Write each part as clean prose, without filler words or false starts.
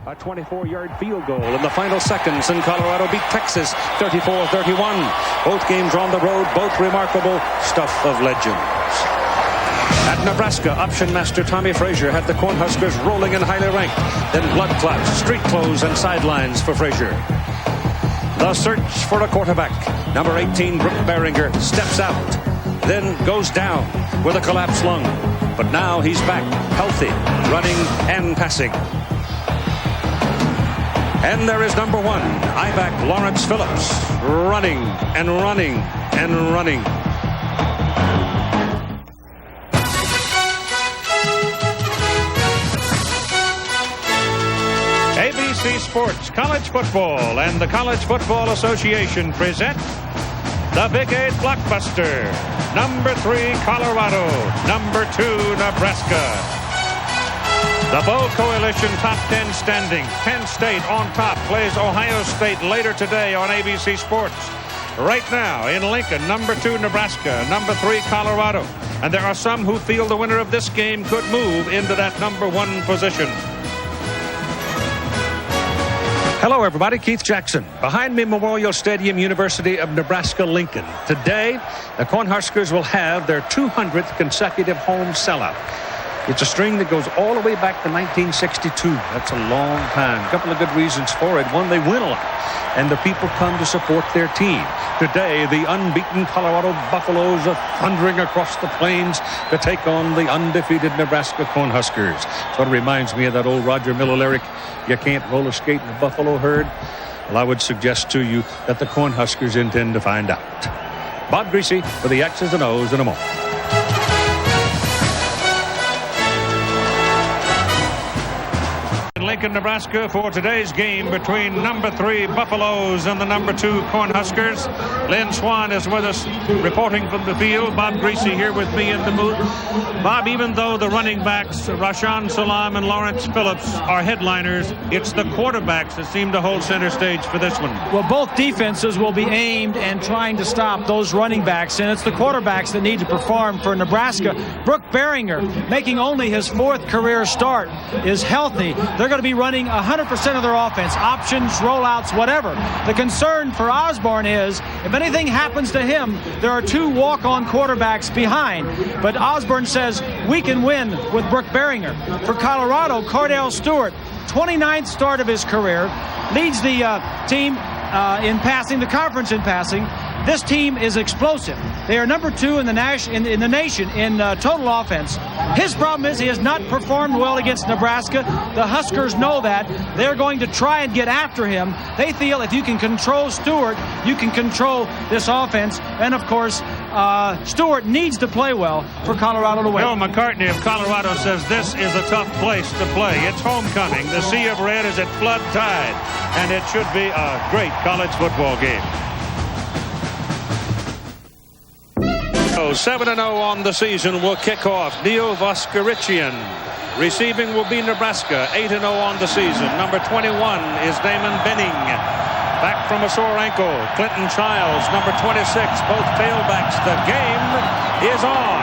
A 24-yard field goal in the final seconds, and Colorado beat Texas 34-31. Both games are on the road, both remarkable stuff of legends. At Nebraska, option master Tommy Frazier had the Cornhuskers rolling and highly ranked. Then blood clots, street clothes, and sidelines for Frazier. The search for a quarterback. Number 18, Brooke Behringer, steps out, then goes down with a collapsed lung. But now he's back, healthy, running and passing. And there is number 1, I-back Lawrence Phillips, running and running and running. ABC Sports College Football and the College Football Association present the Big 8 blockbuster. Number 3, Colorado. Number 2, Nebraska. The Bowl Coalition top 10 standings. Penn State on top plays Ohio State later today on ABC Sports. Right now in Lincoln, number 2, Nebraska. Number 3, Colorado. And there are some who feel the winner of this game could move into that number 1 position. Hello, everybody. Keith Jackson. Behind me, Memorial Stadium, University of Nebraska, Lincoln. Today, the Cornhuskers will have their 200th consecutive home sellout. It's a string that goes all the way back to 1962. That's a long time. A couple of good reasons for it. One, they win a lot, and the people come to support their team. Today, the unbeaten Colorado Buffaloes are thundering across the plains to take on the undefeated Nebraska Cornhuskers. So it reminds me of that old Roger Miller lyric, "You can't roller skate in a buffalo herd." Well, I would suggest to you that the Cornhuskers intend to find out. Bob Greasy for the X's and O's in a moment. Lincoln, Nebraska for today's game between number 3 Buffaloes and the number 2 Cornhuskers. Lynn Swan is with us reporting from the field. Bob Greasy here with me in the booth. Bob, even though the running backs Rashaan Salam and Lawrence Phillips are headliners, it's the quarterbacks that seem to hold center stage for this one. Well, both defenses will be aimed and trying to stop those running backs, and it's the quarterbacks that need to perform for Nebraska. Brooke Behringer, making only his 4th career start, is healthy. They're going to be running 100% of their offense, options, rollouts, whatever. The concern for Osborne is if anything happens to him, there are 2 walk-on quarterbacks behind. But Osborne says we can win with Brooke Behringer. For Colorado, Cordell Stewart, 29th start of his career, leads the team in passing, the conference in passing. This team is explosive. They are number 2 in the nation in total offense. His problem is he has not performed well against Nebraska. The Huskers know that. They're going to try and get after him. They feel if you can control Stewart, you can control this offense. And, of course, Stewart needs to play well for Colorado to win. Bill McCartney of Colorado says this is a tough place to play. It's homecoming. The Sea of Red is at flood tide, and it should be a great college football game. 7-0 on the season will kick off. Neo Voskerichian. Receiving will be Nebraska. 8-0 on the season. Number 21 is Damon Benning. Back from a sore ankle, Clinton Childs. Number 26, both tailbacks. The game is on.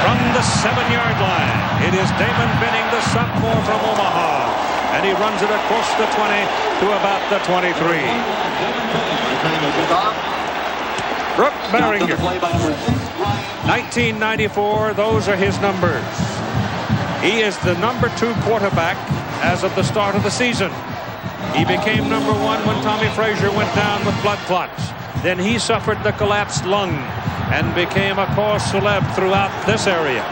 From the 7-yard line, it is Damon Benning, the sophomore from Omaha. And he runs it across the 20 to about the 23. Brooke Behringer, 1994, those are his numbers. He is the number 2 quarterback as of the start of the season. He became number 1 when Tommy Frazier went down with blood clots. Then he suffered the collapsed lung and became a cause celeb throughout this area.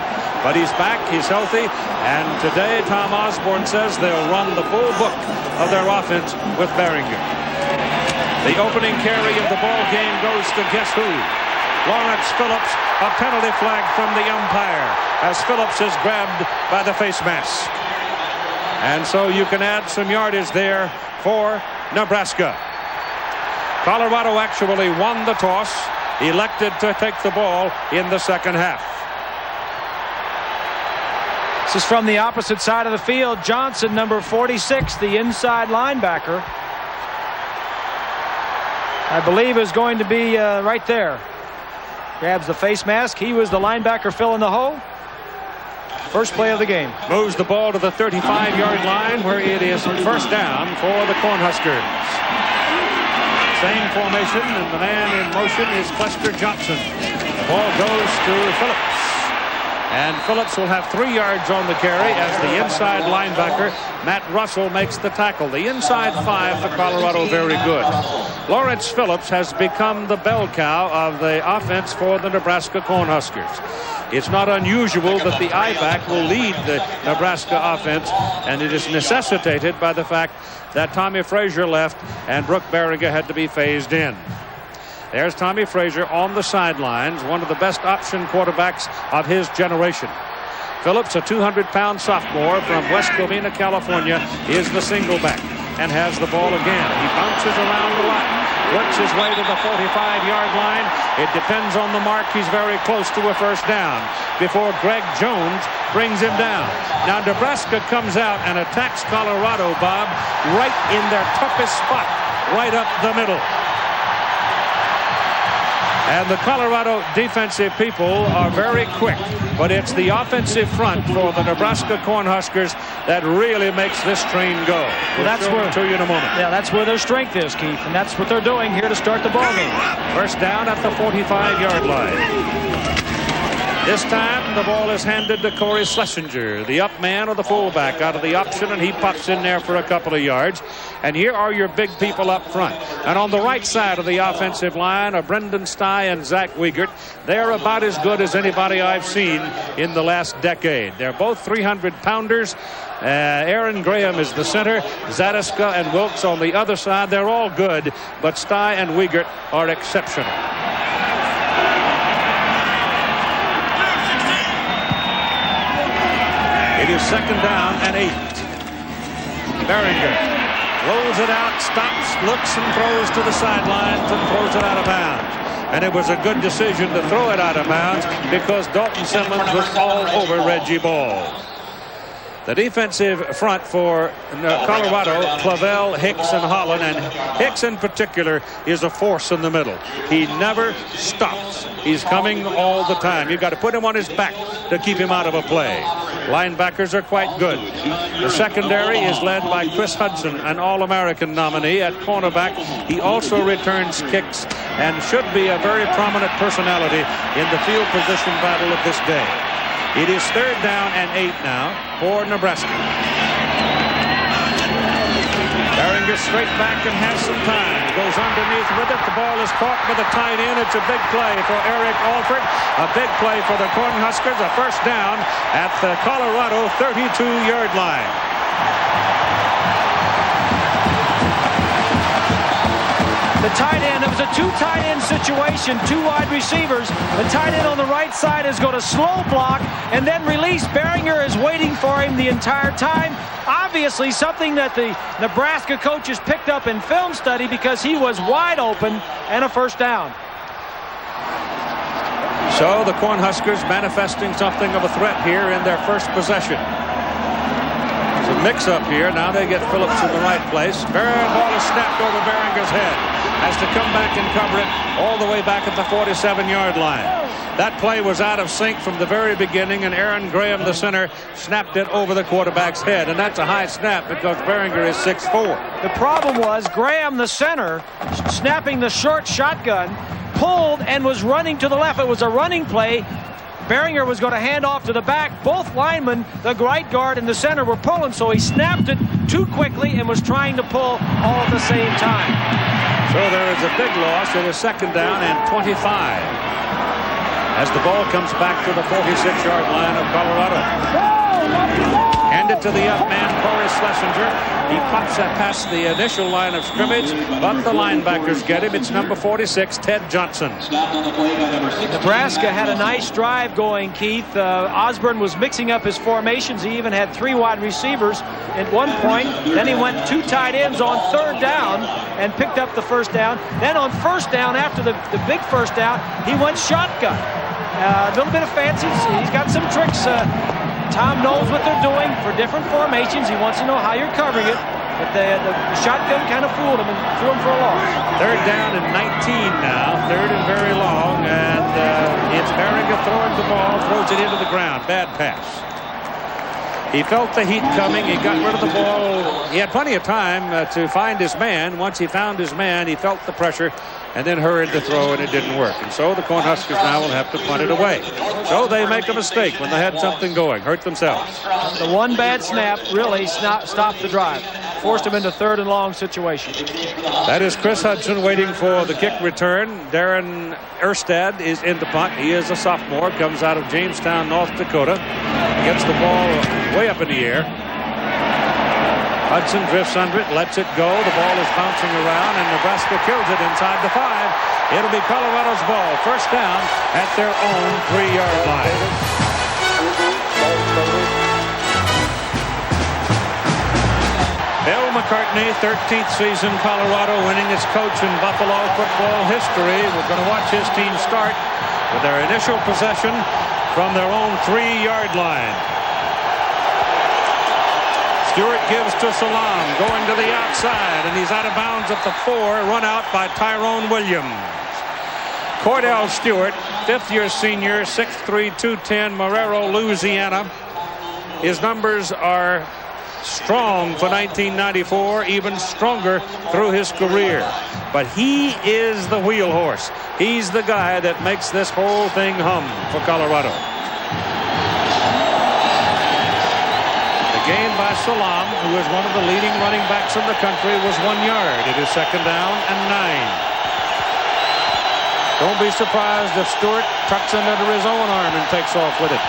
But he's back, he's healthy, and today Tom Osborne says they'll run the full book of their offense with Behringer. The opening carry of the ball game goes to guess who? Lawrence Phillips. A penalty flag from the umpire as Phillips is grabbed by the face mask. And so you can add some yardage there for Nebraska. Colorado actually won the toss, elected to take the ball in the second half. This is from the opposite side of the field. Johnson, number 46, the inside linebacker, I believe is going to be right there. Grabs the face mask. He was the linebacker filling the hole. First play of the game. Moves the ball to the 35-yard line where it is first down for the Cornhuskers. Same formation, and the man in motion is Lester Johnson. The ball goes to Phillips. And Phillips will have 3 yards on the carry as the inside linebacker, Matt Russell, makes the tackle. The inside 5 for Colorado, very good. Lawrence Phillips has become the bell cow of the offense for the Nebraska Cornhuskers. It's not unusual that the I-back will lead the Nebraska offense, and it is necessitated by the fact that Tommy Frazier left and Brook Berringer had to be phased in. There's Tommy Frazier on the sidelines, one of the best option quarterbacks of his generation. Phillips, a 200-pound sophomore from West Covina, California, is the single back and has the ball again. He bounces around the line, works his way to the 45-yard line. It depends on the mark. He's very close to a first down before Greg Jones brings him down. Now Nebraska comes out and attacks Colorado, Bob, right in their toughest spot, right up the middle. And the Colorado defensive people are very quick, but it's the offensive front for the Nebraska Cornhuskers that really makes this train go. Well, that's where to you in a moment. Yeah, that's where their strength is, Keith, and that's what they're doing here to start the ball game. First down at the 45-yard line. This time the ball is handed to Corey Schlesinger, the up man or the fullback out of the option, and he pops in there for a couple of yards. And here are your big people up front. And on the right side of the offensive line are Brendan Stye and Zach Wiegert. They're about as good as anybody I've seen in the last decade. They're both 300-pounders. Aaron Graham is the center. Zadiska and Wilkes on the other side. They're all good, but Stye and Wiegert are exceptional. It is second down and 8. Berringer rolls it out, stops, looks, and throws to the sidelines and throws it out of bounds. And it was a good decision to throw it out of bounds because Dalton Simmons was all over Reggie Ball. The defensive front for Colorado, Clavel, Hicks, and Holland, and Hicks in particular is a force in the middle. He never stops. He's coming all the time. You've got to put him on his back to keep him out of a play. Linebackers are quite good. The secondary is led by Chris Hudson, an All-American nominee at cornerback. He also returns kicks and should be a very prominent personality in the field position battle of this day. It is third down and 8 now for Nebraska. Berringer straight back and has some time. Goes underneath with it. The ball is caught by the tight end. It's a big play for Eric Alford. A big play for the Cornhuskers. A first down at the Colorado 32-yard line. The tight end, it was a 2 tight end situation, 2 wide receivers. The tight end on the right side is going to slow block and then release. Berringer is waiting for him the entire time. Obviously something that the Nebraska coaches picked up in film study because he was wide open, and a first down. So the Cornhuskers manifesting something of a threat here in their first possession. It's a mix-up here. Now they get Phillips in the right place. Ball is snapped over Berringer's head. Has to come back and cover it all the way back at the 47-yard line. That play was out of sync from the very beginning, and Aaron Graham, the center, snapped it over the quarterback's head. And that's a high snap because Berringer is 6'4". The problem was Graham, the center, snapping the short shotgun, pulled and was running to the left. It was a running play. Berringer was going to hand off to the back. Both linemen, the right guard and the center, were pulling, so he snapped it too quickly and was trying to pull all at the same time. So there is a big loss. It is second down and 25 as the ball comes back to the 46-yard line of Colorado. Handed to the up man, Corey Schlesinger. He pops that past the initial line of scrimmage, but the linebackers get him. It's number 46, Ted Johnson. Nebraska had a nice drive going, Keith. Osborne was mixing up his formations. He even had 3 wide receivers at one point. Then he went 2 tight ends on third down and picked up the first down. Then on first down, after the big first down, he went shotgun. A little bit of fancy. He's got some tricks. Tom knows what they're doing for different formations. He wants to know how you're covering it. But the shotgun kind of fooled him and threw him for a loss. Third down and 19 now. Third and very long. And it's Berringer throwing the ball. Throws it into the ground. Bad pass. He felt the heat coming. He got rid of the ball. He had plenty of time to find his man. Once he found his man, he felt the pressure and then hurried to throw, and it didn't work. And so the Cornhuskers now will have to punt it away. So they make a mistake when they had something going, hurt themselves. The one bad snap really stopped the drive. Forced him into 3rd and long situation. That is Chris Hudson waiting for the kick return. Darren Erstad is in the punt. He is a sophomore, comes out of Jamestown, North Dakota. Gets the ball way up in the air. Hudson drifts under it, lets it go. The ball is bouncing around, and Nebraska kills it inside the 5. It'll be Colorado's ball. First down at their own 3-yard line. Bill McCartney, 13th season, Colorado, winning its coach in Buffalo football history. We're going to watch his team start with their initial possession from their own 3-yard line. Stewart gives to Salam, going to the outside, and he's out of bounds at the 4, run out by Tyrone Williams. Cordell Stewart, 5th-year senior, 6'3", 210, Marrero, Louisiana. His numbers are strong for 1994, even stronger through his career. But he is the wheel horse. He's the guy that makes this whole thing hum for Colorado. Gain by Salam, who is one of the leading running backs in the country, was 1 yard. It is 2nd down and 9. Don't be surprised if Stewart tucks him under his own arm and takes off with it.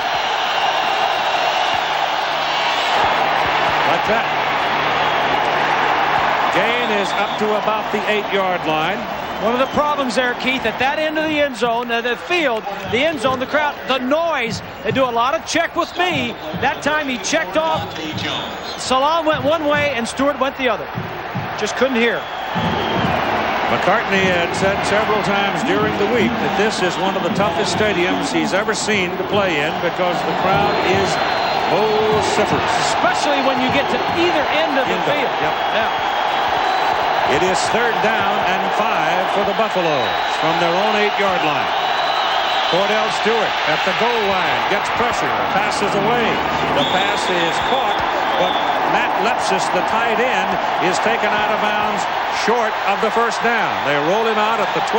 Like that. Gain is up to about the 8-yard line. One of the problems there, Keith, at that end of the end zone, the field, the end zone, the crowd, the noise, they do a lot of check with me. That time he checked off. Salam went one way and Stewart went the other. Just couldn't hear. McCartney had said several times during the week that this is one of the toughest stadiums he's ever seen to play in because the crowd is vociferous. Especially when you get to either end of the field. Yep. Yeah. It is 3rd down and 5 for the Buffaloes from their own 8-yard line. Cordell Stewart at the goal line gets pressure, passes away. The pass is caught, but Matt Lepsis, the tight end, is taken out of bounds short of the 1st down. They roll him out at the 12.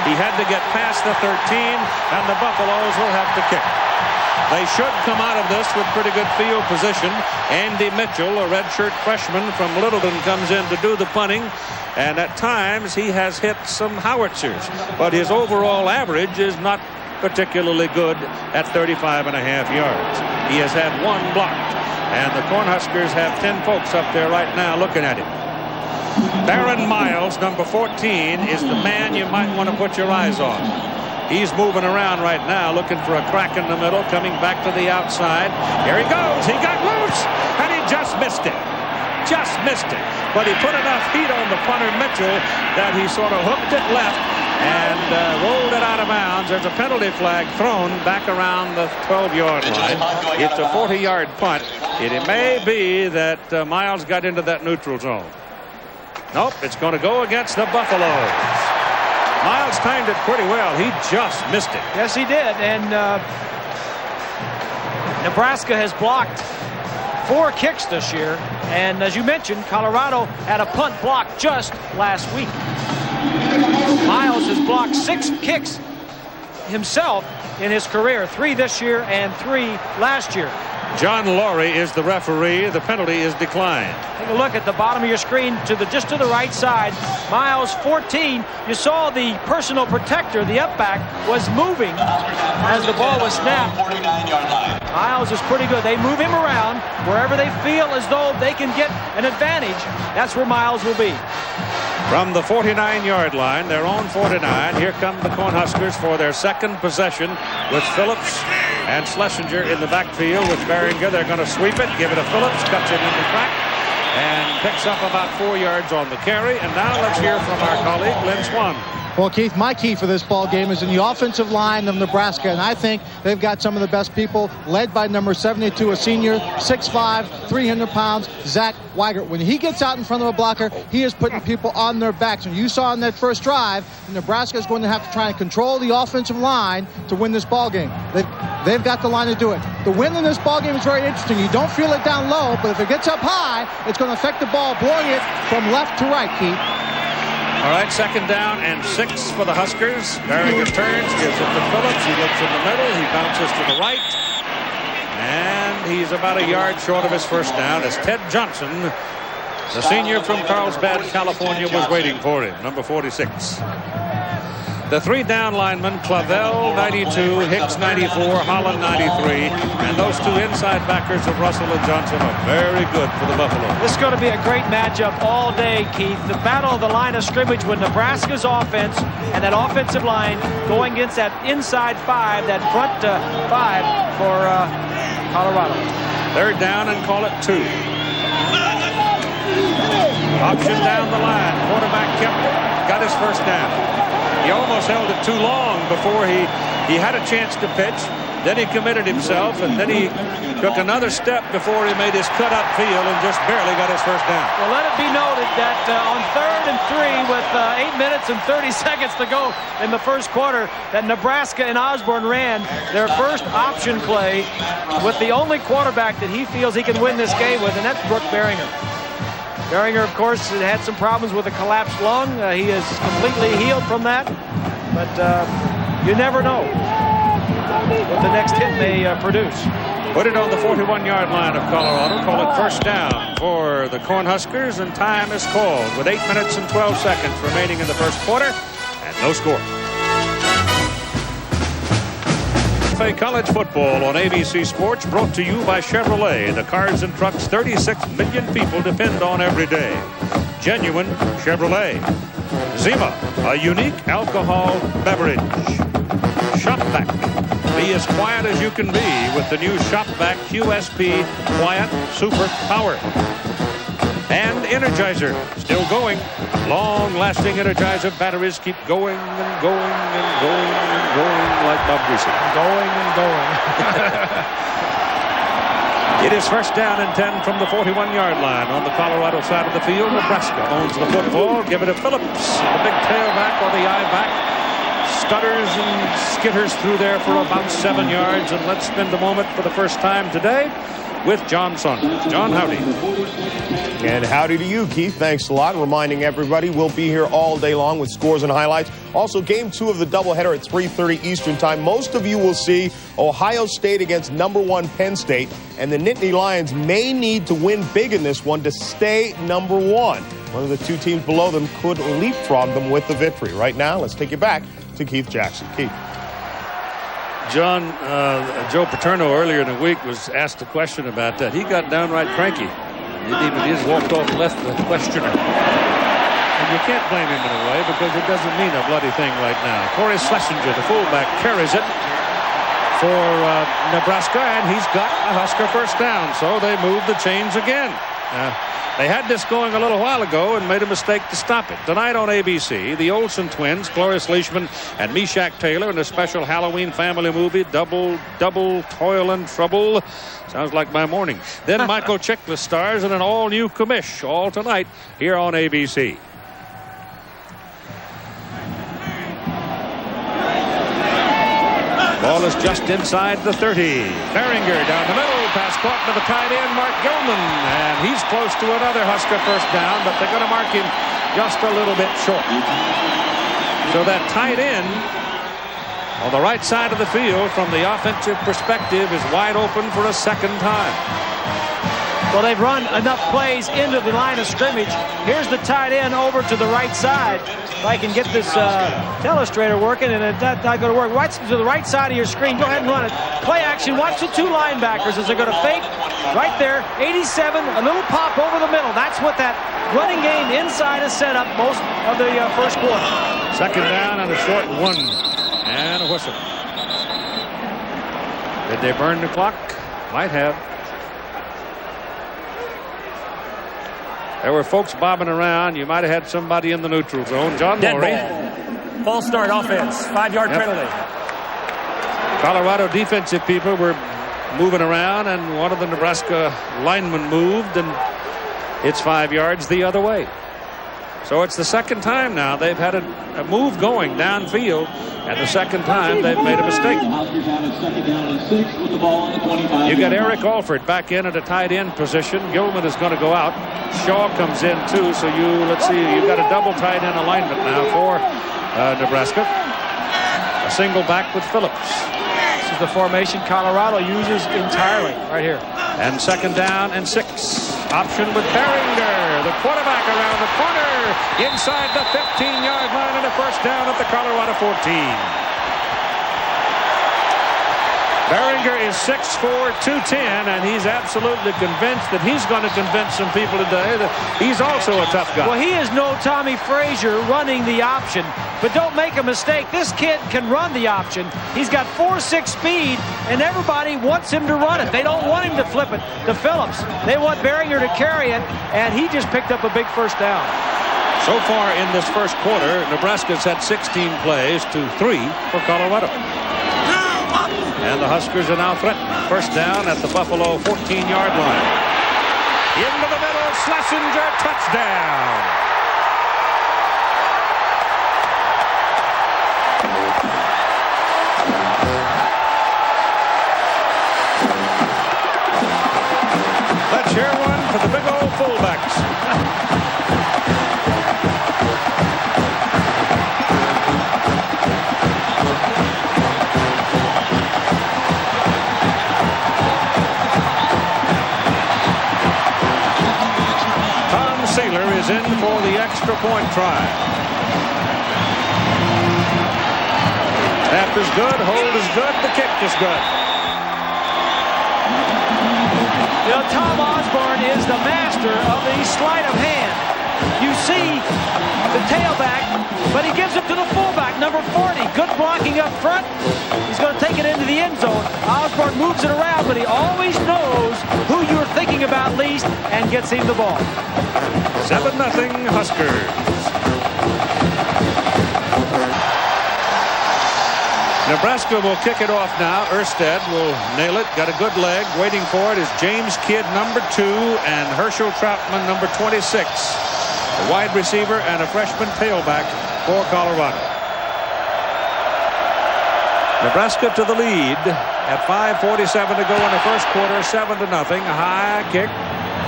He had to get past the 13, and the Buffaloes will have to kick. They should come out of this with pretty good field position. Andy Mitchell, a redshirt freshman from Littleton, comes in to do the punting. And at times he has hit some howitzers. But his overall average is not particularly good at 35.5 yards. He has had 1 blocked. And the Cornhuskers have 10 folks up there right now looking at him. Baron Miles, number 14, is the man you might want to put your eyes on. He's moving around right now, looking for a crack in the middle, coming back to the outside. Here he goes. He got loose, and he just missed it. Just missed it. But he put enough heat on the punter, Mitchell, that he sort of hooked it left and rolled it out of bounds. There's a penalty flag thrown back around the 12-yard line. It's a 40-yard punt. It may be that Miles got into that neutral zone. Nope, it's going to go against the Buffaloes. Miles timed it pretty well. He just missed it. Yes, he did. And Nebraska has blocked 4 kicks this year. And as you mentioned, Colorado had a punt block just last week. Miles has blocked 6 kicks himself in his career. 3 this year and 3 last year. John Laurie is the referee. The penalty is declined. Take a look at the bottom of your screen just to the right side. Miles 14. You saw the personal protector, the up back, was moving as the ball was snapped. Miles is pretty good. They move him around wherever they feel as though they can get an advantage. That's where Miles will be. From the 49-yard line, their own 49, here come the Cornhuskers for their 2nd possession with Phillips and Schlesinger in the backfield with Beringer. They're going to sweep it, give it to Phillips, cuts it in the crack, and picks up about 4 yards on the carry. And now let's hear from our colleague, Lynn Swan. Well, Keith, my key for this ball game is in the offensive line of Nebraska, and I think they've got some of the best people, led by number 72, a senior, 6'5", 300 pounds, Zach Weigert. When he gets out in front of a blocker, he is putting people on their backs. And you saw in that first drive, Nebraska is going to have to try and control the offensive line to win this ball game. They've got the line to do it. The wind in this ball game is very interesting. You don't feel it down low, but if it gets up high, it's going to affect the ball, blowing it from left to right, Keith. All right, 2nd down and 6 for the Huskers. Berringer turns, gives it to Phillips. He looks in the middle. He bounces to the right. And he's about a yard short of his first down as Ted Johnson, the senior from Carlsbad, California, was waiting for him, number 46. The 3 down linemen, Clavel, 92, Hicks, 94, Holland, 93. And those 2 inside backers of Russell and Johnson are very good for the Buffalo. This is going to be a great matchup all day, Keith. The battle of the line of scrimmage with Nebraska's offense and that offensive line going against that inside 5, that front 5 for Colorado. 3rd down and call it 2. Option down the line. Quarterback got his first down. He almost held it too long before he had a chance to pitch. Then he committed himself, and then he took another step before he made his cut upfield and just barely got his first down. Well, let it be noted that on 3rd and 3 with 8 minutes and 30 seconds to go in the first quarter, that Nebraska and Osborne ran their first option play with the only quarterback that he feels he can win this game with, and that's Brooke Berringer. Berringer, of course, had some problems with a collapsed lung. He is completely healed from that. But you never know what the next hit may produce. Put it on the 41-yard line of Colorado. Call it first down for the Cornhuskers, and time is called with 8 minutes and 12 seconds remaining in the first quarter and no score. College football on ABC Sports, brought to you by Chevrolet, the cars and trucks 36 million people depend on every day. Genuine Chevrolet. Zima, a unique alcohol beverage. Shopback. Be as quiet as you can be with the new Shopback QSP Quiet Super Power. And Energizer, still going. Long-lasting Energizer batteries keep going and going and going and going like Bob Greasy. Going and going. It is first down and 10 from the 41-yard line on the Colorado side of the field. Nebraska owns the football. Give it to Phillips, the big tailback or the I-back. Stutters and skitters through there for about 7 yards. And let's spend a moment for the first time today with John Saunders. John, howdy. And howdy to you, Keith. Thanks a lot. Reminding everybody we'll be here all day long with scores and highlights. Also, Game 2 of the doubleheader at 3:30 Eastern Time. Most of you will see Ohio State against #1 Penn State. And the Nittany Lions may need to win big in this one to stay #1. One of the 2 teams below them could leapfrog them with the victory. Right now, let's take you back to Keith Jackson. Keith. John, Joe Paterno earlier in the week was asked a question about that. He got downright cranky. He just walked off and left the questioner. And you can't blame him in a way because it doesn't mean a bloody thing right now. Corey Schlesinger, the fullback, carries it for Nebraska, and he's got a Husker first down. So they move the chains again. They had this going a little while ago and made a mistake to stop it. Tonight on ABC, the Olsen twins, Cloris Leishman and Meshack Taylor, in a special Halloween family movie, Double Toil and Trouble. Sounds like my morning. Then Michael Chiklis stars in an all-new commish, all tonight here on ABC. Ball is just inside the 30. Berringer down the middle. Pass caught to the tight end, Mark Gilman. And he's close to another Husker first down, but they're going to mark him just a little bit short. So that tight end on the right side of the field from the offensive perspective is wide open for a second time. Well, they've run enough plays into the line of scrimmage. Here's the tight end over to the right side. If I can get this telestrator working, and it's not going to work. Right to the right side of your screen. Go ahead and run it. Play action. Watch the 2 linebackers as they're going to fake. Right there. 87. A little pop over the middle. That's what that running game inside has set up most of the first quarter. Second down and a short 1. And a whistle. Did they burn the clock? Might have. There were folks bobbing around. You might have had somebody in the neutral zone. John Maury False start offense. 5-yard penalty. Colorado defensive people were moving around, and one of the Nebraska linemen moved, and it's 5 yards the other way. So it's the second time now they've had a move going downfield, and the second time they've made a mistake. You got Eric Alford back in at a tight end position. Gilman is going to go out. Shaw comes in too. So let's see, you've got a double tight end alignment now for Nebraska. A single back with Phillips. This is the formation Colorado uses entirely right here. And second down and 6. Option with Beringer, the quarterback around the corner, inside the 15-yard line, and a first down at the Colorado 14. Beringer is 6'4", 210, and he's absolutely convinced that he's going to convince some people today that he's also a tough guy. Well, he is no Tommy Frazier running the option, but don't make a mistake. This kid can run the option. He's got 4.6 speed, and everybody wants him to run it. They don't want him to flip it to Phillips. They want Beringer to carry it, and he just picked up a big first down. So far in this first quarter, Nebraska's had 16 plays to 3 for Colorado. And the Huskers are now threatened. First down at the Buffalo 14-yard line. Into the middle, Schlesinger, touchdown. Let's hear one for the big old fullbacks. Saylor is in for the extra point try. Snap is good, hold is good, the kick is good. You know, Tom Osborne is the master of the sleight of hand. You see the tailback, but he gives it to the fullback, number 40. Good blocking up front. He's going to take it into the end zone. Osborne moves it around, but he always knows who you're thinking about least and gets him the ball. 7-0 Huskers. Nebraska will kick it off now. Erstead will nail it. Got a good leg. Waiting for it is James Kidd, number 2, and Herschel Troutman, number 26. A wide receiver and a freshman tailback for Colorado. Nebraska to the lead at 5:47 to go in the first quarter. 7-0. A high kick.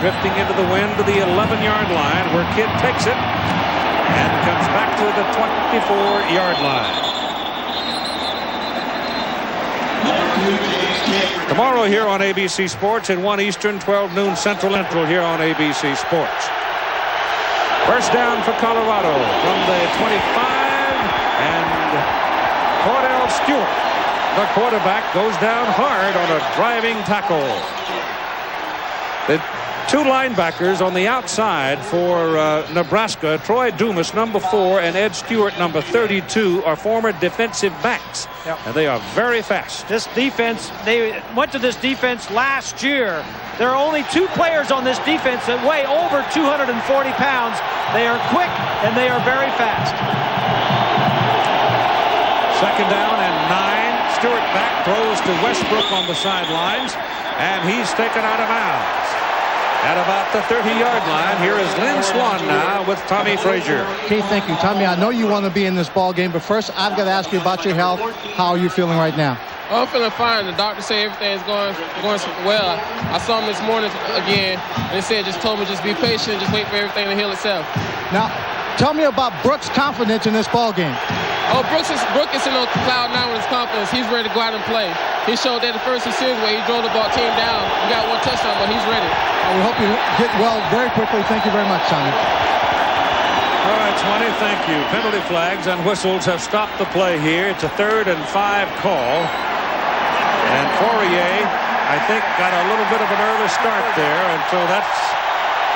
Drifting into the wind to the 11-yard line, where Kidd takes it and comes back to the 24-yard line. Tomorrow here on ABC Sports at 1 Eastern, 12 noon Central here on ABC Sports. First down for Colorado from the 25, and Cordell Stewart, the quarterback, goes down hard on a driving tackle. The two linebackers on the outside for Nebraska, Troy Dumas, number 4, and Ed Stewart, number 32, are former defensive backs. Yep. And they are very fast. This defense, they went to this defense last year. There are only 2 players on this defense that weigh over 240 pounds. They are quick and they are very fast. Second down and 9. Stewart back, throws to Westbrook on the sidelines, and he's taken out of bounds. At about the 30-yard line, here is Lynn Swan now with Tommy Frazier. Keith, thank you. Tommy, I know you want to be in this ball game, but first I've got to ask you about your health. How are you feeling right now? Oh, I'm feeling fine. The doctor said everything's going well. I saw him this morning again, and they just told me just be patient, just wait for everything to heal itself. Now, tell me about Brooks' confidence in this ball game. Oh, Brooks is on cloud 9 with his confidence. He's ready to go out and play. He showed that the first series where he drove the ball team down. He got 1 touchdown, but he's ready. We hope you get well very quickly. Thank you very much, Tommy. All right, Swanee, thank you. Penalty flags and whistles have stopped the play here. It's a 3rd and 5 call. And Fourier, I think, got a little bit of an early start there. And so that's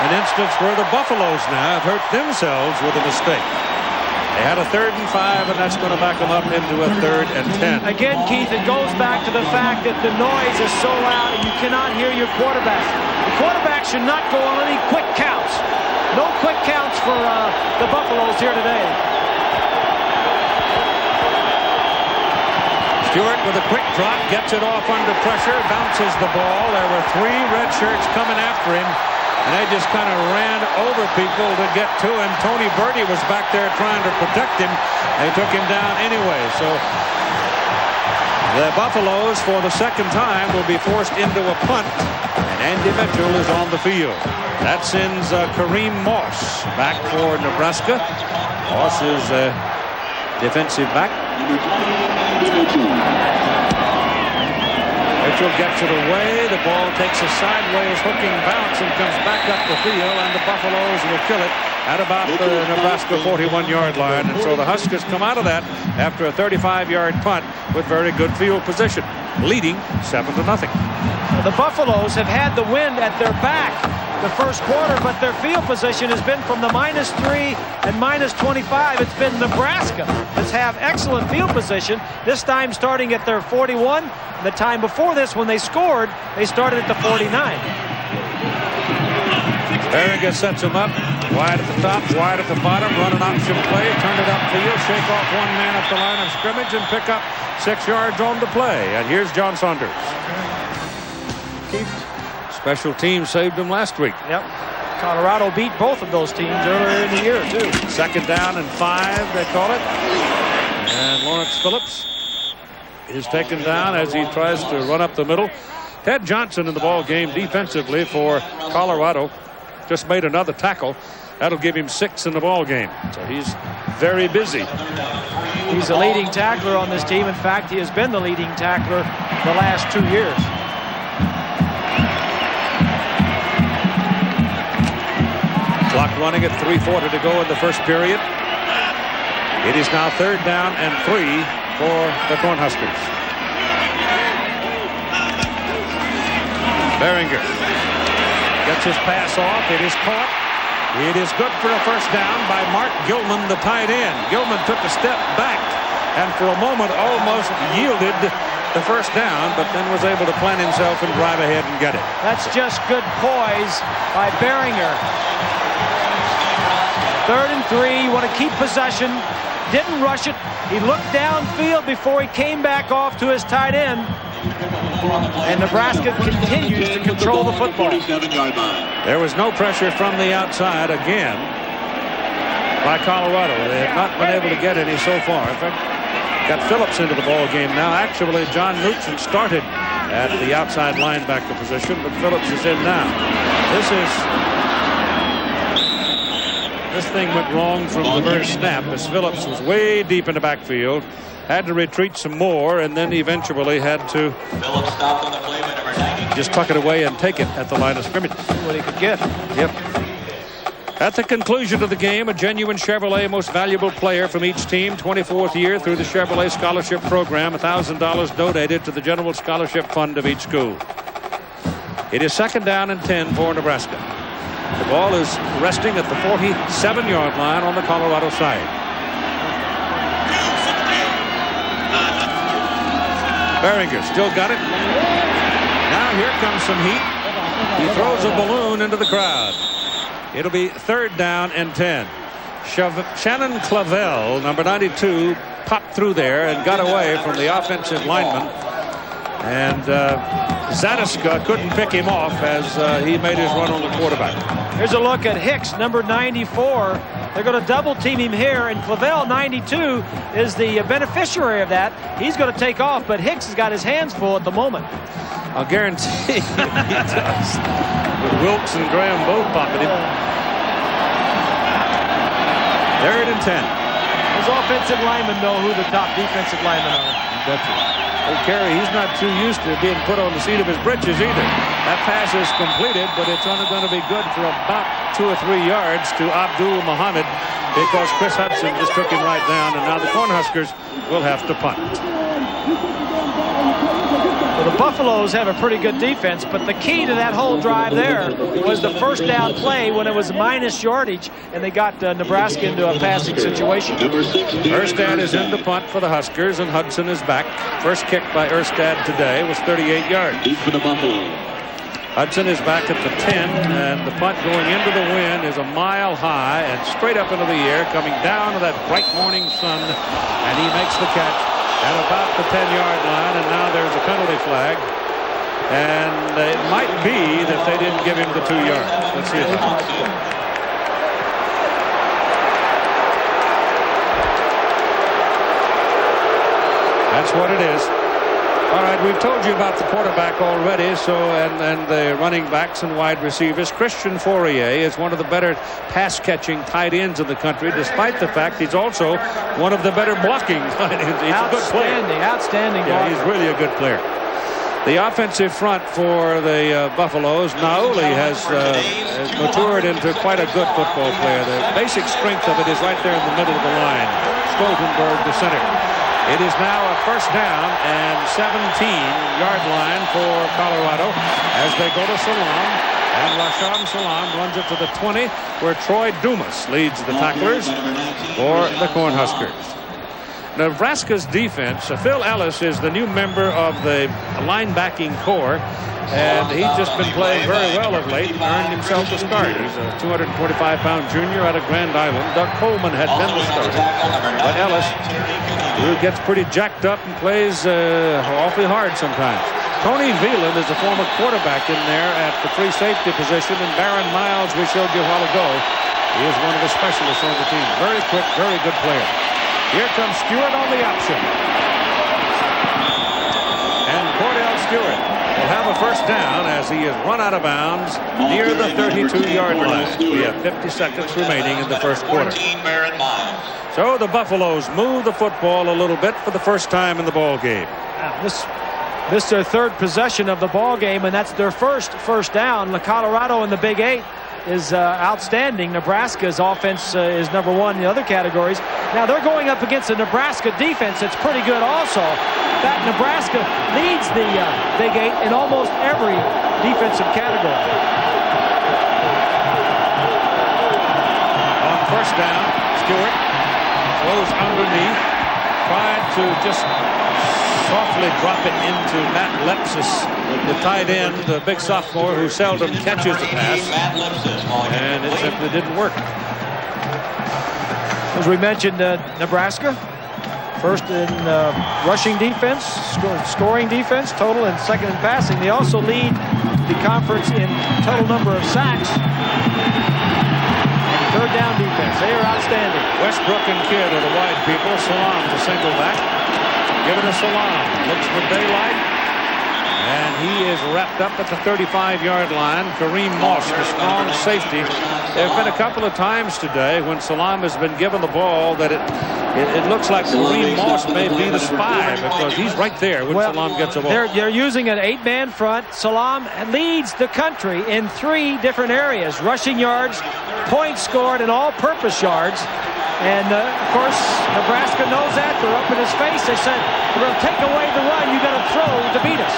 an instance where the Buffaloes now have hurt themselves with a mistake. They had a 3rd and 5, and that's going to back them up into a 3rd and 10. Again, Keith, it goes back to the fact that the noise is so loud and you cannot hear your quarterback. The quarterback should not go on any quick counts. No quick counts for the Buffaloes here today. Stewart with a quick drop, gets it off under pressure, bounces the ball. There were 3 red shirts coming after him, and they just kind of ran over people to get to him. Tony Bertie was back there trying to protect him. They took him down anyway. So the Buffaloes, for the second time, will be forced into a punt, and Andy Mitchell is on the field. That sends Kareem Moss back for Nebraska. Moss is a defensive back. Mitchell gets it away. The ball takes a sideways hooking bounce and comes back up the field, and the Buffaloes will kill it at about the Nebraska 41-yard line. And so the Huskers come out of that after a 35-yard punt with very good field position, leading 7-0. The Buffaloes have had the wind at their back the first quarter, but their field position has been from the -3 and -25. It's been Nebraska that's have excellent field position, this time starting at their 41. The time before this, when they scored, they started at the 49. Berringer sets him up, wide at the top, wide at the bottom, run an option play, turn it upfield, shake off 1 man at the line of scrimmage, and pick up 6 yards on the play. And here's John Saunders. Special teams saved him last week. Yep. Colorado beat both of those teams earlier in the year, too. 2nd down and 5, they call it. And Lawrence Phillips is taken down as he tries to run up the middle. Ted Johnson in the ball game defensively for Colorado just made another tackle. That'll give him 6 in the ball game. So he's very busy. He's a leading tackler on this team. In fact, he has been the leading tackler the last 2 years. Clock running at 3:40 to go in the first period. It is now 3rd down and 3 for the Cornhuskers. Berringer gets his pass off. It is caught. It is good for a first down by Mark Gilman, the tight end. Gilman took a step back and for a moment almost yielded the first down, but then was able to plant himself and drive ahead and get it. That's just good poise by Berringer. 3rd and 3. You want to keep possession. Didn't rush it. He looked downfield before he came back off to his tight end. And Nebraska continues to control the football. There was no pressure from the outside again by Colorado. They have not been able to get any so far. In fact, got Phillips into the ball game now. Actually, John Knutson started at the outside linebacker position, but Phillips is in now. This thing went wrong from the very snap as Phillips was way deep in the backfield, had to retreat some more, and then eventually had to just tuck it away and take it at the line of scrimmage. What he could get. Yep. At the conclusion of the game, a genuine Chevrolet Most Valuable Player from each team, 24th year through the Chevrolet Scholarship Program, $1,000 donated to the General Scholarship Fund of each school. It is 2nd down and 10 for Nebraska. The ball is resting at the 47-yard line on the Colorado side. Berringer still got it. Now here comes some heat. He throws a balloon into the crowd. It'll be 3rd down and 10. Shannon Clavel, number 92, popped through there and got away from the offensive lineman. And Zadiska couldn't pick him off as he made his run on the quarterback. Here's a look at Hicks, number 94. They're going to double team him here, and Clavel, 92, is the beneficiary of that. He's going to take off, but Hicks has got his hands full at the moment. I'll guarantee he does. With Wilkes and Graham both popping him. 3rd and 10. Those offensive linemen know who the top defensive linemen are. That's it. Well, Kerry, he's not too used to being put on the seat of his britches either. That pass is completed, but it's only going to be good for about 2 or 3 yards to Abdul Muhammad because Chris Hudson just took him right down, and now the Cornhuskers will have to punt. Well, the Buffaloes have a pretty good defense, but the key to that whole drive there was the first down play when it was minus yardage, and they got Nebraska into a passing situation. Erstad is in the punt for the Huskers, and Hudson is back. First kick by Erstad today was 38 yards. Hudson is back at the 10, and the punt going into the wind is a mile high and straight up into the air, coming down to that bright morning sun, and he makes the catch at about the 10-yard line, and now there's a penalty flag. And it might be that they didn't give him the 2 yards. Let's see it. That's what it is. All right, we've told you about the quarterback already, and the running backs and wide receivers. Christian Fourier is one of the better pass-catching tight ends in the country, despite the fact he's also one of the better blocking tight ends. He's a good player. Outstanding. Yeah, he's really a good player. The offensive front for the Buffaloes, Nauli has matured into quite a good football player. The basic strength of it is right there in the middle of the line. Stoltenberg, the center. It is now a first down and 17-yard line for Colorado as they go to Salam. And Rashaan Salam runs it to the 20, where Troy Dumas leads the tacklers for the Cornhuskers. Nebraska's defense, Phil Ellis is the new member of the linebacking corps, and he's just been playing very well of late, earned himself a start. He's a 225-pound junior out of Grand Island. Doug Coleman had been the starter, but Ellis, who gets pretty jacked up and plays awfully hard sometimes. Tony Veland is a former quarterback in there at the free safety position, and Baron Miles, we showed you a while ago, he is one of the specialists on the team. Very quick, very good player. Here comes Stewart on the option. And Cordell Stewart will have a first down as he is run out of bounds near the 32-yard line. We have 50 seconds remaining in the first quarter. So the Buffaloes move the football a little bit for the first time in the ball game. This is their third possession of the ball game, and that's their first down. Colorado in the Big 8 is outstanding. Nebraska's offense is number one in the other categories. Now they're going up against a Nebraska defense that's pretty good also. In fact, Nebraska leads the Big 8 in almost every defensive category. On first down, Stewart throws underneath, tried to just softly drop it into Matt Lepsis, the tight end, the big sophomore who seldom catches the pass, and it simply didn't work. As we mentioned, Nebraska first in rushing defense, scoring defense, total, and second in passing. They also lead the conference in total number of sacks. And third down defense. They are outstanding. Westbrook and Kidd are the wide people. Salam to single back. Given to Salam. Looks for daylight. And he is wrapped up at the 35-yard line. Kareem Moss, the strong safety. There have been a couple of times today when Salam has been given the ball that it looks like Kareem Moss may be the spy, because he's right there when Salam gets the ball. They're using an 8-man front. Salam leads the country in 3 different areas: rushing yards, points scored, and all-purpose yards. And, of course, Nebraska knows that. They're up in his face. They said, we're going to take away the run. You got to throw to beat us.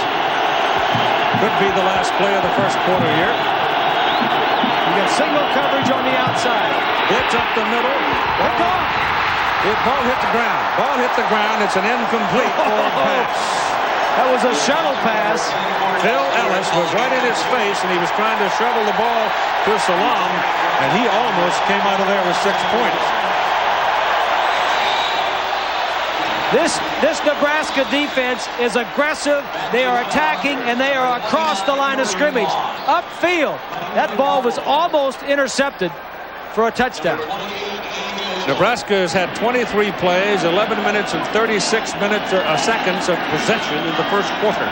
Could be the last play of the first quarter here. You got single coverage on the outside. Blitz up the middle. They're gone. The ball hit the ground. Ball hit the ground. It's an incomplete forward pass. That was a shuttle pass. Phil Ellis was right in his face, and he was trying to shovel the ball to Salam, and he almost came out of there with 6 points. This Nebraska defense is aggressive. They are attacking, and they are across the line of scrimmage. Upfield, that ball was almost intercepted for a touchdown. Nebraska has had 23 plays, 11 minutes and 36 seconds of possession in the first quarter.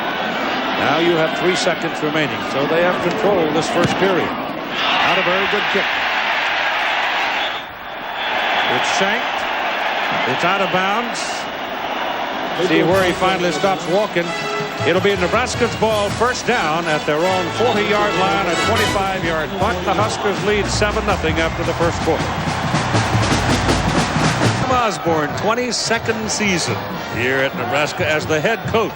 Now you have 3 seconds remaining, so they have control this first period. Not a very good kick. It's shanked. It's out of bounds. See where he finally stops walking. It'll be Nebraska's ball, first down at their own 40-yard line, a 25-yard punt. The Huskers lead 7-0 after the first quarter. Osborne, 22nd season here at Nebraska as the head coach.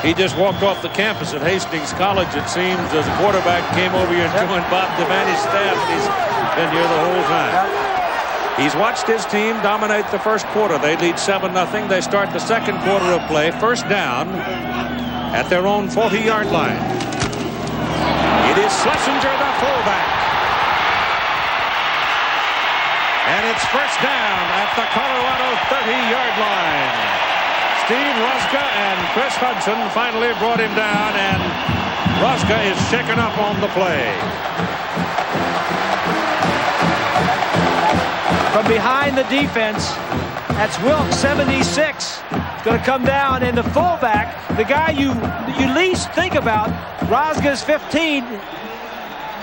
He just walked off the campus at Hastings College, it seems, as a quarterback, came over here and joined Bob Devaney's staff. He's been here the whole time. He's watched his team dominate the first quarter. They lead 7-0. They start the second quarter of play, first down at their own 40-yard line. It is Schlesinger, the fullback. And it's first down at the Colorado 30-yard line. Steve Ruska and Chris Hudson finally brought him down, and Ruska is shaken up on the play. From behind the defense, that's Wilkes, 76. Going to come down, and the fullback, the guy you least think about, Ruska's 15.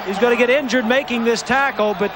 He's going to get injured making this tackle, but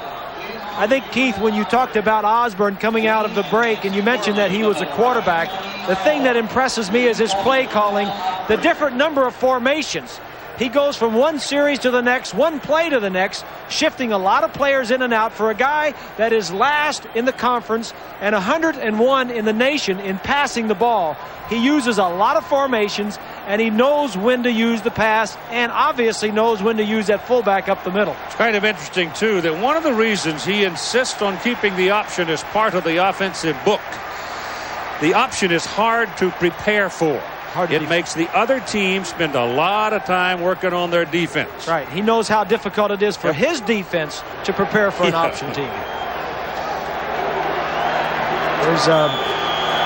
I think, Keith, when you talked about Osborne coming out of the break and you mentioned that he was a quarterback, the thing that impresses me is his play calling, the different number of formations. He goes from one series to the next, one play to the next, shifting a lot of players in and out for a guy that is last in the conference and 101 in the nation in passing the ball. He uses a lot of formations, and he knows when to use the pass and obviously knows when to use that fullback up the middle. It's kind of interesting, too, that one of the reasons he insists on keeping the option as part of the offensive book, the option is hard to prepare for. It makes the other team spend a lot of time working on their defense. Right. He knows how difficult it is for his defense to prepare for an option team. There's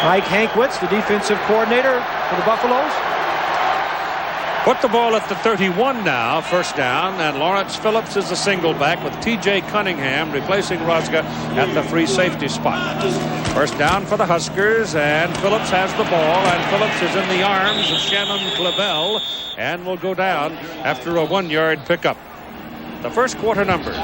Mike Hankwitz, the defensive coordinator for the Buffaloes. Put the ball at the 31 now, first down, and Lawrence Phillips is the single back with T.J. Cunningham replacing Ruska at the free safety spot. First down for the Huskers, and Phillips has the ball, and Phillips is in the arms of Shannon Clavel and will go down after a 1-yard pickup. The first quarter numbers.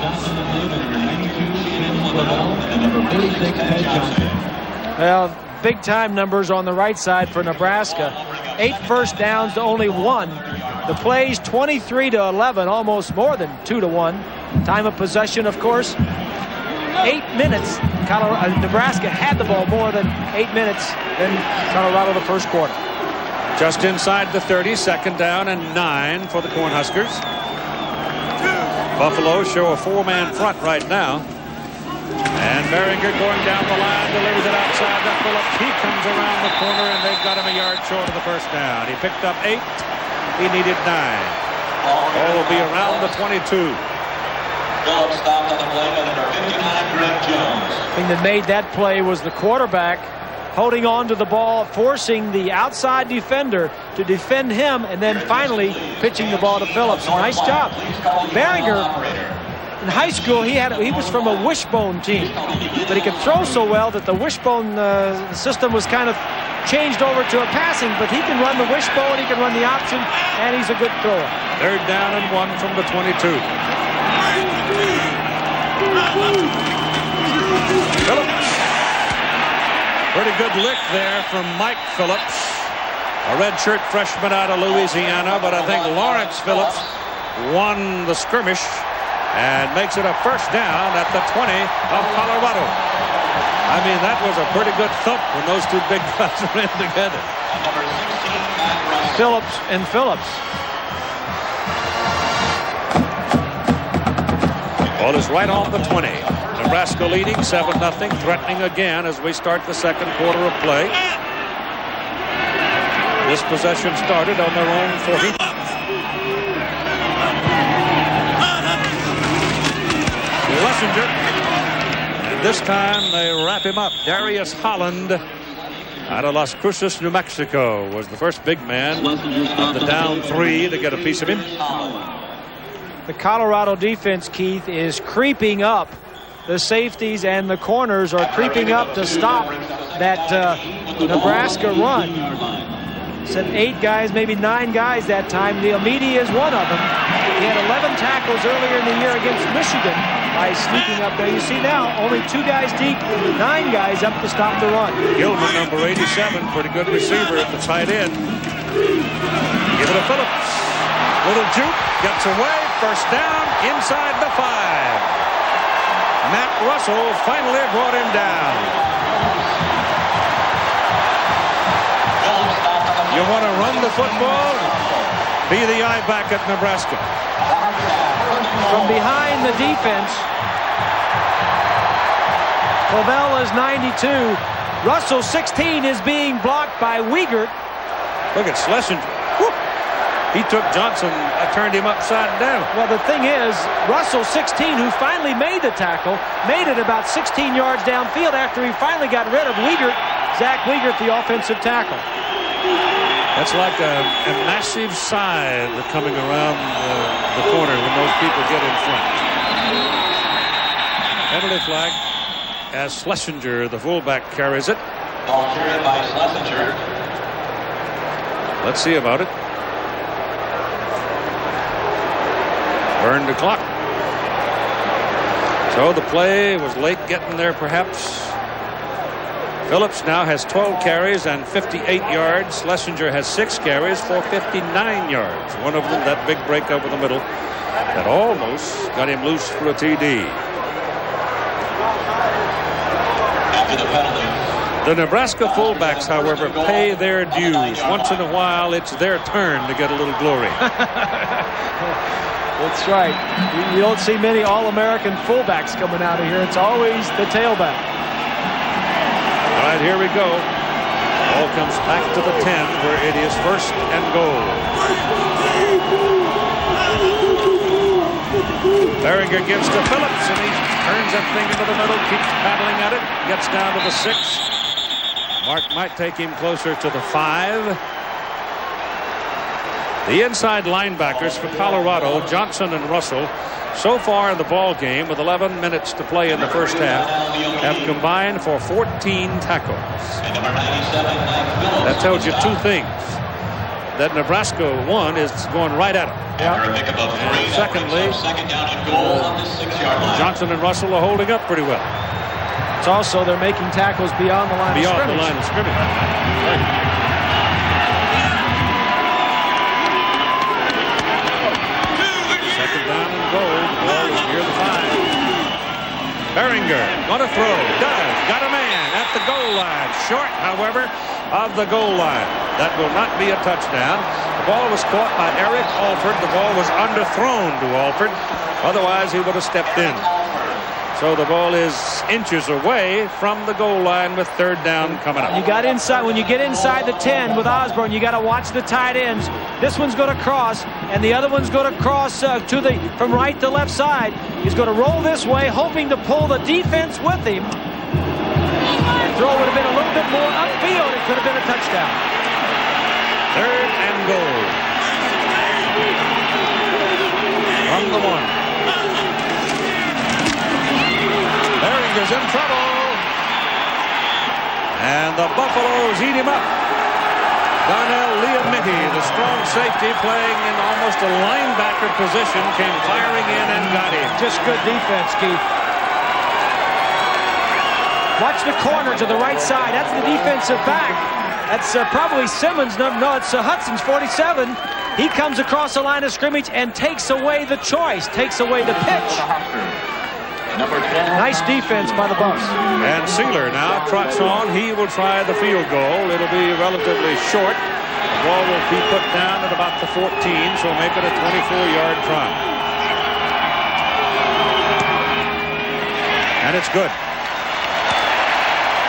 Well, big time numbers on the right side for Nebraska. 8 first downs to only 1. The plays 23-11, almost more than 2-1. Time of possession, of course, 8 minutes. Nebraska had the ball more than 8 minutes than Colorado the first quarter. Just inside the 30, second down and 9 for the Cornhuskers. Buffalo show a 4-man front right now. And Beringer going down the line, delivers it outside to Phillips. He comes around the corner, and they've got him a yard short of the first down. He picked up 8. He needed 9. Ball will be around the 22. Phillips stopped on the play by number 59, Greg Jones. The thing that made that play was the quarterback holding on to the ball, forcing the outside defender to defend him, and then finally pitching the ball to Phillips. Nice job. Beringer, in high school, he was from a wishbone team, but he could throw so well that the wishbone system was kind of changed over to a passing, but he can run the wishbone, he can run the option, and he's a good thrower. Third down and 1 from the 22. Phillips. Pretty good lick there from Mike Phillips, a redshirt freshman out of Louisiana, but I think Lawrence Phillips won the skirmish and makes it a first down at the 20 of Colorado. I mean, that was a pretty good thump when those two big guys ran together. Phillips and Phillips. Ball is right on the 20. Nebraska leading 7-0, threatening again as we start the second quarter of play. This possession started on their own 40. Schlesinger, and this time they wrap him up. Darius Holland out of Las Cruces, New Mexico, was the first big man on the down 3 to get a piece of him. The Colorado defense, Keith, is creeping up. The safeties and the corners are creeping up to stop that Nebraska run. Said 8 guys, maybe 9 guys that time. Neil Meady is one of them. He had 11 tackles earlier in the year against Michigan by sneaking up there. You see now, only 2 guys deep, 9 guys up to stop the run. Gilman, number 87, pretty good receiver at the tight end. Give it to Phillips. Little juke, gets away, first down, inside the 5. Matt Russell finally brought him down. You want to run the football? Be the eye back at Nebraska. From behind the defense, Clavel is 92. Russell, 16, is being blocked by Wiegert. Look at Schlesinger. Woo! He took Johnson, turned him upside down. Well, the thing is, Russell, 16, who finally made the tackle, made it about 16 yards downfield after he finally got rid of Wiegert. Zach Wiegert, the offensive tackle. That's like a massive scythe coming around the corner when those people get in front. Penalty flag as Schlesinger, the fullback, carries it. Ball carried by Schlesinger. Let's see about it. Burn the clock. So the play was late getting there, perhaps. Phillips now has 12 carries and 58 yards. Schlesinger has 6 carries for 59 yards. One of them, that big break over the middle, that almost got him loose for a TD. After the penalty. The Nebraska fullbacks, however, pay their dues. Once in a while, it's their turn to get a little glory. That's right. You don't see many All-American fullbacks coming out of here. It's always the tailback. All right, here we go. Ball comes back to the 10 where it is first and goal. Berringer gives to Phillips, and he turns that thing into the middle, keeps paddling at it, gets down to the 6. Mark might take him closer to the 5. The inside linebackers for Colorado, Johnson and Russell, so far in the ball game with 11 minutes to play in the first half, have combined for 14 tackles. That tells you two things. That Nebraska, one, is going right at him. And secondly, Johnson and Russell are holding up pretty well. It's also they're making tackles beyond the line of scrimmage. Beyond the line of scrimmage. Right. Near the 5. Berringer going to throw. Does. Got a man at the goal line. Short, however, of the goal line. That will not be a touchdown. The ball was caught by Eric Alford. The ball was underthrown to Alford. Otherwise, he would have stepped in. So the ball is inches away from the goal line with third down coming up. You got inside. When you get inside the 10 with Osborne, you got to watch the tight ends. This one's going to cross, and the other one's going to cross from right to left side. He's going to roll this way, hoping to pull the defense with him. The throw would have been a little bit more upfield. It could have been a touchdown. Third and goal. From the 1. Berringer's in trouble. And the Buffaloes eat him up. Darnell Liamiti, the strong safety playing in almost a linebacker position, came firing in and got him. Just good defense, Keith. Watch the corner to the right side. That's the defensive back. That's probably Simmons. No, it's Hudson's 47. He comes across the line of scrimmage and takes away the choice, takes away the pitch. Nice defense by the Buffs. And Sealer now trots on. He will try the field goal. It'll be relatively short. The ball will be put down at about the 14, so make it a 24-yard try. And it's good.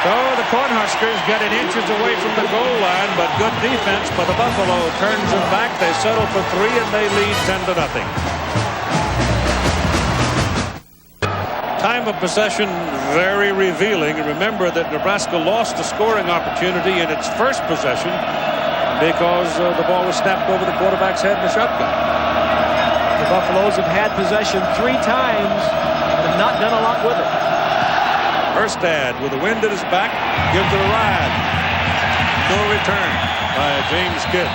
So the Cornhuskers get it inches away from the goal line, but good defense by the Buffalo turns them back. They settle for 3 and they lead 10-0. Time of possession very revealing. Remember that Nebraska lost a scoring opportunity in its first possession because the ball was snapped over the quarterback's head in the shotgun. The Buffaloes have had possession 3 times but have not done a lot with it. Erstad with the wind at his back gives it a ride. No return by James Kidd.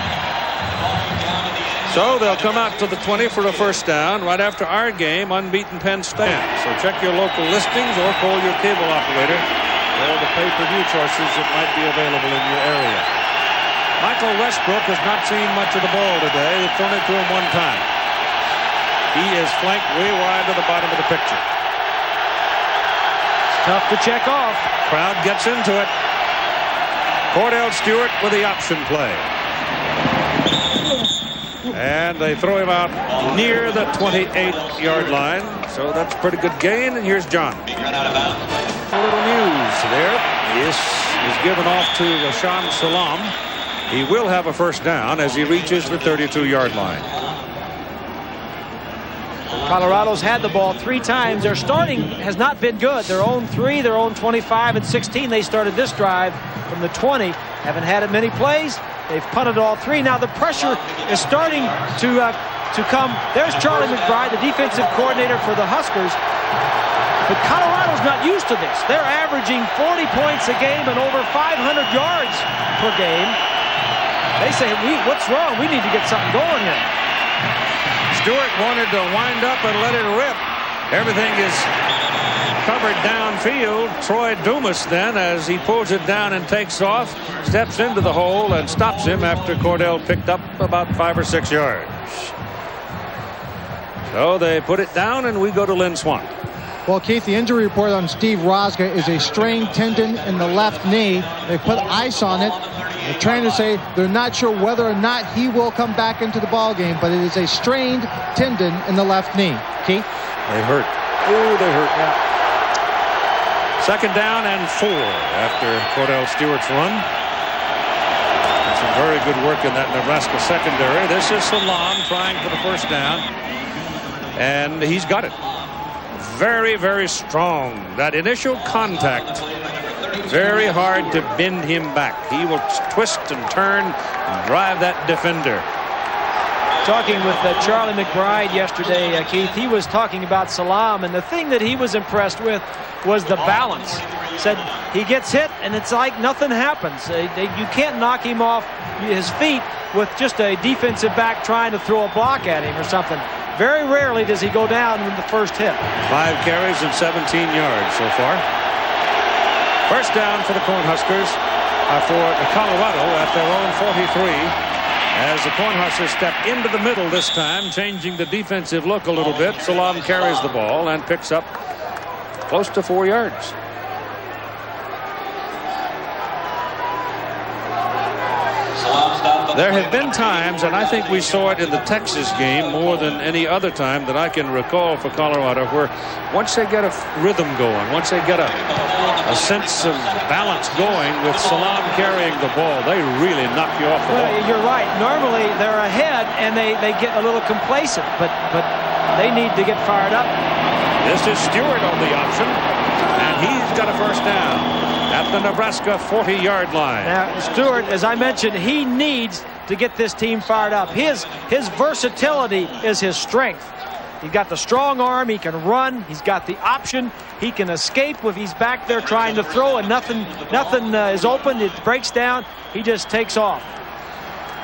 So they'll come out to the 20 for a first down right after our game, unbeaten Penn State. So check your local listings or call your cable operator or the pay-per-view choices that might be available in your area. Michael Westbrook has not seen much of the ball today. They've thrown it to him one time. He is flanked way wide to the bottom of the picture. It's tough to check off. Crowd gets into it. Cordell Stewart with the option play. And they throw him out near the 28-yard line. So that's a pretty good gain. And here's John. A little news there. This is given off to Rashaan Salam. He will have a first down as he reaches the 32-yard line. Colorado's had the ball 3 times. Their starting has not been good. Their own 3, their own 25 and 16. They started this drive from the 20. Haven't had it many plays. They've punted all 3. Now the pressure is starting to come. There's Charlie McBride, the defensive coordinator for the Huskers. But Colorado's not used to this. They're averaging 40 points a game and over 500 yards per game. They say, what's wrong? We need to get something going here. Stewart wanted to wind up and let it rip. Everything is covered downfield. Troy Dumas then, as he pulls it down and takes off, steps into the hole and stops him after Cordell picked up about 5 or 6 yards. So they put it down, and we go to Lynn Swann. Well, Keith, the injury report on Steve Rosga is a strained tendon in the left knee. They put ice on it. The trainers say they're not sure whether or not he will come back into the ball game, but it is a strained tendon in the left knee. Keith? They hurt. Oh, they hurt. Yeah. 2nd down and 4 after Cordell Stewart's run. Some very good work in that Nebraska secondary. This is Salam trying for the 1st down, and he's got it. Very, very strong. That initial contact, very hard to bend him back. He will twist and turn and drive that defender. Talking with Charlie McBride yesterday, Keith, he was talking about Salam, and the thing that he was impressed with was the balance. Said he gets hit, and it's like nothing happens. You can't knock him off his feet with just a defensive back trying to throw a block at him or something. Very rarely does he go down in the first hit. 5 carries and 17 yards so far. 1st down for the Cornhuskers, for Colorado at their own 43. As the Cornhuskers step into the middle this time, changing the defensive look a little bit. Salam carries the ball and picks up close to 4 yards. There have been times, and I think we saw it in the Texas game more than any other time that I can recall for Colorado, where once they get a rhythm going, once they get a sense of balance going with Salam carrying the ball, they really knock you off the ball. You're right. Normally they're ahead and they get a little complacent, but they need to get fired up. This is Stewart on the option, and he's got a 1st down at the Nebraska 40-yard line. Now, Stewart, as I mentioned, he needs to get this team fired up. His versatility is his strength. He's got the strong arm. He can run. He's got the option. He can escape if he's back there trying to throw and nothing is open. It breaks down. He just takes off.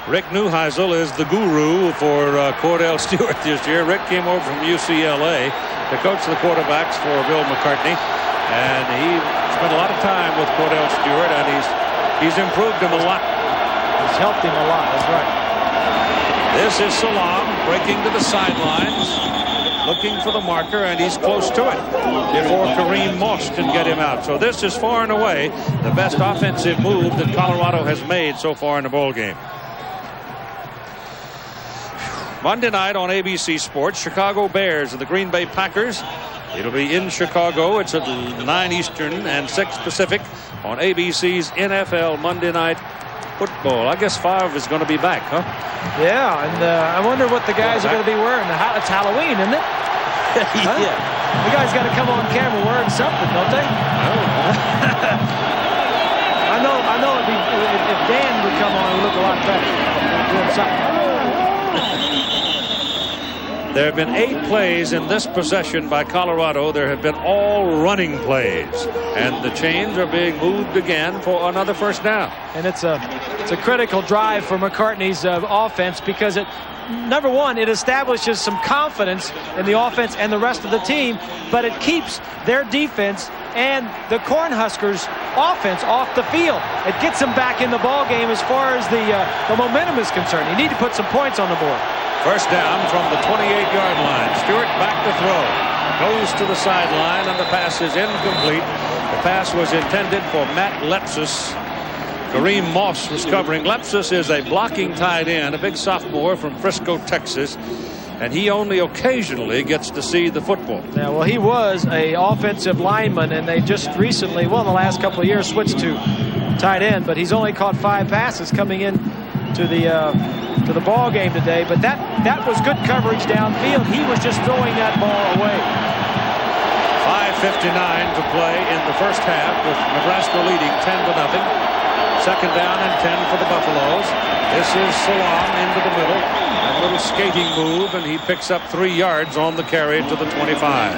Rick Neuheisel is the guru for Cordell Stewart this year. Rick came over from UCLA to coach the quarterbacks for Bill McCartney, and he spent a lot of time with Cordell Stewart, and he's improved him a lot. He's helped him a lot. That's right. This is Salam breaking to the sidelines, looking for the marker, and he's close to it before Kareem Moss can get him out. So this is far and away the best offensive move that Colorado has made so far in the ball game. Monday night on ABC Sports, Chicago Bears and the Green Bay Packers. It'll be in Chicago. It's at 9 Eastern and 6 Pacific on ABC's NFL Monday Night Football. I guess Favre is going to be back, huh? Yeah, and I wonder what the guys are going to be wearing. It's Halloween, isn't it? Huh? Yeah. The guys got to come on camera wearing something, don't they? I know if Dan would come on, he'd look a lot better. Doing something. There have been 8 plays in this possession by Colorado. There have been all running plays, and the chains are being moved again for another 1st down. And it's a critical drive for McCartney's offense, because number one, it establishes some confidence in the offense and the rest of the team, but it keeps their defense and the Cornhuskers offense off the field. It gets them back in the ball game as far as the momentum is concerned. You need to put some points on the board. 1st down from the 28-yard line. Stewart back to throw. Goes to the sideline, and the pass is incomplete. The pass was intended for Matt Lepsis. Kareem Moss was covering. Lepsis is a blocking tight end, a big sophomore from Frisco, Texas, and he only occasionally gets to see the football. Yeah, well, he was an offensive lineman, and they just recently, in the last couple of years, switched to tight end, but he's only caught 5 passes coming in to the ball game today. But that was good coverage downfield. He was just throwing that ball away. 5:59 to play in the first half with Nebraska leading 10-0. Second down and 10 for the Buffaloes. This is Salam into the middle. A little skating move, and he picks up 3 yards on the carry to the 25.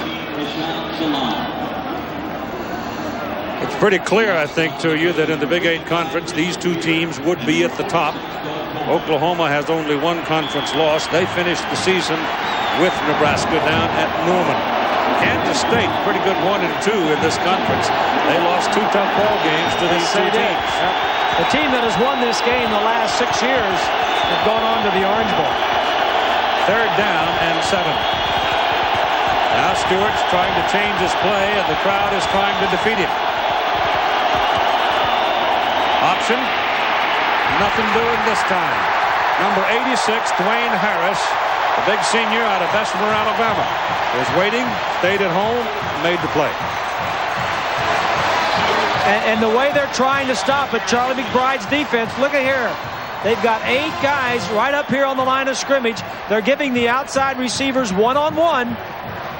It's pretty clear, I think, to you that in the Big 8 Conference, these two teams would be at the top. Oklahoma has only one conference loss. They finished the season with Nebraska down at Norman. Kansas State, pretty good 1-2 in this conference. They lost 2 tough ball games to these two teams. The team that has won this game the last 6 years have gone on to the Orange Bowl. Third down and 7. Now Stewart's trying to change his play, and the crowd is trying to defeat him. Option. Nothing doing this time. Number 86, Dwayne Harris, the big senior out of Bessemer, Alabama, was waiting, stayed at home, made the play. And the way they're trying to stop it, Charlie McBride's defense, look at here. They've got 8 guys right up here on the line of scrimmage. They're giving the outside receivers one-on-one,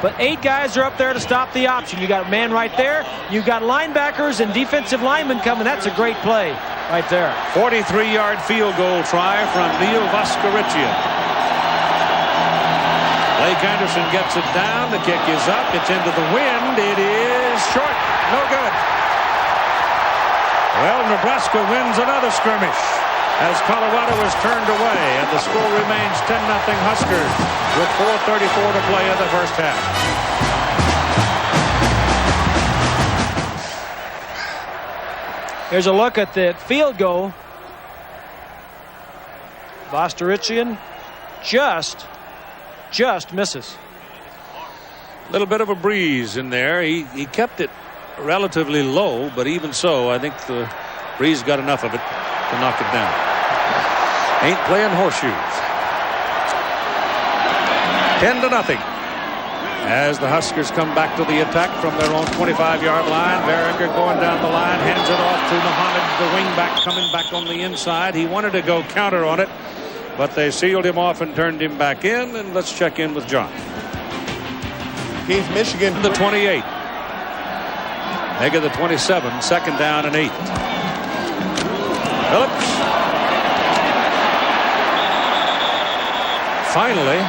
but 8 guys are up there to stop the option. You got a man right there. You've got linebackers and defensive linemen coming. That's a great play right there. 43-yard field goal try from Neil Voskerichian. Blake Anderson gets it down. The kick is up. It's into the wind. It is short. No good. Well, Nebraska wins another skirmish as Colorado is turned away, and the score remains 10-0 Huskers with 4:34 to play in the first half. Here's a look at the field goal. Vosterichian just misses. A little bit of a breeze in there. He kept it relatively low, but even so, I think the breeze got enough of it to knock it down. Ain't playing horseshoes. 10-0 as the Huskers come back to the attack from their own 25-yard line. Behringer going down the line, hands it off to Muhammad, the wingback coming back on the inside. He wanted to go counter on it, but they sealed him off and turned him back in. And let's check in with John. Keith, Michigan. The 28. Mega the 27, second down and 8. Phillips. Finally,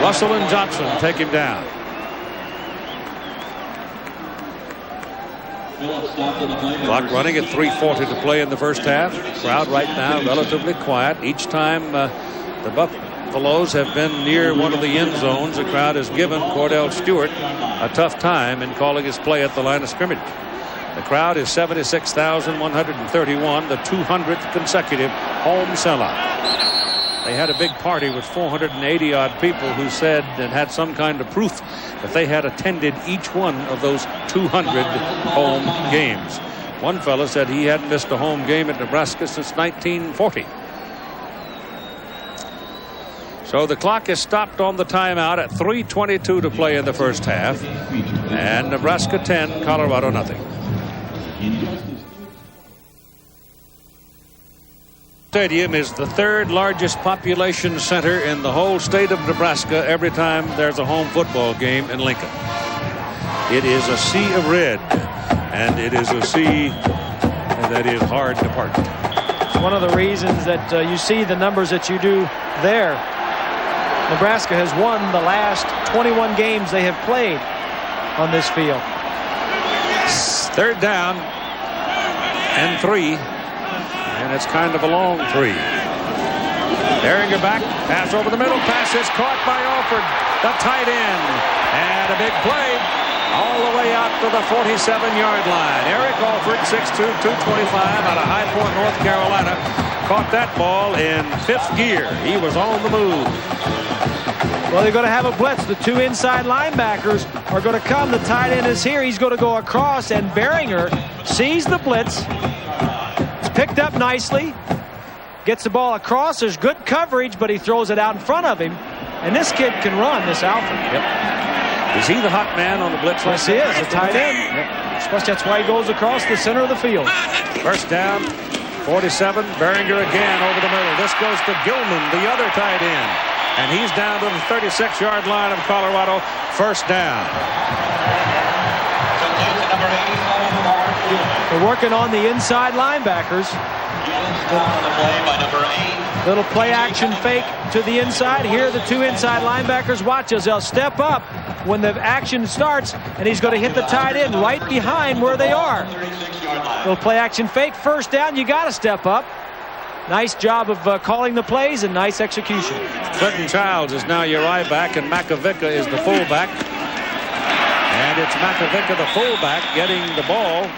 Russell and Johnson take him down. Clock running at 3:40 to play in the first half. Crowd right now relatively quiet. Each time the Buffaloes have been near one of the end zones, the crowd has given Cordell Stewart a tough time in calling his play at the line of scrimmage. The crowd is 76,131, the 200th consecutive home sellout. They had a big party with 480-odd people who said and had some kind of proof that they had attended each one of those 200 home games. One fellow said he hadn't missed a home game at Nebraska since 1940. So the clock is stopped on the timeout at 3:22 to play in the first half. And Nebraska 10, Colorado nothing. Stadium is the 3rd largest population center in the whole state of Nebraska every time there's a home football game in Lincoln. It is a sea of red, and it is a sea that is hard to part. It's one of the reasons that you see the numbers that you do there. Nebraska has won the last 21 games they have played on this field. Third down and 3. And it's kind of a long 3. Behringer back, pass over the middle, pass is caught by Alford, the tight end, and a big play all the way out to the 47-yard line. Eric Alford, 6'2", 225, out of High Point, North Carolina, caught that ball in 5th gear. He was on the move. Well, they're going to have a blitz. The 2 inside linebackers are going to come. The tight end is here. He's going to go across, and Behringer sees the blitz. It's picked up nicely. Gets the ball across. There's good coverage, but he throws it out in front of him. And this kid can run, this Alford. Yep. Is he the hot man on the blitz? Yes, he is. The tight end. Yep. Especially that's why he goes across the center of the field. First down, 47, Behringer again over the middle. This goes to Gilman, the other tight end. And he's down to the 36-yard line of Colorado. First down. They're working on the inside linebackers. Little play action fake to the inside. Here are the two inside linebackers. Watch as they'll step up when the action starts, and he's going to hit the tight end right behind where they are. Little play action fake. First down, you got to step up. Nice job of calling the plays and nice execution. Clinton Childs is now your eye back, and Makovica is the fullback. And it's Makovica, the fullback, getting the ball.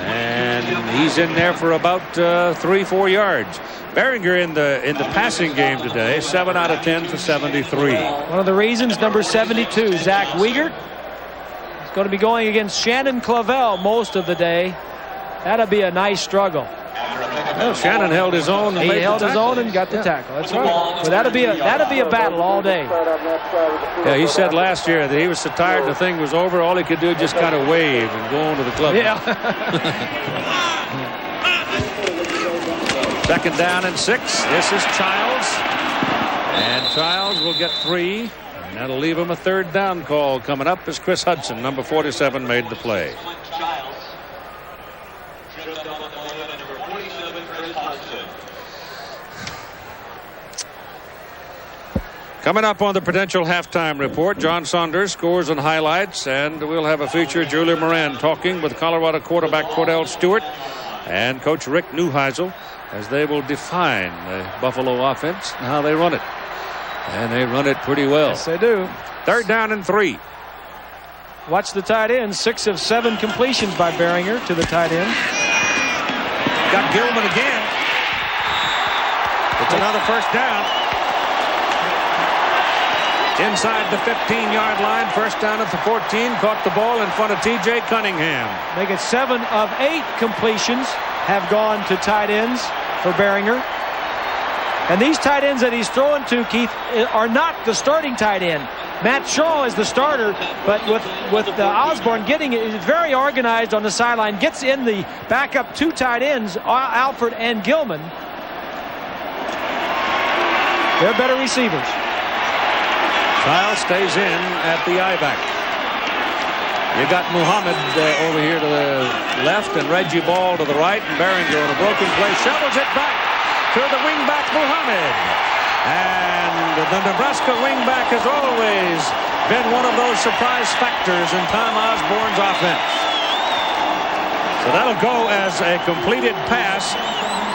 And he's in there for about 3-4 yards. Behringer in the passing game today, 7 out of 10 for 73. One of the reasons, number 72, Zach Wiegert, is going to be going against Shannon Clavel most of the day. That'll be a nice struggle. Well, Shannon held his own. He held his own and got the tackle. That's right. Well, that'll be a battle all day. Yeah, he said last year that he was so tired the thing was over. All he could do just kind of wave and go on to the club. Yeah. Second down and 6. This is Childs. And Childs will get 3. And that'll leave him a third down call coming up as Chris Hudson, number 47, made the play. Coming up on the Prudential halftime report, John Saunders scores and highlights, and we'll have a feature. Julie Moran talking with Colorado quarterback Cordell Stewart and Coach Rick Neuheisel as they will define the Buffalo offense and how they run it. And they run it pretty well. Yes, they do. Third down and 3. Watch the tight end. 6 of 7 completions by Behringer to the tight end. Got Gilman again. It's another first down. Inside the 15-yard line, first down at the 14. Caught the ball in front of T.J. Cunningham. Make it 7 of 8 completions have gone to tight ends for Behringer. And these tight ends that he's throwing to, Keith, are not the starting tight end. Matt Shaw is the starter, but with Osborne getting it, it's very organized on the sideline. Gets in the backup 2 tight ends, Alford and Gilman. They're better receivers. Kyle stays in at the I-back. You got Muhammad over here to the left and Reggie Ball to the right, and Behringer on a broken play shovels it back to the wingback Muhammad. And the Nebraska wingback has always been one of those surprise factors in Tom Osborne's offense. So that'll go as a completed pass,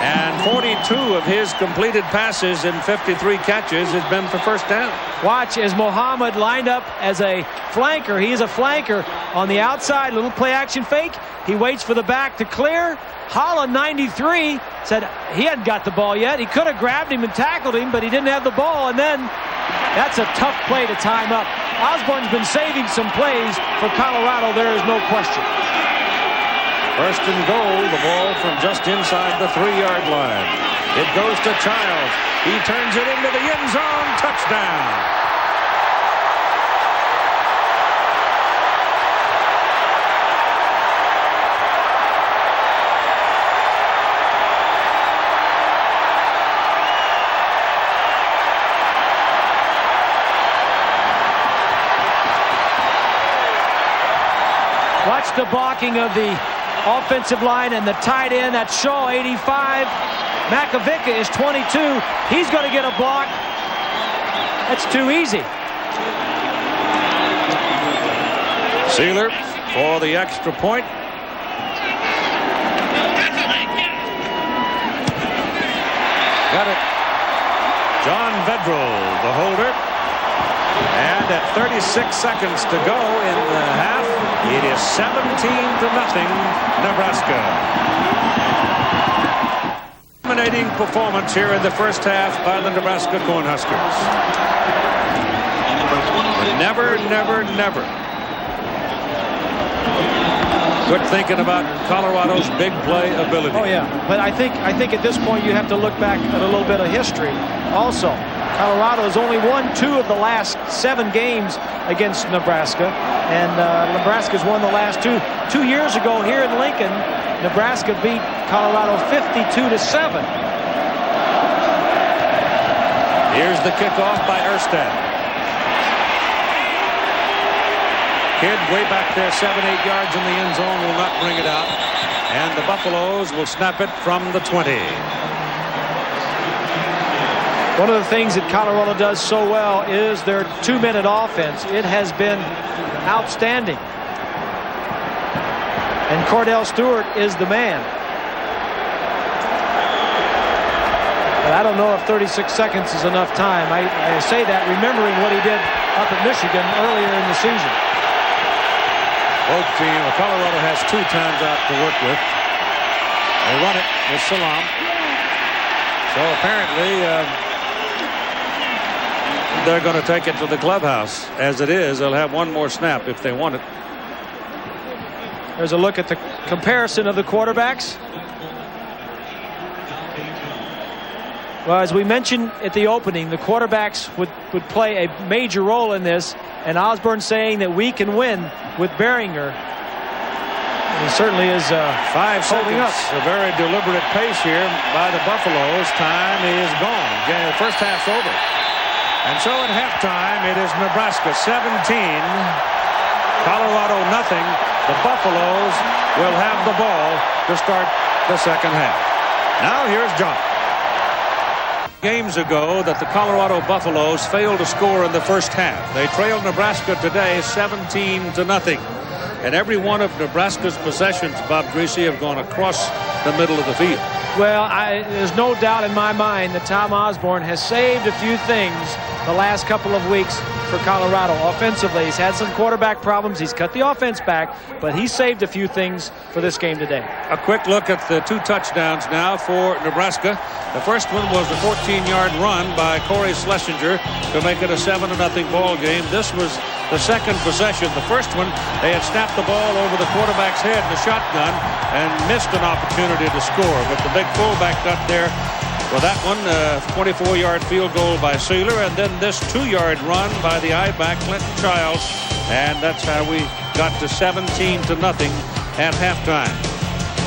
and 42 of his completed passes in 53 catches has been for first down. Watch as Muhammad lined up as a flanker. He is a flanker on the outside. Little play action fake. He waits for the back to clear. Holland, 93, said he hadn't got the ball yet. He could have grabbed him and tackled him, but he didn't have the ball. And then that's a tough play to time up. Osborne's been saving some plays for Colorado. There is no question. First and goal, the ball from just inside the 3-yard line. It goes to Childs. He turns it into the end zone. Touchdown. Watch the blocking of the offensive line and the tight end. That's Shaw, 85. Makovica is 22. He's going to get a block. That's too easy. Sealer for the extra point. Got it. John Vedral, the holder. And at 36 seconds to go in the half, it is 17-0, Nebraska. Dominating performance here in the first half by the Nebraska Cornhuskers. Never, never, never quit thinking about Colorado's big play ability. Oh yeah, but I think at this point you have to look back at a little bit of history also. Colorado has only won 2 of the last 7 games against Nebraska, and Nebraska's won the last 2. 2 years ago here in Lincoln, Nebraska beat Colorado 52-7. Here's the kickoff by Erstad. Kidd way back there, 7-8 yards in the end zone, will not bring it out. And the Buffaloes will snap it from the 20. One of the things that Colorado does so well is their 2-minute offense. It has been outstanding. And Cordell Stewart is the man. But I don't know if 36 seconds is enough time. I say that remembering what he did up at Michigan earlier in the season. Both teams, Colorado has 2 times out to work with. They run it with Salam. So apparently they're going to take it to the clubhouse. As it is, they'll have one more snap if they want it. There's a look at the comparison of the quarterbacks. Well, as we mentioned at the opening, the quarterbacks would play a major role in this, and Osborne saying that we can win with Behringer. He certainly is 5 holding up. seconds. A very deliberate pace here by the Buffaloes. Time is gone. The first half's over. And so at halftime, it is Nebraska 17, Colorado nothing. The Buffaloes will have the ball to start the second half. Now here's John. Games ago that the Colorado Buffaloes failed to score in the first half. They trailed Nebraska today 17-0. And every one of Nebraska's possessions, Bob Greasy, have gone across the middle of the field. Well, there's no doubt in my mind that Tom Osborne has saved a few things the last couple of weeks for Colorado offensively. He's had some quarterback problems. He's cut the offense back, but he saved a few things for this game today. A quick look at the 2 touchdowns now for Nebraska. The first one was a 14-yard run by Corey Schlesinger to make it a 7-0 ball game. This was the second possession. The first one, they had snapped the ball over the quarterback's head in the shotgun and missed an opportunity to score. But the big fullback got there for that one. 24-yard field goal by Sealer, and then this 2-yard run by the I-back Clinton Childs, and that's how we got to 17-0 at halftime.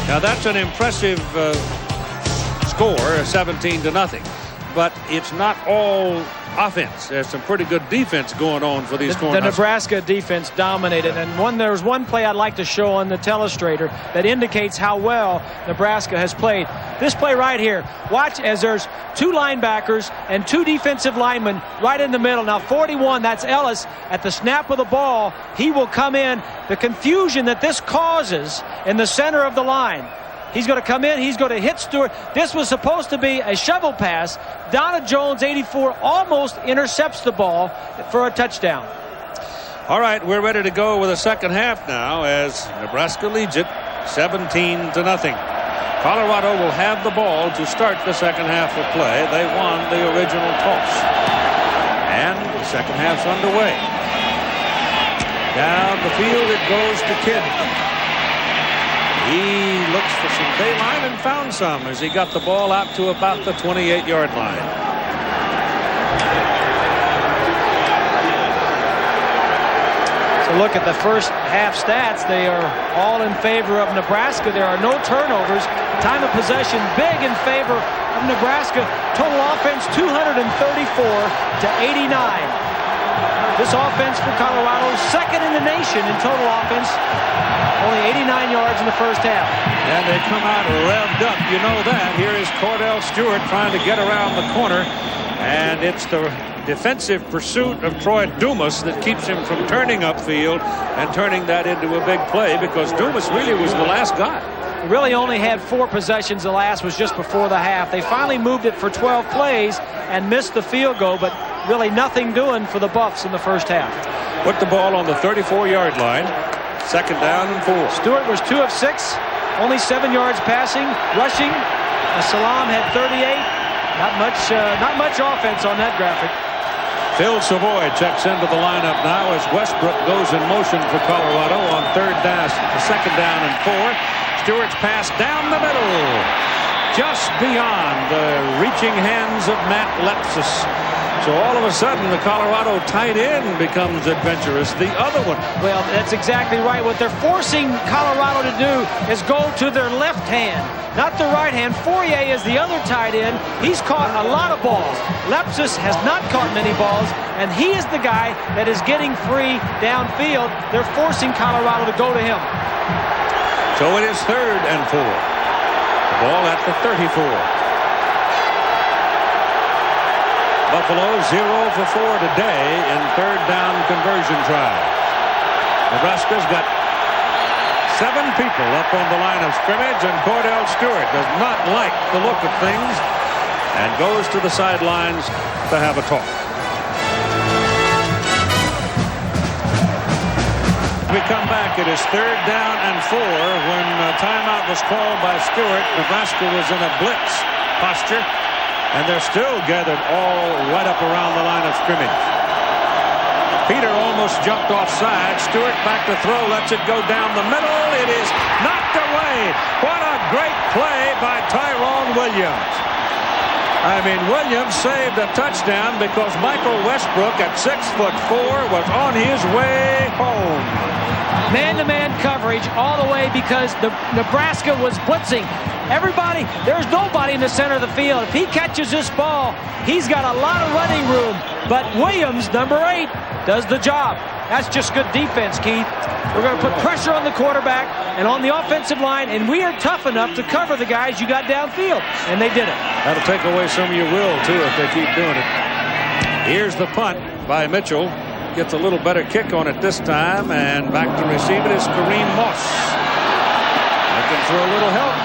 Now that's an impressive score, 17-0, but it's not all offense. There's some pretty good defense going on for these Cornhuskers. The Nebraska defense dominated, and there's one play I'd like to show on the telestrator that indicates how well Nebraska has played. This play right here. Watch as there's 2 linebackers and 2 defensive linemen right in the middle. Now 41, that's Ellis. At the snap of the ball, he will come in. The confusion that this causes in the center of the line. He's going to come in. He's going to hit Stewart. This was supposed to be a shovel pass. Donna Jones, 84, almost intercepts the ball for a touchdown. All right, we're ready to go with the second half now as Nebraska leads it 17-0. Colorado will have the ball to start the second half of play. They won the original toss. And the second half's underway. Down the field it goes to Kidd. He looks for some daylight and found some as he got the ball out to about the 28-yard line. So look at the first half stats. They are all in favor of Nebraska. There are no turnovers. Time of possession big in favor of Nebraska. Total offense 234 to 89. This offense for Colorado, second in the nation in total offense. Only 89 yards in the first half. And they come out revved up. You know that. Here is Cordell Stewart trying to get around the corner. And it's the defensive pursuit of Troy Dumas that keeps him from turning upfield and turning that into a big play, because Dumas really was the last guy. Really only had 4 possessions. The last was just before the half. They finally moved it for 12 plays and missed the field goal, but really nothing doing for the Buffs in the first half. Put the ball on the 34-yard line. Second down and 4. Stewart was 2 of 6. Only 7 yards passing. Rushing. Salam had 38. Not much offense on that graphic. Phil Savoy checks into the lineup now as Westbrook goes in motion for Colorado on second down and 4. Stewart's pass down the middle. just beyond the reaching hands of Matt Lepsis. So all of a sudden, the Colorado tight end becomes adventurous. The other one. Well, that's exactly right. What they're forcing Colorado to do is go to their left hand, not the right hand. Fourier is the other tight end. He's caught a lot of balls. Lepsis has not caught many balls, and he is the guy that is getting free downfield. They're forcing Colorado to go to him. So it is 3rd and 4. The ball at the 34. Buffalo 0 for 4 today in 3rd down conversion try. Nebraska's got 7 people up on the line of scrimmage, and Cordell Stewart does not like the look of things and goes to the sidelines to have a talk. We come back. It is 3rd down and 4 when a timeout was called by Stewart. Nebraska was in a blitz posture, and they're still gathered all right up around the line of scrimmage. Peter almost jumped offside. Stewart back to throw, lets it go down the middle. It is knocked away. What a great play by Tyrone Williams. I mean, Williams saved a touchdown because Michael Westbrook at 6'4" was on his way home. Man-to-man coverage all the way because Nebraska was blitzing. Everybody, there's nobody in the center of the field. If he catches this ball, he's got a lot of running room. But Williams, number 8, does the job. That's just good defense, Keith. We're going to put pressure on the quarterback and on the offensive line, and we are tough enough to cover the guys you got downfield. And they did it. That'll take away some of your will, too, if they keep doing it. Here's the punt by Mitchell. Gets a little better kick on it this time, and back to receive it is Kareem Moss. Looking for a little help.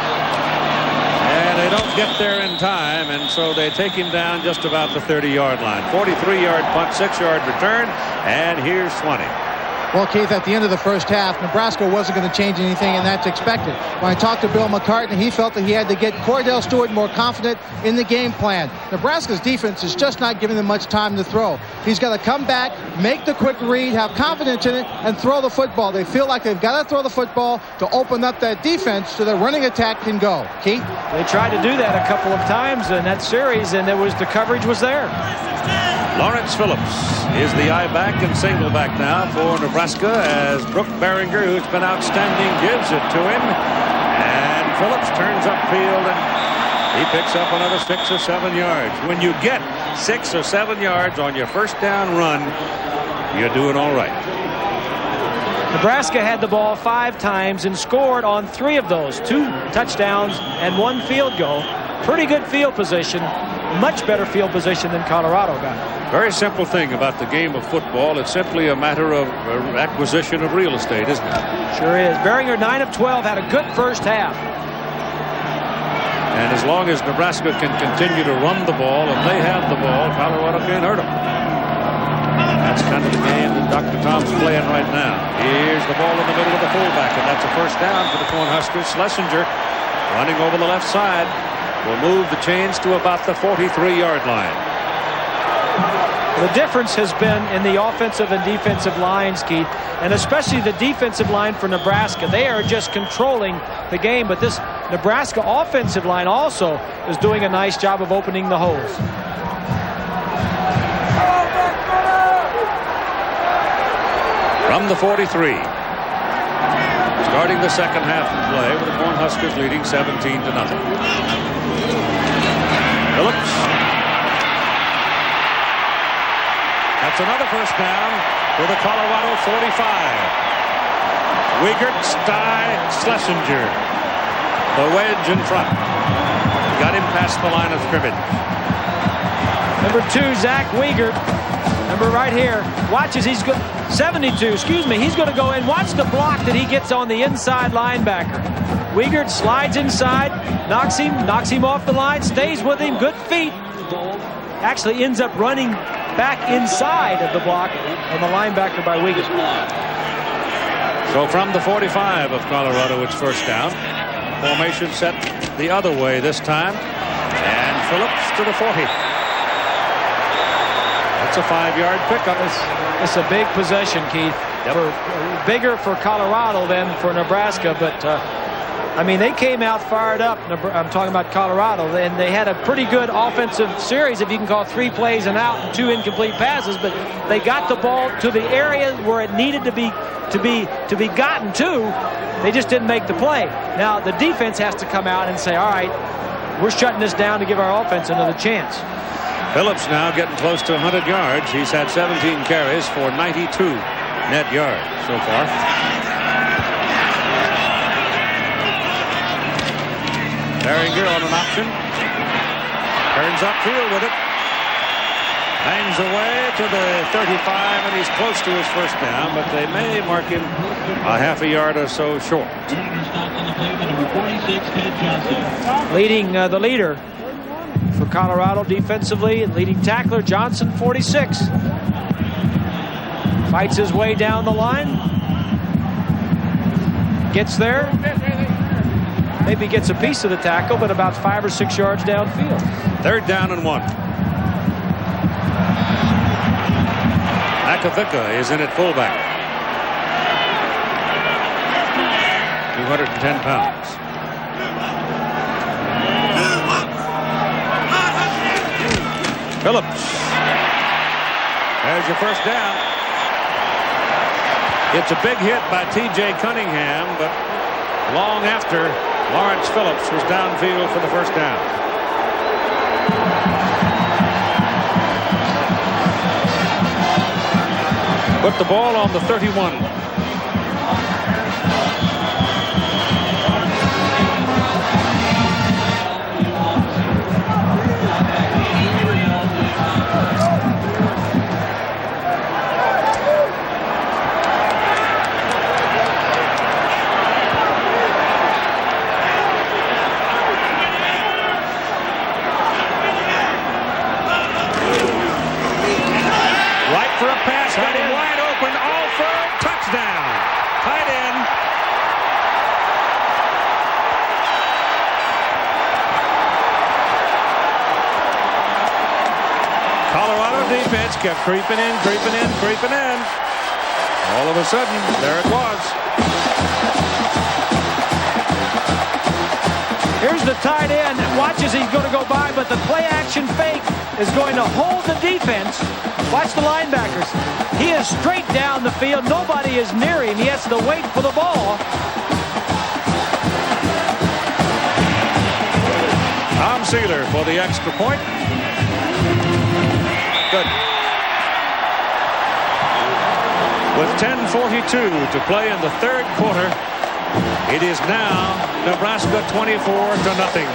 And they don't get there in time, and so they take him down just about the 30-yard line. 43-yard punt, 6-yard return, and here's 20. Well, Keith, at the end of the first half, Nebraska wasn't going to change anything, and that's expected. When I talked to Bill McCartney, he felt that he had to get Cordell Stewart more confident in the game plan. Nebraska's defense is just not giving them much time to throw. He's got to come back, make the quick read, have confidence in it, and throw the football. They feel like they've got to throw the football to open up that defense so the running attack can go. Keith? They tried to do that a couple of times in that series, and the coverage was there. Lawrence Phillips is the I-back and single back now for Nebraska as Brooke Behringer, who's been outstanding, gives it to him. And Phillips turns upfield and he picks up another 6 or 7 yards. When you get 6 or 7 yards on your first down run, you're doing all right. Nebraska had the ball 5 times and scored on 3 of those, 2 touchdowns and 1 field goal. Pretty good field position. Much better field position than Colorado got. Very simple thing about the game of football. It's simply a matter of acquisition of real estate, isn't it? Sure is. Behringer, 9 of 12, had a good first half. And as long as Nebraska can continue to run the ball, and they have the ball, Colorado can't hurt them. That's kind of the game that Dr. Tom's playing right now. Here's the ball in the middle of the fullback, and that's a first down for the Cornhuskers. Schlesinger running over the left side will move the chains to about the 43-yard line. The difference has been in the offensive and defensive lines, Keith, and especially the defensive line for Nebraska. They are just controlling the game, but this Nebraska offensive line also is doing a nice job of opening the holes. From the 43. Starting the second half of play with the Cornhuskers leading 17-0. Phillips. That's another first down for the Colorado 45. Wiegert, Stye, Schlesinger. The wedge in front. Got him past the line of scrimmage. Number 2, Zach Wiegert. Number right here. Watches, he's good. 72, excuse me. He's going to go in. Watch the block that he gets on the inside linebacker. Wiegert slides inside, knocks him off the line, stays with him, good feet. Actually ends up running back inside of the block on the linebacker by Wiegert. So from the 45 of Colorado, it's first down. Formation set the other way this time. And Phillips to the 40. That's a 5-yard pickup. It's a big possession, Keith. Yep. Bigger for Colorado than for Nebraska, but I mean, they came out fired up. I'm talking about Colorado, and they had a pretty good offensive series, if you can call 3 plays and out and 2 incomplete passes. But they got the ball to the area where it needed to be gotten to. They just didn't make the play. Now the defense has to come out and say, all right, we're shutting this down to give our offense another chance. Phillips now getting close to 100 yards. He's had 17 carries for 92 net yards so far. Behringer on an option. Turns upfield with it. Hangs away to the 35, and he's close to his first down, but they may mark him a half a yard or so short. Leading the leader for Colorado defensively, and leading tackler Johnson, 46. Fights his way down the line. Gets there. Maybe gets a piece of the tackle, but about 5 or 6 yards downfield. 3rd down and 1. Akavika is in at fullback. 210 pounds. Phillips. There's your first down. It's a big hit by T.J. Cunningham, but long after Lawrence Phillips was downfield for the first down. Put the ball on the 31. Kept creeping in. All of a sudden, there it was. Here's the tight end. Watches, he's going to go by, but the play action fake is going to hold the defense. Watch the linebackers. He is straight down the field. Nobody is near him. He has to wait for the ball. Tom Sealer for the extra point. Good. With 10:42 to play in the 3rd quarter, it is now Nebraska 24-0.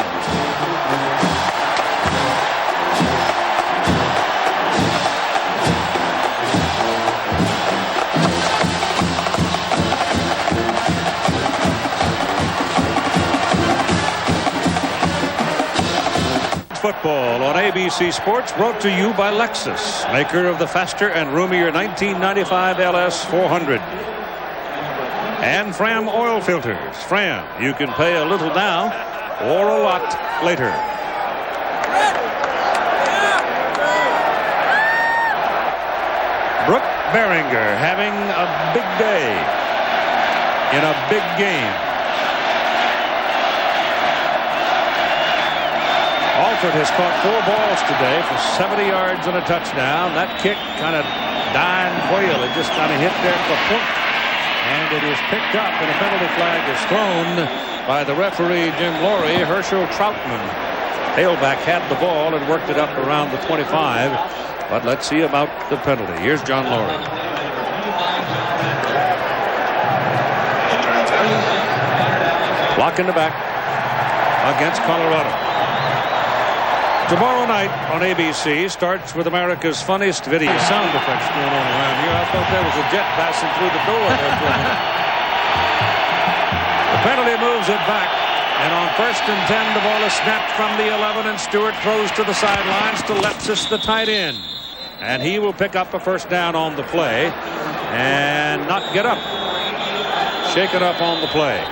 Football on ABC Sports, brought to you by Lexus, maker of the faster and roomier 1995 LS 400. And Fram oil filters. Fram, you can pay a little now or a lot later. Brooke Behringer having a big day in a big game. Alford has caught 4 balls today for 70 yards and a touchdown. That kick kind of dying whale. It just kind of hit there for point. And it is picked up, and a penalty flag is thrown by the referee, Jim Laurie. Herschel Troutman, tailback, had the ball and worked it up around the 25. But let's see about the penalty. Here's John Laurie. Block in the back against Colorado. Tomorrow night on ABC starts with America's Funniest Video. Sound effects going on around here. I thought there was a jet passing through the door there for a minute. The penalty moves it back. And on 1st and 10, the ball is snapped from the 11, and Stewart throws to the sidelines to Lepsis, the tight end. And he will pick up a first down on the play and not get up. Shake it up on the play.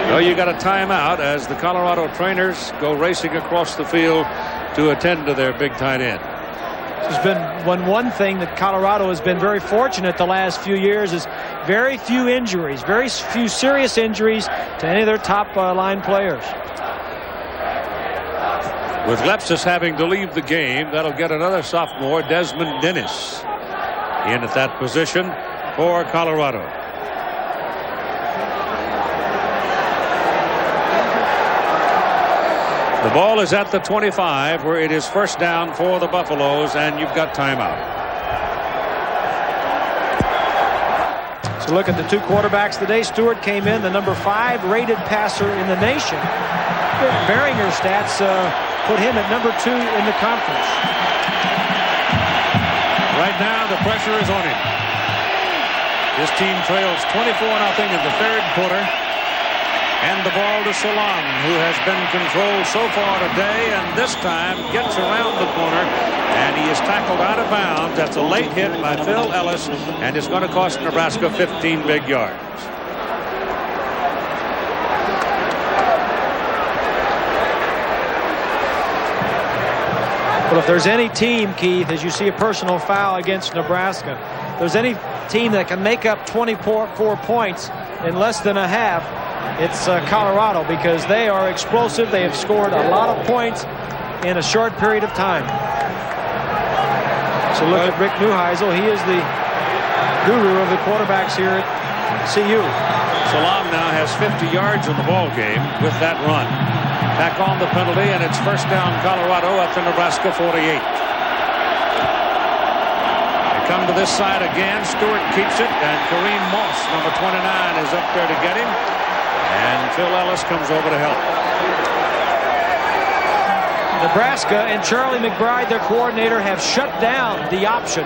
So you got a timeout as the Colorado trainers go racing across the field to attend to their big tight end. There's been one thing that Colorado has been very fortunate the last few years is very few injuries, very few serious injuries to any of their top line players. With Lepsis having to leave the game, that'll get another sophomore, Desmond Dennis, in at that position for Colorado. The ball is at the 25, where it is first down for the Buffaloes, and you've got timeout. So look at the two quarterbacks today. Stewart came in, the number 5 rated passer in the nation. Behringer stats put him at number 2 in the conference. Right now, the pressure is on him. This team trails 24-0 in the third quarter. And the ball to Salam, who has been controlled so far today, and this time gets around the corner, and he is tackled out of bounds. That's a late hit by Phil Ellis, and it's going to cost Nebraska 15 big yards. Well, if there's any team, Keith, as you see a personal foul against Nebraska, if there's any team that can make up 24 points in less than a half, it's Colorado, because they are explosive. They have scored a lot of points in a short period of time. So look at Rick Neuheisel. He is the guru of the quarterbacks here at CU. Salam now has 50 yards in the ball game with that run. Back on the penalty, and it's first down Colorado at the Nebraska 48. They come to this side again. Stewart keeps it, and Kareem Moss, number 29, is up there to get him. And Phil Ellis comes over to help. Nebraska and Charlie McBride, their coordinator, have shut down the option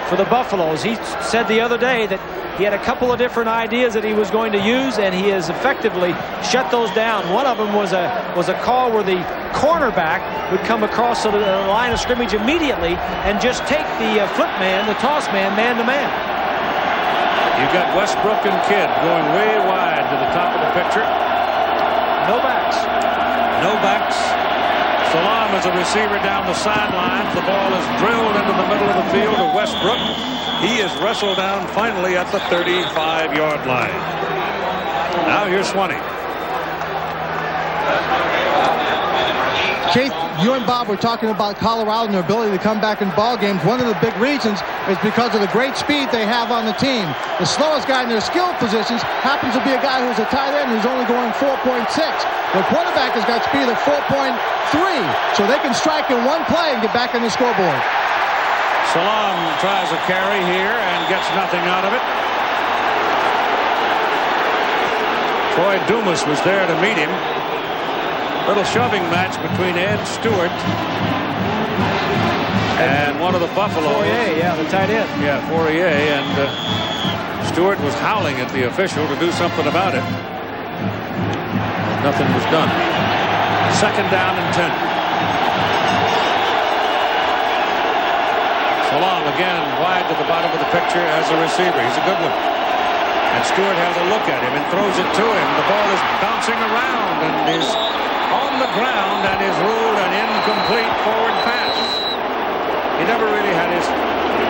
for the Buffaloes. He said the other day that he had a couple of different ideas that he was going to use, and he has effectively shut those down. One of them was a call where the cornerback would come across the line of scrimmage immediately and just take the flip man, the toss man, man to man. You've got Westbrook and Kidd going way wide to the top of the picture. No backs. No backs. Salam is a receiver down the sidelines. The ball is drilled into the middle of the field to Westbrook. He is wrestled down finally at the 35-yard line. Now here's Swanee. Keith, you and Bob were talking about Colorado and their ability to come back in ball games. One of the big reasons is because of the great speed they have on the team. The slowest guy in their skill positions happens to be a guy who's a tight end who's only going 4.6. The quarterback has got speed of 4.3, so they can strike in one play and get back on the scoreboard. Salam tries a carry here and gets nothing out of it. Troy Dumas was there to meet him. Little shoving match between Ed Stewart and one of the Buffaloes. Fourier, yeah, the tight end. Yeah, Fourier, and Stewart was howling at the official to do something about it. Nothing was done. Second down and 10. Salam again wide to the bottom of the picture as a receiver. He's a good one. And Stewart has a look at him and throws it to him. The ball is bouncing around and is on the ground and is ruled an incomplete forward pass. He never really had his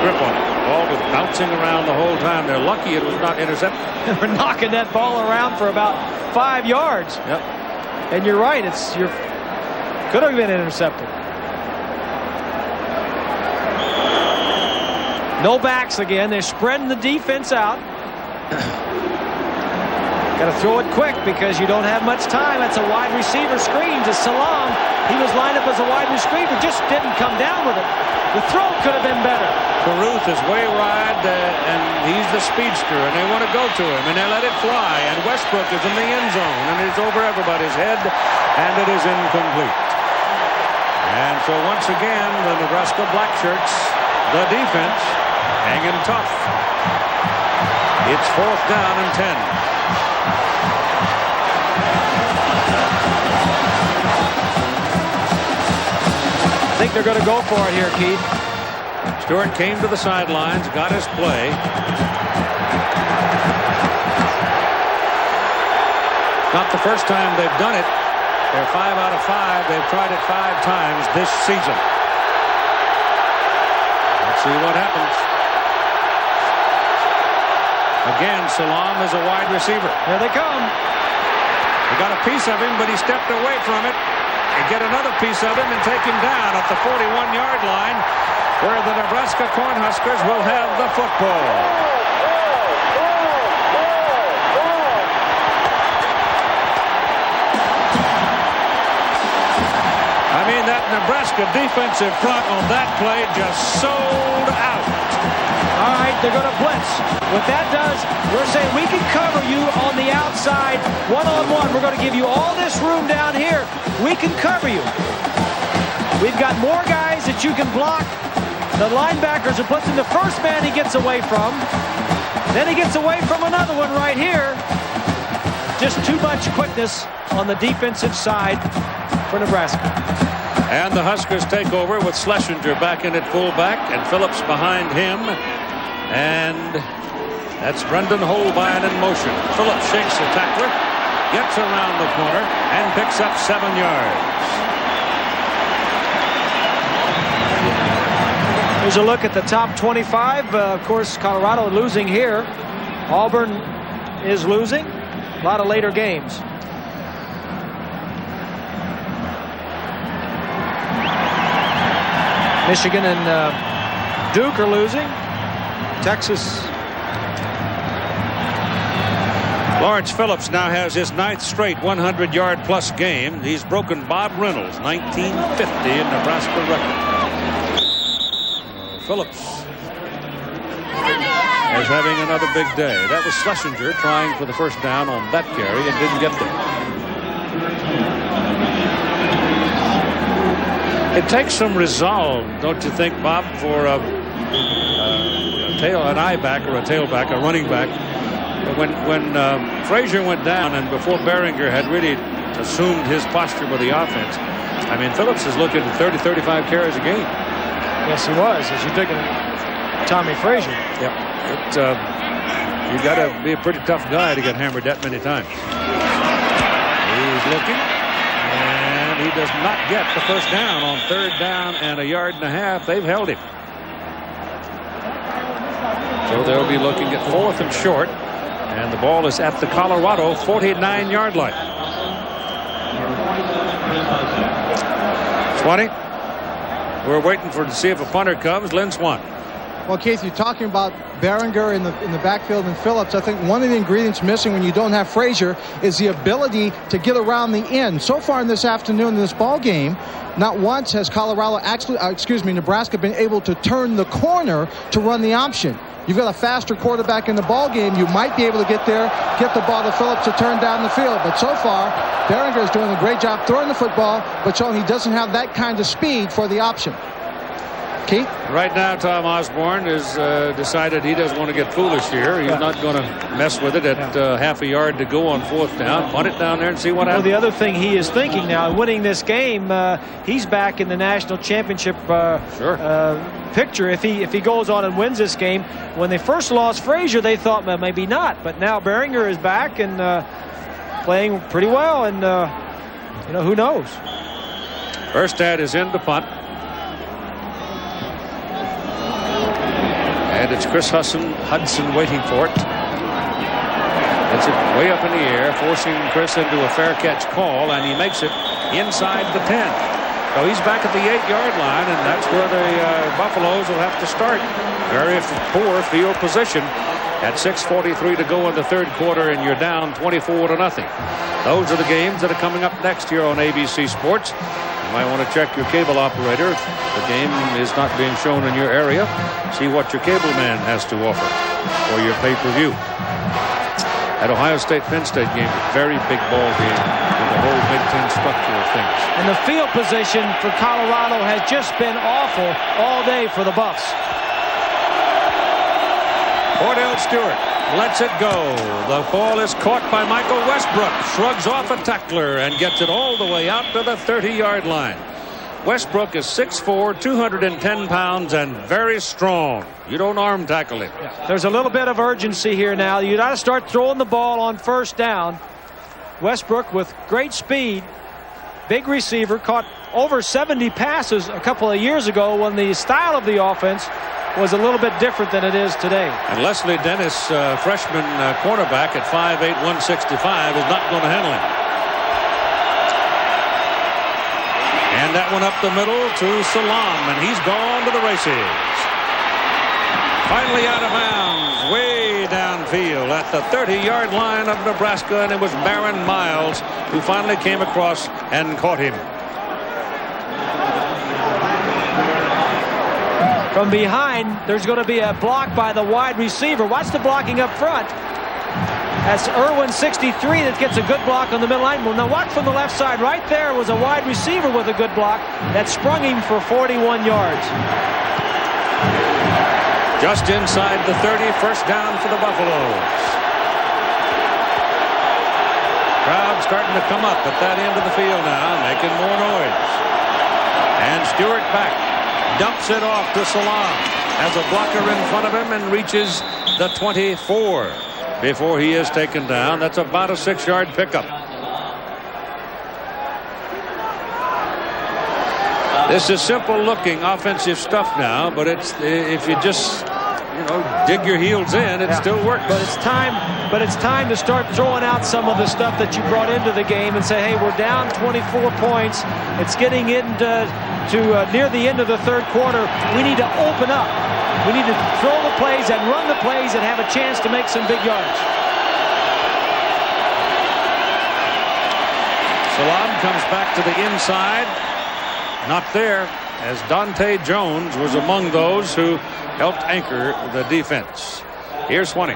grip on it. The ball was bouncing around the whole time. They're lucky it was not intercepted. They were knocking that ball around for about 5 yards. Yep. And you're right. Could have been intercepted. No backs again. They're spreading the defense out. Got to throw it quick because you don't have much time. That's a wide receiver screen to Salam. He was lined up as a wide receiver, just didn't come down with it. The throw could have been better. Caruth is way wide, and he's the speedster, and they want to go to him, and they let it fly. And Westbrook is in the end zone, and it's over everybody's head, and it is incomplete. And so once again, the Nebraska Blackshirts, the defense, hanging tough. It's fourth down and 10. I think they're going to go for it here, Keith. Stewart came to the sidelines, got his play. Not the first time they've done it. They're 5 out of 5. They've tried it 5 times this season. See what happens. Again, Salam is a wide receiver. Here they come. They got a piece of him, but he stepped away from it. And get another piece of him and take him down at the 41-yard line, where the Nebraska Cornhuskers will have the football. I mean, that Nebraska defensive front on that play just sold out. All right, they're going to blitz. What that does, we're saying we can cover you on the outside, one-on-one. We're going to give you all this room down here. We can cover you. We've got more guys that you can block. The linebackers are blitzing. The first man he gets away from. Then he gets away from another one right here. Just too much quickness on the defensive side for Nebraska. And the Huskers take over with Schlesinger back in at fullback and Phillips behind him. And that's Brendan Holbein in motion. Phillips shakes the tackler, gets around the corner, and picks up 7 yards. Here's a look at the top 25. Of course, Colorado losing here. Auburn is losing. A lot of later games. Michigan and Duke are losing. Texas. Lawrence Phillips now has his 9th straight 100-yard plus game. He's broken Bob Reynolds' 1950 in Nebraska record. Phillips is having another big day. That was Schlesinger trying for the first down on that carry and didn't get there. It takes some resolve, don't you think, Bob, for an I-back or a tailback, a running back. When Frazier went down and before Behringer had really assumed his posture with the offense, I mean, Phillips is looking at 30-35 carries a game. Yes, he was, as you're taking Tommy Frazier. Yep. You got to be a pretty tough guy to get hammered that many times. He's looking, and he does not get the first down on 3rd down and a yard and a half. They've held him. So they'll be looking at 4th and short, and the ball is at the Colorado 49-yard line. 20. We're waiting to see if a punter comes. Lynn Swan. Well, Keith, you're talking about Behringer in the backfield and Phillips. I think one of the ingredients missing when you don't have Frazier is the ability to get around the end. So far in this afternoon in this ball game, not once has Nebraska been able to turn the corner to run the option. You've got a faster quarterback in the ball game. You might be able to get there, get the ball to Phillips to turn down the field. But so far, Behringer is doing a great job throwing the football, but showing he doesn't have that kind of speed for the option. Keith? Right now, Tom Osborne has decided he doesn't want to get foolish here. He's not going to mess with it at half a yard to go on 4th down. Punt it down there and see what happens. Well, the other thing he is thinking now, winning this game, he's back in the national championship picture. If he goes on and wins this game, when they first lost Frazier, they thought well, maybe not. But now Behringer is back and playing pretty well, and who knows? Erstad is in to punt. And it's Chris Hudson waiting for it. Gets it way up in the air, forcing Chris into a fair catch call, and he makes it inside the 10. So he's back at the 8-yard line, and that's where the Buffaloes will have to start. Very poor field position at 6:43 to go in the 3rd quarter, and you're down 24-0. Those are the games that are coming up next here on ABC Sports. You might want to check your cable operator if the game is not being shown in your area. See what your cable man has to offer or your pay-per-view. That Ohio State-Penn State game, very big ball game with the whole Big Ten structure of things. And the field position for Colorado has just been awful all day for the Buffs. Cordell Stewart lets it go. The ball is caught by Michael Westbrook. Shrugs off a tackler and gets it all the way out to the 30-yard line. Westbrook is 6'4", 210 pounds, and very strong. You don't arm tackle him. There's a little bit of urgency here now. You got to start throwing the ball on 1st down. Westbrook with great speed. Big receiver, caught over 70 passes a couple of years ago when the style of the offense was a little bit different than it is today. And Leslie Dennis, freshman cornerback at 5'8", 165, is not going to handle him. And that one up the middle to Salam, and he's gone to the races. Finally out of bounds, way downfield at the 30-yard line of Nebraska, and it was Baron Miles who finally came across and caught him. From behind, there's going to be a block by the wide receiver. Watch the blocking up front. That's Irwin 63 that gets a good block on the middle line. Well, now watch from the left side. Right there was a wide receiver with a good block that sprung him for 41 yards. Just inside the 30, first down for the Buffaloes. Crowd starting to come up at that end of the field now, making more noise. And Stewart back, dumps it off to Salam, has a blocker in front of him and reaches the 24 before he is taken down. That's about a 6-yard pickup. This is simple looking offensive stuff now, but it's, if you just, you know, dig your heels in, it still works. But it's time to start throwing out some of the stuff that you brought into the game and say, hey, we're down 24 points. It's getting into near the end of the third quarter. We need to open up. We need to throw the plays and run the plays and have a chance to make some big yards. Salam comes back to the inside. Not there, as Dante Jones was among those who helped anchor the defense. Here's Swanee.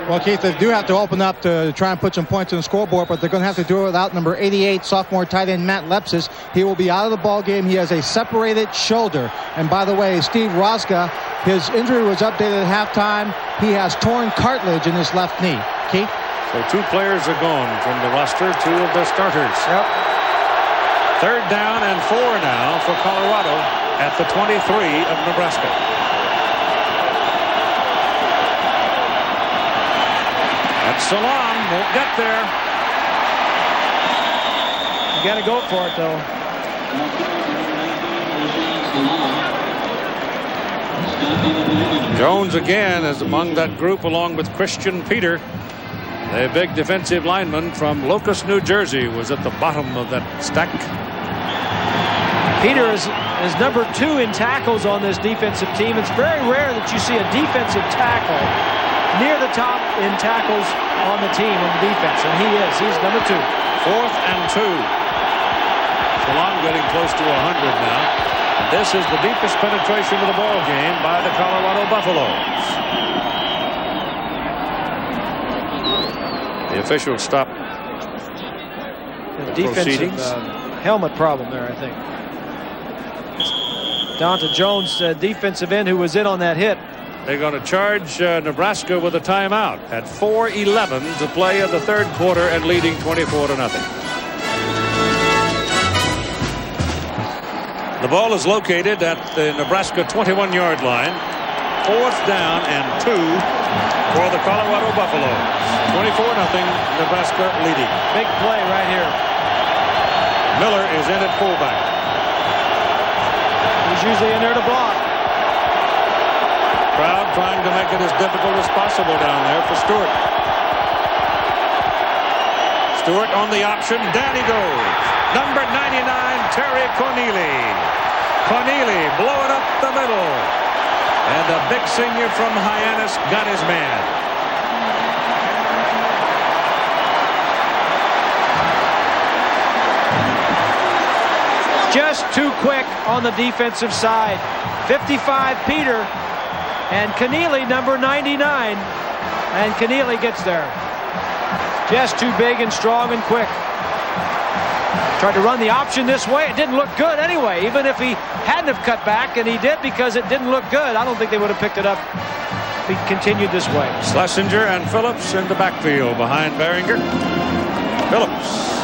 Well, Keith, they do have to open up to try and put some points on the scoreboard, but they're going to have to do it without number 88, sophomore tight end Matt Lepsis. He will be out of the ball game. He has a separated shoulder. And by the way, Steve Rosga, his injury was updated at halftime. He has torn cartilage in his left knee. Keith? So 2 players are gone from the roster, 2 of the starters. Yep. Third down and 4 now for Colorado at the 23 of Nebraska. And Salam won't get there. You got to go for it, though. Jones again is among that group along with Christian Peter. The big defensive lineman from Locust, New Jersey, was at the bottom of that stack. Peter is number 2 in tackles on this defensive team. It's very rare that you see a defensive tackle near the top in tackles on the team on defense, and he is. He's number 2. 4th and 2. Salam getting close to 100 now. This is the deepest penetration of the ball game by the Colorado Buffaloes. The officials stop the defensive helmet problem there, I think. Dante Jones, defensive end, who was in on that hit. They're going to charge Nebraska with a timeout at 4:11 to play in the third quarter and leading 24-0. The ball is located at the Nebraska 21-yard line. 4th down and 2 for the Colorado Buffaloes. 24-0, Nebraska leading. Big play right here. Miller is in at fullback. He's usually in there to block. Crowd trying to make it as difficult as possible down there for Stewart. Stewart on the option. Down he goes. Number 99, Terry Corneli. Corneli blowing up the middle. And a big senior from Hyannis got his man. Just too quick on the defensive side. 55 Peter and Corneli number 99. And Corneli gets there. Just too big and strong and quick. Tried to run the option this way. It didn't look good anyway. Even if he hadn't have cut back, and he did because it didn't look good, I don't think they would have picked it up if he continued this way. Schlesinger and Phillips in the backfield behind Behringer. Phillips.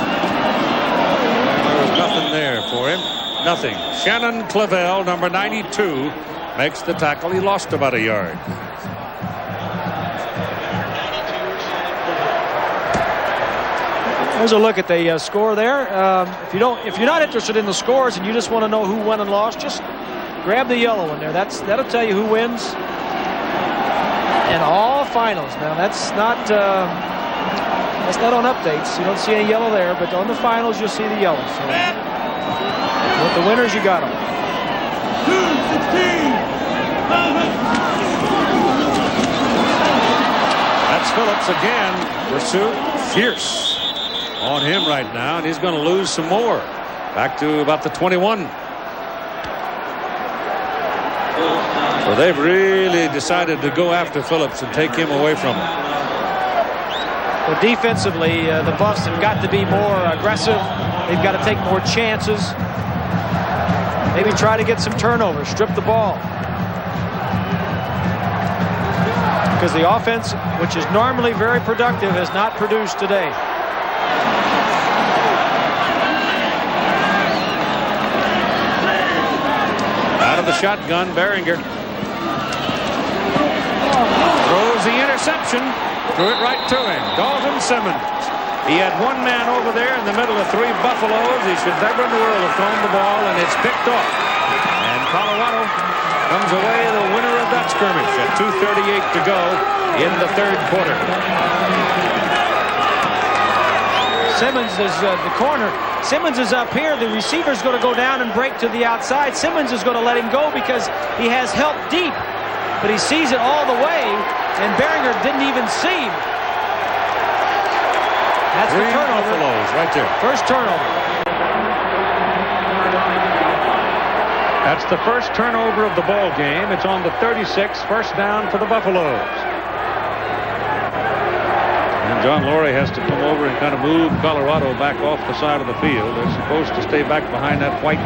There was nothing there for him. Nothing. Shannon Clavel, number 92, makes the tackle. He lost about a yard. There's a look at the score there. If you're not interested in the scores and you just want to know who won and lost, just Grab the yellow in there. That'll tell you who wins in all finals. Now that's not on updates. You don't see any yellow there, but on the finals you'll see the yellow. So with the winners, you got them. 2-16. That's Phillips again. Pursuit fierce on him right now, and he's going to lose some more. Back to about the 21. So they've really decided to go after Phillips and take him away from him. Well, defensively, the Buffs have got to be more aggressive. They've got to take more chances. Maybe try to get some turnovers, strip the ball. Because the offense, which is normally very productive, has not produced today. Out of the shotgun, Behringer throws the interception. Threw it right to him. Dalton Simmons. He had one man over there in the middle of 3 Buffaloes. He should never in the world have thrown the ball, and it's picked off. And Colorado comes away the winner of that skirmish at 2:38 to go in the 3rd quarter. Simmons is the corner. Simmons is up here. The receiver's going to go down and break to the outside. Simmons is going to let him go because he has help deep. But he sees it all the way, and Behringer didn't even see him. That's the turnover. Buffaloes right there. First turnover. That's the first turnover of the ball game. It's on the 36, first down for the Buffaloes. And John Laurie has to come over and kind of move Colorado back off the side of the field. They're supposed to stay back behind that white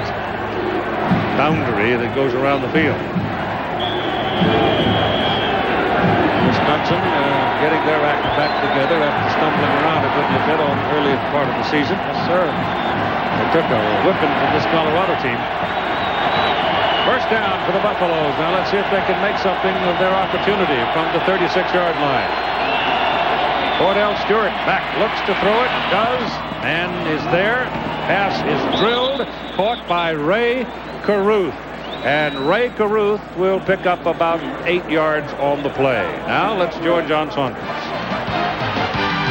boundary that goes around the field. Wisconsin getting their act back together after stumbling around a good bit on the early part of the season. Yes, sir. They took a whipping from this Colorado team. First down for the Buffaloes. Now let's see if they can make something of their opportunity from the 36-yard line. Cordell Stewart back, looks to throw it, does, and is there. Pass is drilled, caught by Ray Caruth. And Ray Caruth will pick up about 8 yards on the play. Now let's George on Saunders.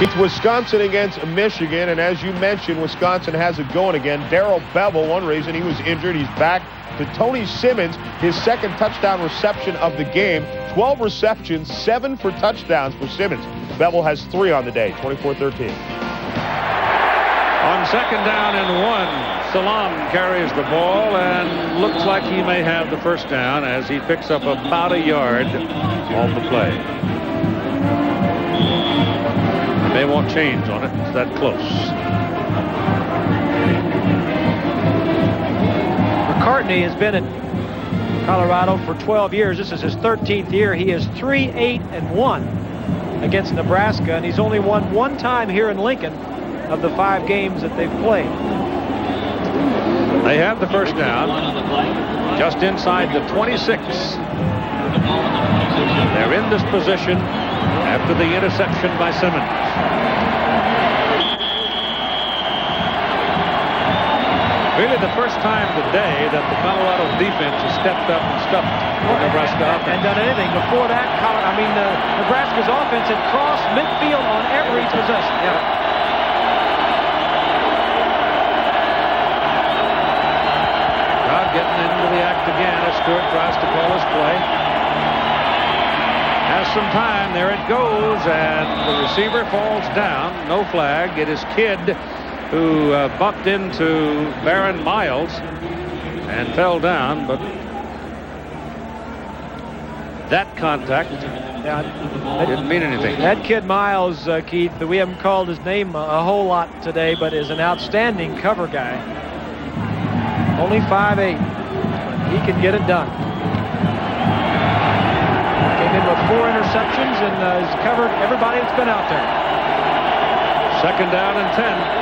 It's Wisconsin against Michigan, and as you mentioned, Wisconsin has it going again. Darrell Bevel, one reason he was injured, he's back. To Tony Simmons, his 2nd touchdown reception of the game. 12 receptions, 7 for touchdowns for Simmons. Bevel has 3 on the day, 24-13. On 2nd down and 1, Salam carries the ball and looks like he may have the first down as he picks up about a yard on the play. They won't change on it. It's that close. McCartney has been at Colorado for 12 years. This is his 13th year. He is 3-8-1 against Nebraska, and he's only won 1 time here in Lincoln of the 5 games that they've played. They have the first down just inside the 26. They're in this position after the interception by Simmons. Really the first time today that the Colorado defense has stepped up and stuffed the Nebraska offense. And done anything. Before that, Nebraska's offense had crossed midfield on every possession. Yeah. Crowd getting into the act again as Stewart tries to call his play. Has some time. There it goes, and the receiver falls down. No flag. It is Kidd who bumped into Baron Miles and fell down, but that contact didn't mean anything. That kid Miles, Keith, we haven't called his name a whole lot today, but is an outstanding cover guy. Only 5'8". He can get it done. Came in with 4 interceptions and has covered everybody that's been out there. 2nd down and 10.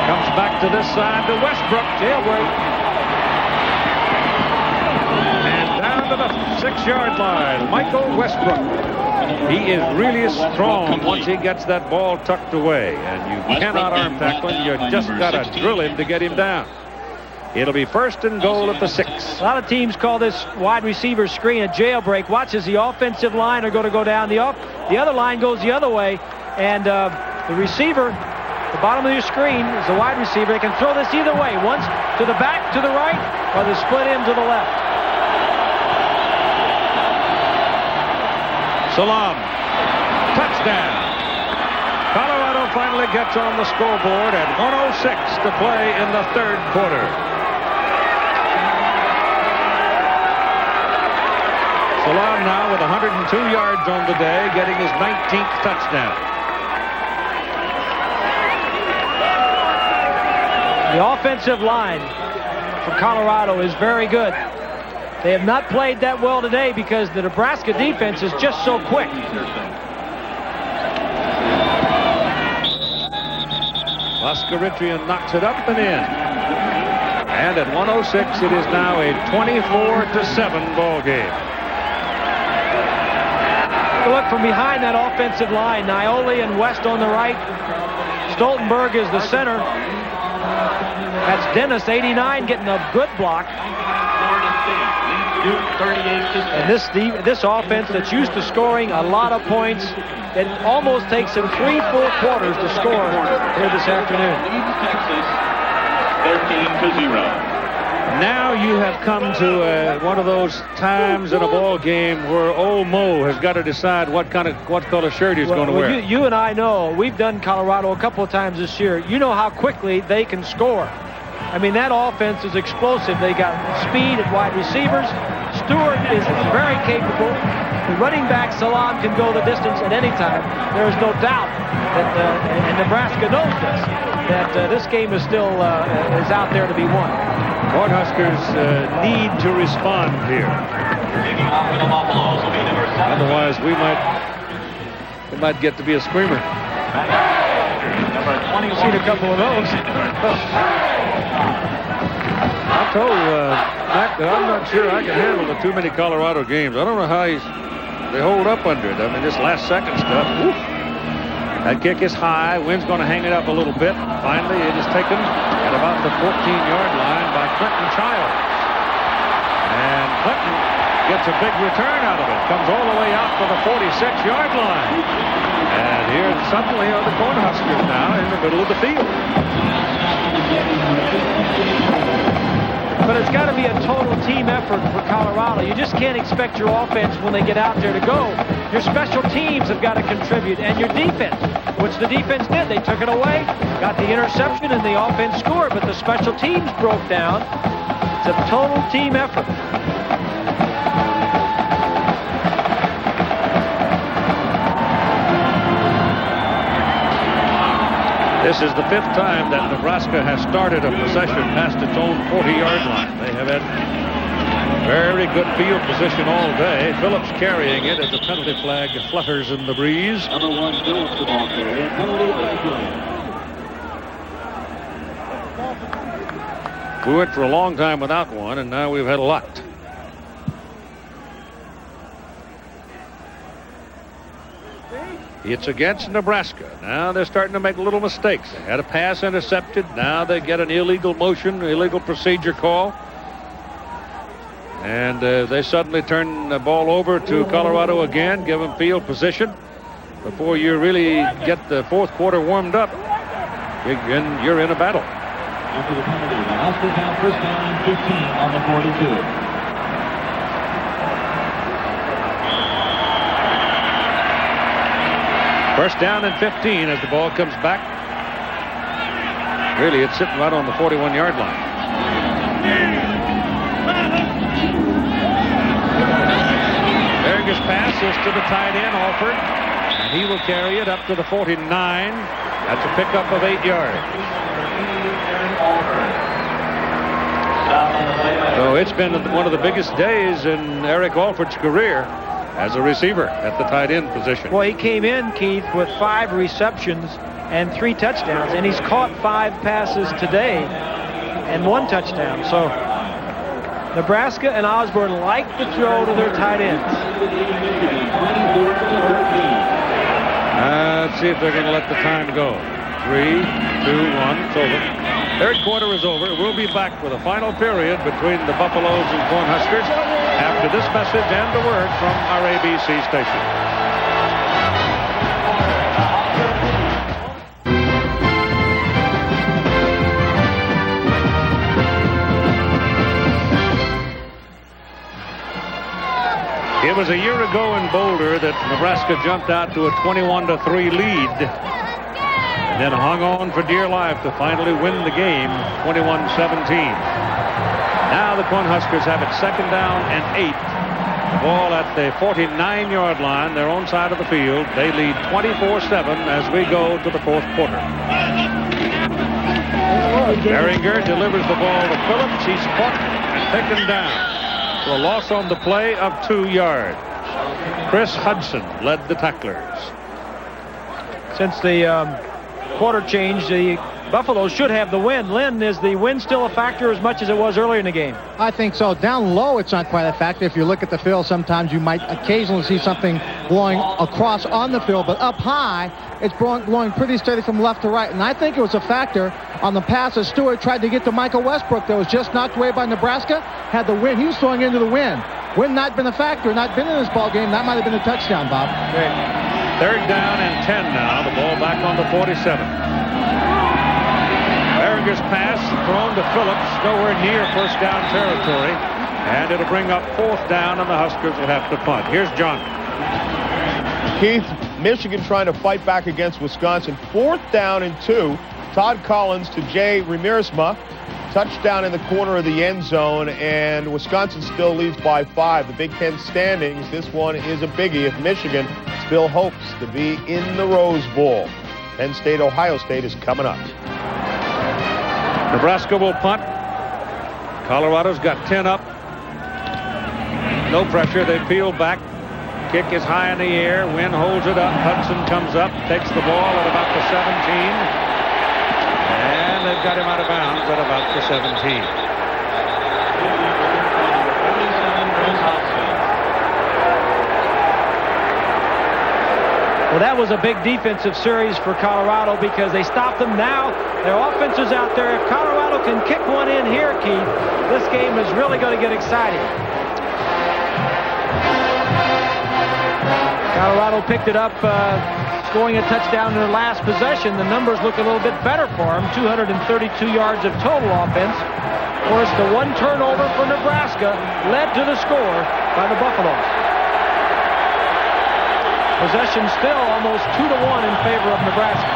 Comes back to this side to Westbrook. Jailbreak. And down to the 6-yard line. Michael Westbrook. He is really strong once he gets that ball tucked away. And you cannot arm tackle him. You just got to drill him to get him down. It'll be first and goal at the 6. A lot of teams call this wide receiver screen a jailbreak. Watch as the offensive line are going to go down. The other line goes the other way, and the receiver, the bottom of your screen is the wide receiver. They can throw this either way, once to the back, to the right, or the split end to the left. Salam, touchdown. Colorado finally gets on the scoreboard at 1:06 to play in the 3rd quarter. Salam now with 102 yards on the day, getting his 19th touchdown. The offensive line for Colorado is very good. They have not played that well today because the Nebraska defense is just so quick. Moskowitz knocks it up and in. And at 1:06, it is now a 24-7 ball game. Look from behind that offensive line. Nioli and West on the right. Stoltenberg is the center. That's Dennis, 89, getting a good block. And this offense that's used to scoring a lot of points, it almost takes them 3 full quarters to score here this afternoon. 13-0. Now you have come to one of those times in a ball game where old Mo has got to decide what color shirt he's going to wear. You and I know, we've done Colorado a couple of times this year. You know how quickly they can score. I mean, that offense is explosive. They got speed at wide receivers. Stewart is very capable. The running back, Salam, can go the distance at any time. There is no doubt that, and Nebraska knows this, that this game is still is out there to be won. Cornhuskers need to respond here. Otherwise, we might get to be a screamer. I've seen a couple of those. I told Mac that I'm not sure I can handle the too many Colorado games. I don't know how they hold up under it. I mean, this last second stuff. Woof. That kick is high. Wind's going to hang it up a little bit. Finally, it is taken at about the 14-yard line by Clinton Child. And Clinton gets a big return out of it. Comes all the way out for the 46-yard line. And here suddenly are the Cornhuskers now in the middle of the field. But it's got to be a total team effort for Colorado. You just can't expect your offense when they get out there to go. Your special teams have got to contribute, and your defense, which the defense did. They took it away, got the interception, and the offense scored, but the special teams broke down. It's a total team effort. This is the 5th time that Nebraska has started a possession past its own 40-yard line. They have had very good field position all day. Phillips carrying it as the penalty flag flutters in the breeze. Number 1, Phillips, the ball carrier. We went for a long time without one, and now we've had a lot. It's against Nebraska. Now they're starting to make little mistakes. They had a pass intercepted. Now they get an illegal motion, illegal procedure call. And they suddenly turn the ball over to Colorado again, give them field position. Before you really get the 4th quarter warmed up, you're in a battle. After the penalty, the Huskers have first down and 15 on the 42. First down and 15 as the ball comes back. Really, it's sitting right on the 41-yard line. Berger's pass is to the tight end, Alford. And he will carry it up to the 49. That's a pickup of 8 yards. So it's been one of the biggest days in Eric Alford's career as a receiver at the tight end position. Well, he came in, Keith, with 5 receptions and 3 touchdowns, and he's caught 5 passes today and 1 touchdown. So Nebraska and Osborne like to throw to their tight ends. Let's see if they're going to let the time go. 3, 2, 1, it's over. Third quarter is over. We'll be back with a final period between the Buffaloes and Cornhuskers after this message and a word from our ABC station. It was a year ago in Boulder that Nebraska jumped out to a 21-3 lead. Then hung on for dear life to finally win the game, 21-17. Now the Cornhuskers have it second down and 8. The ball at the 49-yard line, their own side of the field. They lead 24-7 as we go to the fourth quarter. Behringer delivers the ball to Phillips. He's caught and taken down for a loss on the play of 2 yards. Chris Hudson led the tacklers. Since the quarter change, the Buffaloes should have the win. Lynn, is the win still a factor as much as it was earlier in the game? I think so. Down low, it's not quite a factor. If you look at the field, sometimes you might occasionally see something blowing across on the field, but up high, it's blowing pretty steady from left to right. And I think it was a factor on the pass as Stewart tried to get to Michael Westbrook that was just knocked away by Nebraska. Had the wind. He was throwing into the wind. Wind not been a factor, not been in this ball game. That might have been a touchdown, Bob. Okay. Third down and 10 now. The ball back on the 47. Behringer's pass thrown to Phillips, nowhere near first down territory. And it'll bring up fourth down, and the Huskers will have to punt. Here's John. Keith, Michigan trying to fight back against Wisconsin. Fourth down and 2. Todd Collins to Jay Remersma. Touchdown in the corner of the end zone, and Wisconsin still leads by 5. The Big Ten standings, this one is a biggie if Michigan still hopes to be in the Rose Bowl. Penn State, Ohio State is coming up. Nebraska will punt. Colorado's got 10 up. No pressure. They peel back. Kick is high in the air. Wynn holds it up. Hudson comes up, takes the ball at about the 17. And they've got him out of bounds at about the 17. Well, that was a big defensive series for Colorado because they stopped them. Now their offense is out there. If Colorado can kick one in here, Keith, this game is really going to get exciting. Colorado picked it up, scoring a touchdown in their last possession. The numbers look a little bit better for them. 232 yards of total offense. Of course, the one turnover for Nebraska led to the score by the Buffaloes. Possession still almost 2-1 in favor of Nebraska.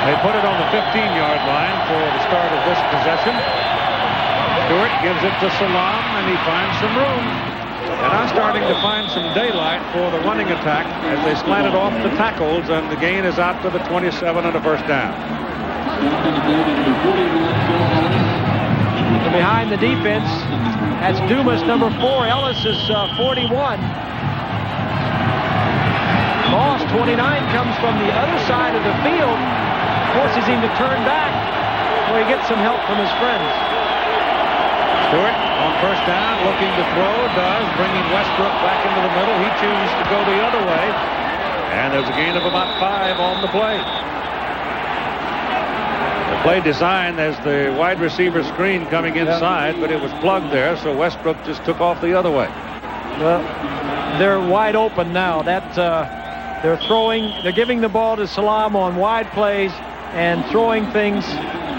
They put it on the 15-yard line for the start of this possession. Stewart gives it to Salam, and he finds some room. And now starting to find some daylight for the running attack as they slanted off the tackles, and the gain is out to the 27 and a first down. And behind the defense, that's Dumas, number 4. Ellis is 41. Moss, 29, comes from the other side of the field, forces him to turn back where he gets some help from his friends. Stewart on first down, looking to throw, does, bringing Westbrook back into the middle. He chooses to go the other way, and there's a gain of about 5 on the play. The play designed as the wide receiver screen coming inside, but it was plugged there, so Westbrook just took off the other way. Well, they're wide open now. They're throwing, they're giving the ball to Salam on wide plays and throwing things.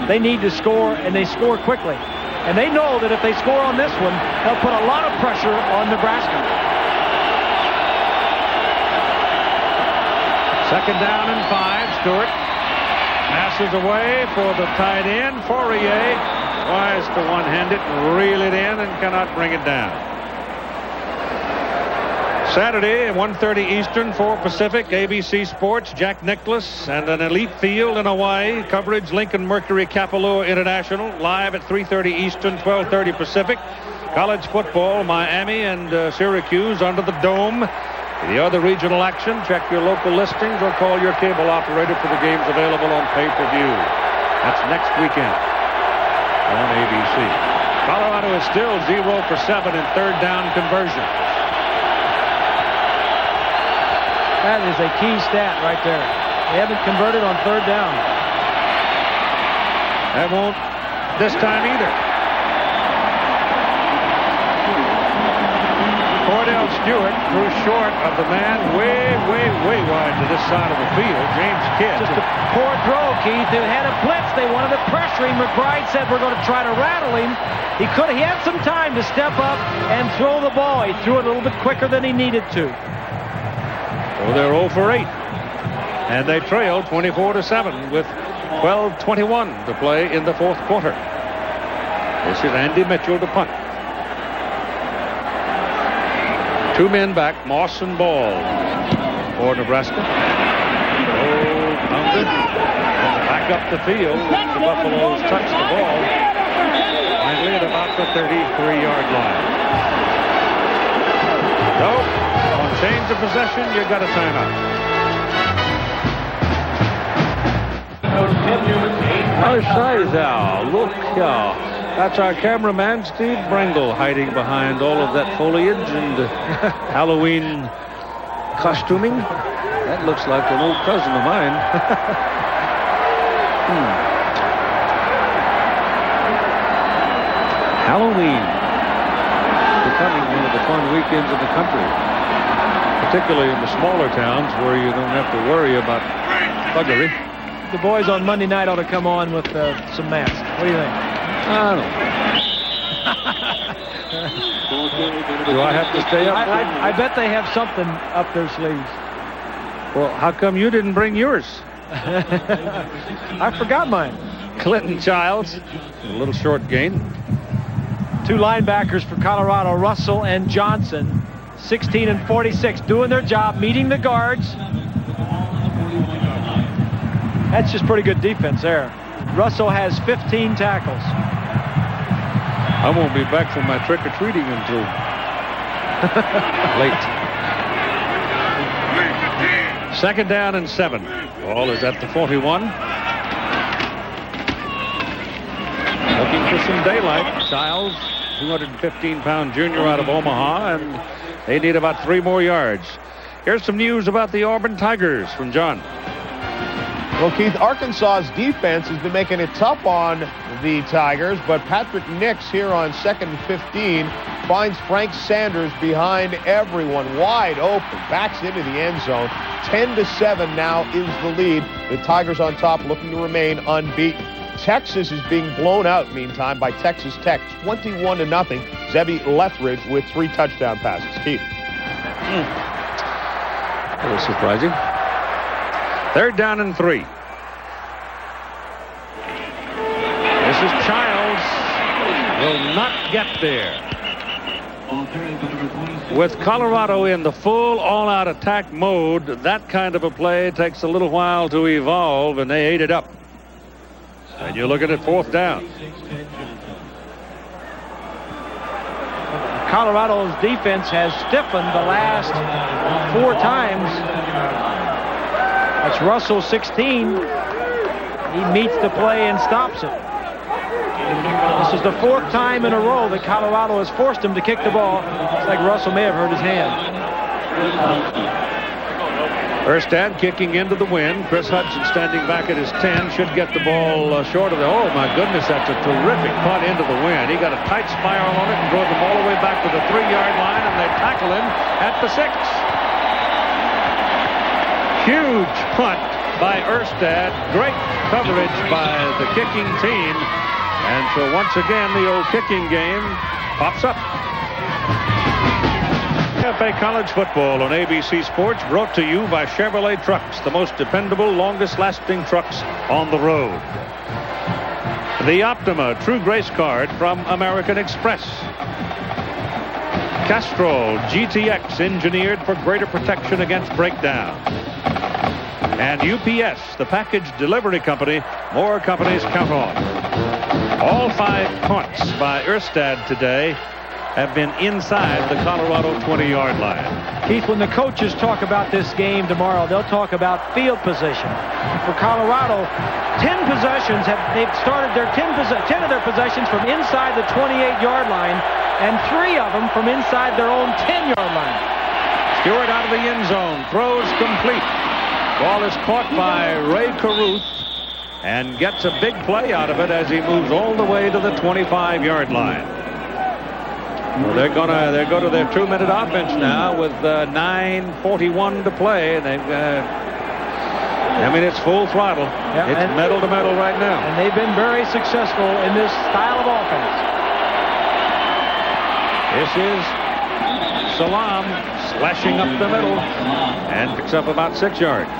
They need to score, and they score quickly. And they know that if they score on this one, they'll put a lot of pressure on Nebraska. Second down and 5. Stewart passes away for the tight end. Fourier tries to one-hand it and reel it in and cannot bring it down. Saturday at 1:30 Eastern, 4 Pacific, ABC Sports, Jack Nicklaus, and an elite field in Hawaii. Coverage, Lincoln Mercury Kapalua International, live at 3:30 Eastern, 12:30 Pacific. College football, Miami and Syracuse under the dome. The other regional action, check your local listings or call your cable operator for the games available on pay-per-view. That's next weekend on ABC. Colorado is still 0 for 7 in third down conversion. That is a key stat right there. They haven't converted on third down. That won't this time either. Cordell Stewart threw short of the man way wide to this side of the field. James Kidd. Just a poor throw, Keith. It had a blitz. They wanted to pressure him. McBride said, we're going to try to rattle him. He had some time to step up and throw the ball. He threw it a little bit quicker than he needed to. So they're 0 for 8. And they trail 24-7 with 12:21 to play in the fourth quarter. This is Andy Mitchell to punt. 2 men back, Moss and Ball for Nebraska. Pounded. Back up the field. The Buffaloes touch the ball. Finally at about the 33-yard line. So, on change of possession, you got a timeout. Look, that's our cameraman, Steve Brengle, hiding behind all of that foliage and Halloween costuming. That looks like an old cousin of mine. Halloween becoming one of the fun weekends in the country, particularly in the smaller towns where you don't have to worry about buggery. The boys on Monday night ought to come on with some masks. What do you think? I don't know. Do I have to stay up? I bet they have something up their sleeves. Well, how come you didn't bring yours? I forgot mine. Clinton Childs, a little short gain. 2 linebackers for Colorado, Russell and Johnson, 16 and 46, doing their job, meeting the guards. That's just pretty good defense there. Russell has 15 tackles. I won't be back from my trick-or-treating until late. 2nd down and 7. Ball is at the 41. Looking for some daylight. Childs, 215-pound junior out of Omaha, and they need about 3 more yards. Here's some news about the Auburn Tigers from John. Well, Keith, Arkansas's defense has been making it tough on the Tigers, but Patrick Nix here on 2nd and 15 finds Frank Sanders behind everyone, wide open, backs into the end zone. 10-7 now is the lead. The Tigers on top, looking to remain unbeaten. Texas is being blown out, meantime, by Texas Tech, 21-0. Zebby Lethridge with 3 touchdown passes. Keith. That was surprising. 3rd down and 3. This is Childs. Will not get there. With Colorado in the full all-out attack mode, that kind of a play takes a little while to evolve, and they ate it up. And you're looking at 4th down. Colorado's defense has stiffened the last 4 times. That's Russell, 16. He meets the play and stops it. This is the 4th time in a row that Colorado has forced him to kick the ball. It's like Russell may have hurt his hand. Erstad kicking into the wind. Chris Hudson standing back at his 10. Should get the ball short of the... Oh, my goodness, that's a terrific punt into the wind. He got a tight spiral on it and drove the ball all the way back to the 3-yard line, and they tackle him at the 6. Huge punt by Erstad. Great coverage by the kicking team. And so once again, the old kicking game pops up. FA College Football on ABC Sports, brought to you by Chevrolet Trucks, the most dependable, longest-lasting trucks on the road. The Optima True Grace card from American Express. Castrol GTX, engineered for greater protection against breakdown. And UPS, the package delivery company more companies count on. All 5 punts by Erstad today have been inside the Colorado 20-yard line. Keith, when the coaches talk about this game tomorrow, they'll talk about field position. For Colorado, 10 possessions they've started their 10 of their possessions from inside the 28-yard line, and 3 of them from inside their own 10-yard line. Stewart out of the end zone, throws complete. Ball is caught by Ray Caruth and gets a big play out of it as he moves all the way to the 25-yard line. Well, they're going to go to their 2-minute offense now with 9:41 to play, and they've I mean, it's full throttle. Yeah, it's metal to metal right now. And they've been very successful in this style of offense. This is Salam slashing up the middle and picks up about 6 yards.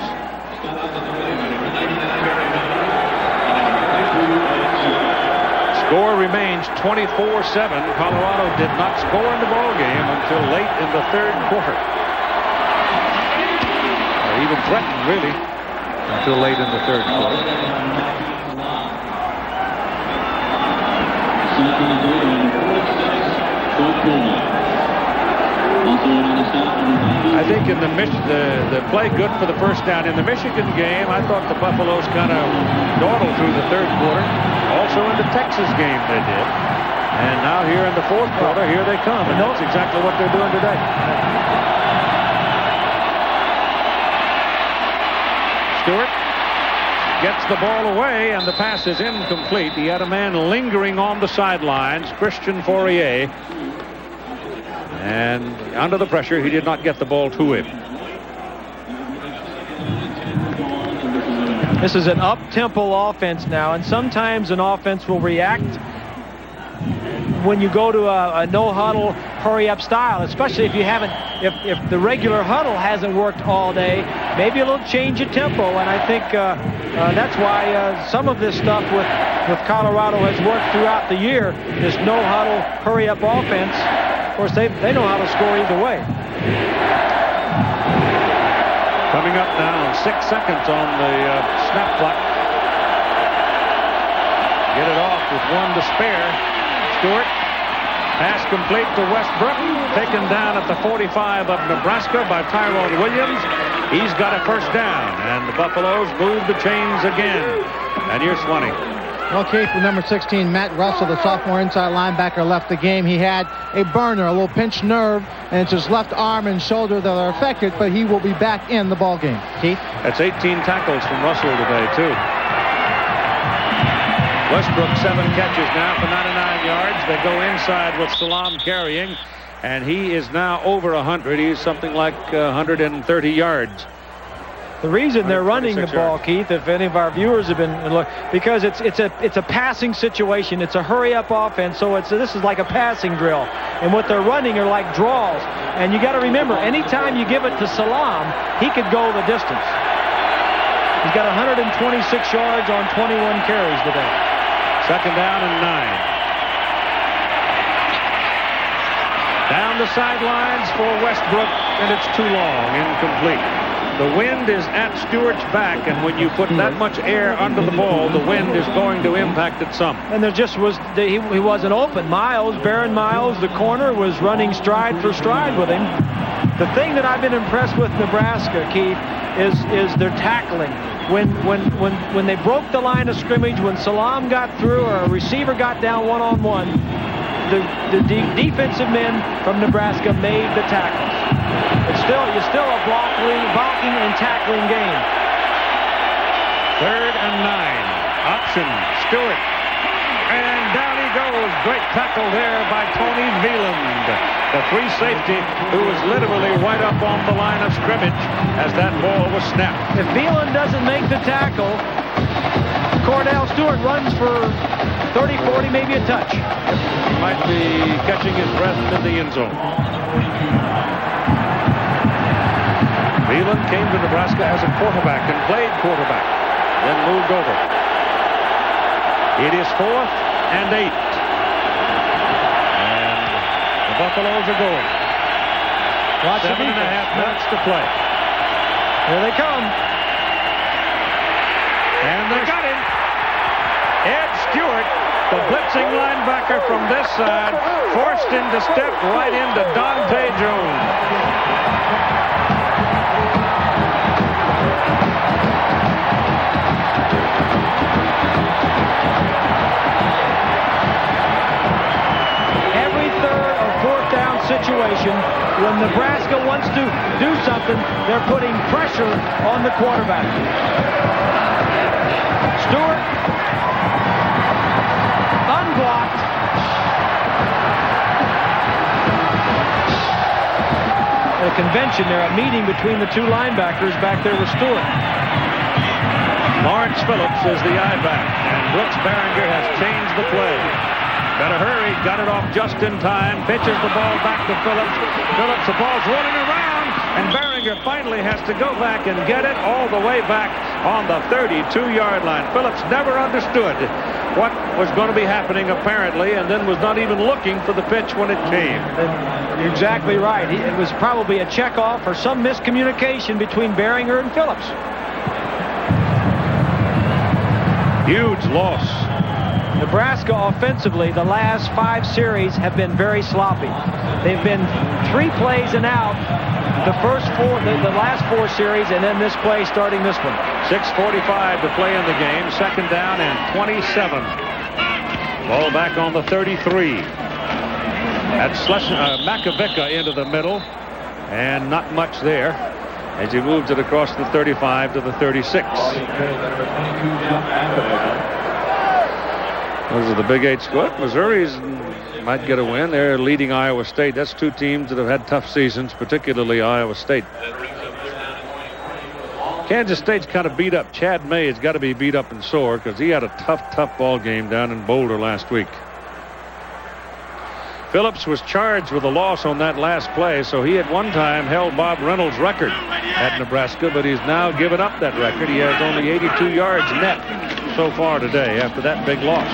Score remains 24-7. Colorado did not score in the ball game until late in the third quarter. Or even threatened, really, until late in the third quarter. I think in the play good for the first down. In the Michigan game, I thought the Buffaloes kind of dawdled through the third quarter. Also in the Texas game they did. And now here in the fourth quarter, here they come. And that's exactly what they're doing today. Stewart gets the ball away, and the pass is incomplete. He had a man lingering on the sidelines, Christian Fourier. And under the pressure, he did not get the ball to him. This is an up-tempo offense now, and sometimes an offense will react when you go to a no-huddle, hurry-up style, especially if you haven't, if the regular huddle hasn't worked all day, maybe a little change of tempo, and I think that's why some of this stuff with Colorado has worked throughout the year, this no-huddle, hurry-up offense. Of course, they know how to score either way. Coming up now, 6 seconds on the snap clock. Get it off with 1 to spare. Stewart, pass complete to Westbrook, taken down at the 45 of Nebraska by Tyrone Williams. He's got a first down, and the Buffaloes move the chains again. And here's Swanee. Well, Keith, with number 16, Matt Russell, the sophomore inside linebacker, left the game. He had a burner, a little pinched nerve, and it's his left arm and shoulder that are affected, but he will be back in the ball game. Keith? That's 18 tackles from Russell today, too. Westbrook, 7 catches now for 99 yards. They go inside with Salam carrying, and he is now over 100. He's something like 130 yards. The reason they're running the ball, Keith, if any of our viewers have been because it's a passing situation. It's a hurry-up offense, so this is like a passing drill. And what they're running are like draws. And you got to remember, anytime you give it to Salam, he could go the distance. He's got 126 yards on 21 carries today. Second down and 9. Down the sidelines for Westbrook, and it's too long, incomplete. The wind is at Stewart's back, and when you put that much air under the ball, the wind is going to impact it some. And there just was, he wasn't open. Baron Miles, the corner, was running stride for stride with him. The thing that I've been impressed with Nebraska, Keith, is their tackling. When they broke the line of scrimmage, when Salam got through or a receiver got down one-on-one, the defensive men from Nebraska made the tackles. It's still a blocking and tackling game. 3rd and 9. Option, Stewart. And down he goes. Great tackle there by Tony Veland, the free safety, who was literally right up on the line of scrimmage as that ball was snapped. If Veland doesn't make the tackle, Cordell Stewart runs for 30, 40, maybe a touch. He might be catching his breath in the end zone. Veland came to Nebraska as a quarterback and played quarterback, then moved over. It is 4th and 8. And the Buffaloes are going. 7.5 minutes to play. Here they come. And they got him. Ed Stewart, the blitzing linebacker from this side, forced him to step right into Dante Jones. Every 3rd or 4th down situation When Nebraska wants to do something, they're putting pressure on the quarterback. Stewart. Unblocked. At a convention there, a meeting between the two linebackers back there with Stewart. Lawrence Phillips is the I-back, and Brooks Behringer has changed the play. Better hurry, got it off just in time, pitches the ball back to Phillips. Phillips, the ball's rolling around, and Behringer finally has to go back and get it all the way back on the 32-yard line. Phillips never understood what was going to be happening, apparently, and then was not even looking for the pitch when it came. You're exactly right. It was probably a checkoff or some miscommunication between Behringer and Phillips. Huge loss. Nebraska offensively, the last 5 series have been very sloppy. They've been 3 plays and out the last 4 series, and then this play starting this one. 6:45 to play in the game. Second down and 27. Ball back on the 33. That's Makovica into the middle, and not much there as he moved it across the 35 to the 36. Those are the Big 8 squad. Missouri's might get a win. They're leading Iowa State. That's 2 teams that have had tough seasons, particularly Iowa State. Kansas State's kind of beat up. Chad May has got to be beat up and sore because he had a tough ball game down in Boulder last week. Phillips was charged with a loss on that last play, so he at one time held Bob Reynolds' record at Nebraska, but he's now given up that record. He has only 82 yards net so far today after that big loss.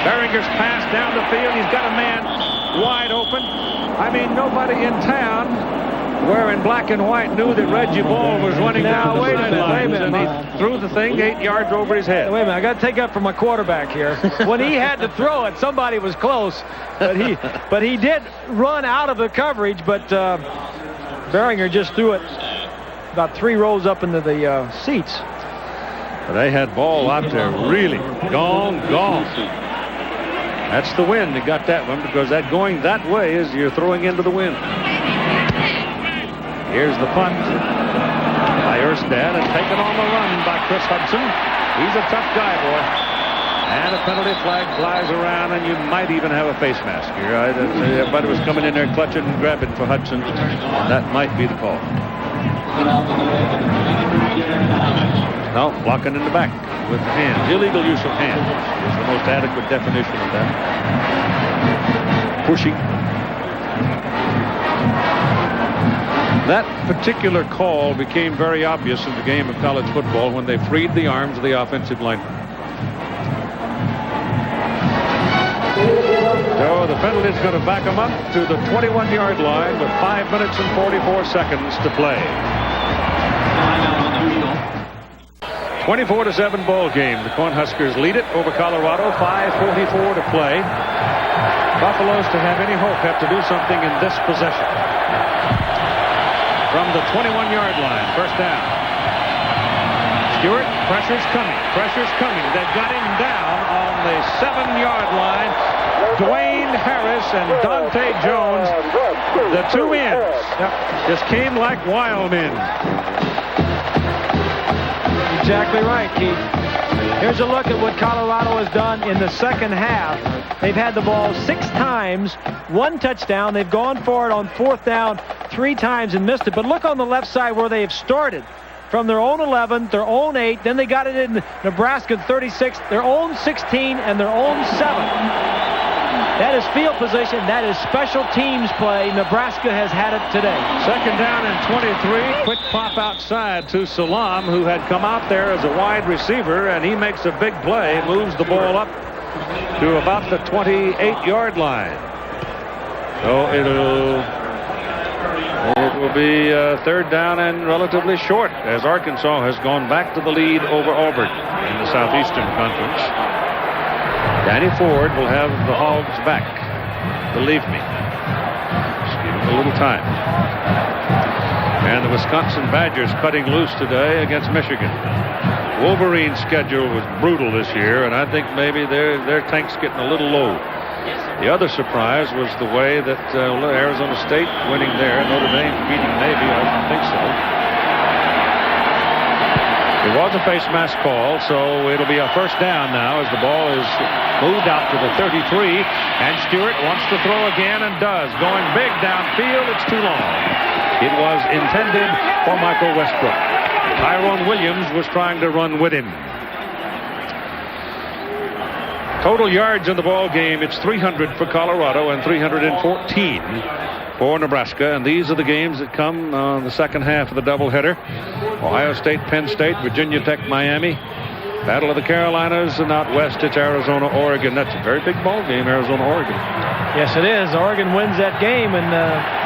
Behringer's pass down the field. He's got a man wide open. I mean, nobody in town wearing black and white knew that Reggie Ball was running down the sidelines, and he threw the thing 8 yards over his head. Wait a minute, I got to take up for my quarterback here. When he had to throw it, somebody was close, but he did run out of the coverage, but Behringer just threw it about 3 rows up into the seats. But they had Ball out there really gone. That's the wind that got that one, because that going that way is you're throwing into the wind. Here's the punt by Erstad, and taken on the run by Chris Hudson. He's a tough guy, boy. And a penalty flag flies around, and you might even have a face mask here. Everybody was coming in there clutching and grabbing for Hudson. That might be the call. No, blocking in the back with the hands. Illegal use of hands is the most adequate definition of that. Pushing. That particular call became very obvious in the game of college football when they freed the arms of the offensive lineman. So the penalty is going to back them up to the 21-yard line with 5 minutes and 44 seconds to play. 24-7 ball game. The Cornhuskers lead it over Colorado. 5:44 to play. Buffaloes, to have any hope, have to do something in this possession. From the 21-yard line, first down. Stewart, pressure's coming. They've got him down on the 7-yard line. Dwayne Harris and Dante Jones, the 2 ends, just came like wild men. Exactly right, Keith. Here's a look at what Colorado has done in the second half. They've had the ball 6 times, 1 touchdown. They've gone for it on 4th down 3 times and missed it. But look on the left side where they've started. From their own 11, their own 8, then they got it in Nebraska 36, their own 16, and their own 7. That is field position. That is special teams play. Nebraska has had it today. Second down and 23. Quick pop outside to Salam, who had come out there as a wide receiver, and he makes a big play, moves the ball up to about the 28-yard line. So it will be 3rd down and relatively short, as Arkansas has gone back to the lead over Auburn in the Southeastern Conference. Danny Ford will have the Hogs back. Believe me. Just give him a little time. And the Wisconsin Badgers cutting loose today against Michigan. Wolverine's schedule was brutal this year, and I think maybe their tank's getting a little low. The other surprise was the way that Arizona State winning there. Notre Dame beating Navy. I don't think so. It was a face mask call, so it'll be a first down now as the ball is moved out to the 33. And Stewart wants to throw again and does. Going big downfield. It's too long. It was intended for Michael Westbrook. Tyrone Williams was trying to run with him. Total yards in the ball game, it's 300 for Colorado and 314 for Nebraska. And these are the games that come on the second half of the doubleheader. Ohio State, Penn State, Virginia Tech, Miami. Battle of the Carolinas, and out west it's Arizona, Oregon. That's a very big ball game, Arizona, Oregon. Yes, it is. Oregon wins that game, and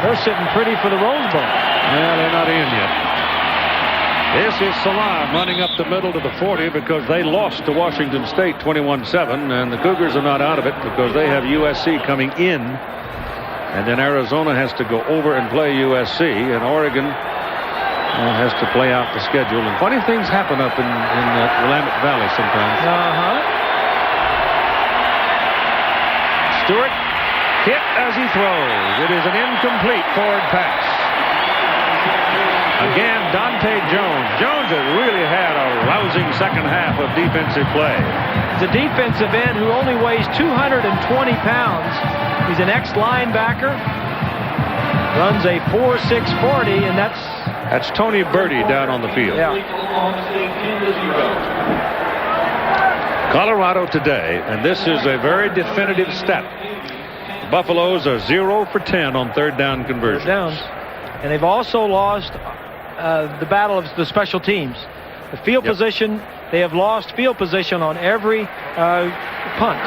they're sitting pretty for the Rose Bowl. Well, they're not in yet. This is Salam running up the middle to the 40 because they lost to Washington State 21-7, and the Cougars are not out of it because they have USC coming in, and then Arizona has to go over and play USC, and Oregon has to play out the schedule. And funny things happen up in Willamette Valley sometimes. Stewart hit as he throws. It is an incomplete forward pass. Again, Dante Jones. Jones has really had a rousing second half of defensive play. He's a defensive end who only weighs 220 pounds. He's an ex-linebacker. Runs a 4.6 40, and that's Tony Birdie down on the field. Yeah. Colorado today, and this is a very definitive step. The Buffaloes are 0 for 10 on third down conversions. Downs. And they've also lost the battle of the special teams. The field position, they have lost field position on every punt.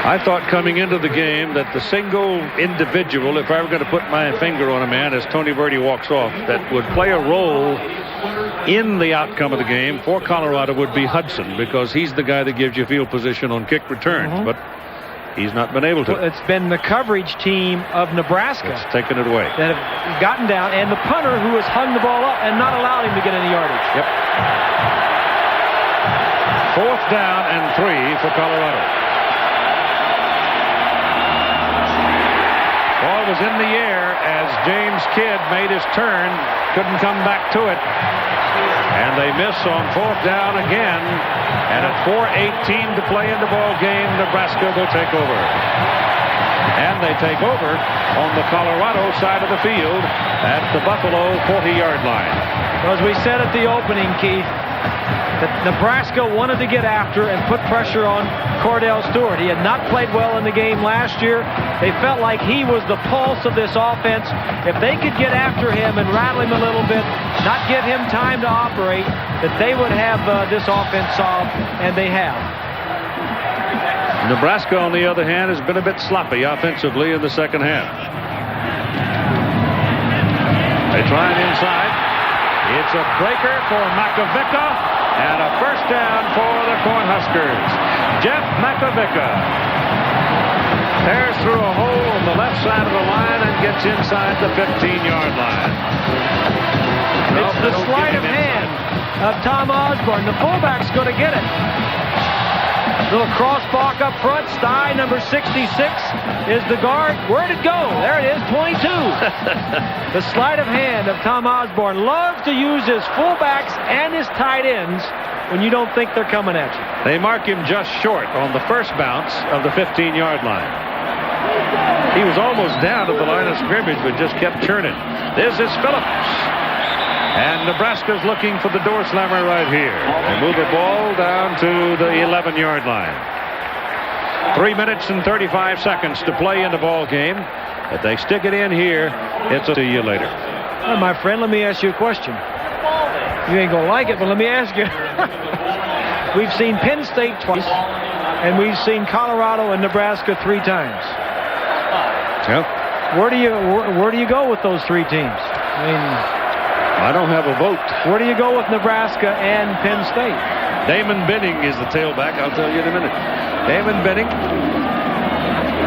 I thought coming into the game that the single individual, if I were going to put my finger on a man as Tony Birdie walks off, that would play a role in the outcome of the game for Colorado would be Hudson, because he's the guy that gives you field position on kick returns. But he's not been able to. Well, it's been the coverage team of Nebraska that's taken it away, that have gotten down, and the punter who has hung the ball up and not allowed him to get any yardage. Yep. Fourth down and 3 for Colorado. Ball was in the air as James Kidd made his turn, couldn't come back to it, and they miss on fourth down again. And at 4:18 to play in the ball game, Nebraska will take over. And they take over on the Colorado side of the field at the Buffalo 40-yard line. Well, as we said at the opening, Keith, that Nebraska wanted to get after and put pressure on Cordell Stewart. He had not played well in the game last year. They felt like he was the pulse of this offense. If they could get after him and rattle him a little bit, not give him time to operate, that they would have this offense solved, and they have. Nebraska, on the other hand, has been a bit sloppy offensively in the second half. They try it inside. It's a breaker for Makovica, and a first down for the Cornhuskers. Jeff Makovica tears through a hole on the left side of the line and gets inside the 15-yard line. It's the sleight of hand of Tom Osborne. The fullback's going to get it. Little crossbalk up front. Stye, number 66, is the guard. Where'd it go? There it is, 22. The sleight of hand of Tom Osborne. Loves to use his fullbacks and his tight ends when you don't think they're coming at you. They mark him just short on the first bounce of the 15-yard line. He was almost down at the line of scrimmage, but just kept churning. This is Phillips. And Nebraska's looking for the door slammer right here. They move the ball down to the 11-yard line. 3 minutes and 35 seconds to play in the ball game. If they stick it in here, it's a see you later. Well, my friend, let me ask you a question. You ain't going to like it, but let me ask you. We've seen Penn State twice, and we've seen Colorado and Nebraska 3 times. Yep. Where do you go with those 3 teams? I mean, I don't have a vote. Where do you go with Nebraska and Penn State? Damon Benning is the tailback. I'll tell you in a minute. Damon Benning.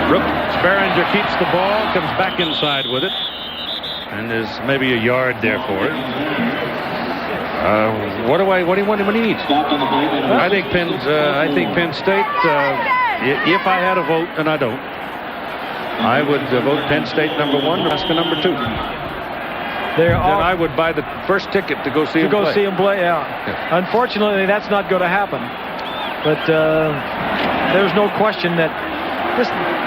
Brooke Sparringer keeps the ball, comes back inside with it, and there's maybe a yard there for it. What do you need? I think Penn State If I had a vote, and I don't, I would vote Penn State number 1, Nebraska number 2. Then I would buy the first ticket to go see him play. Yeah. Unfortunately, that's not going to happen. But there's no question that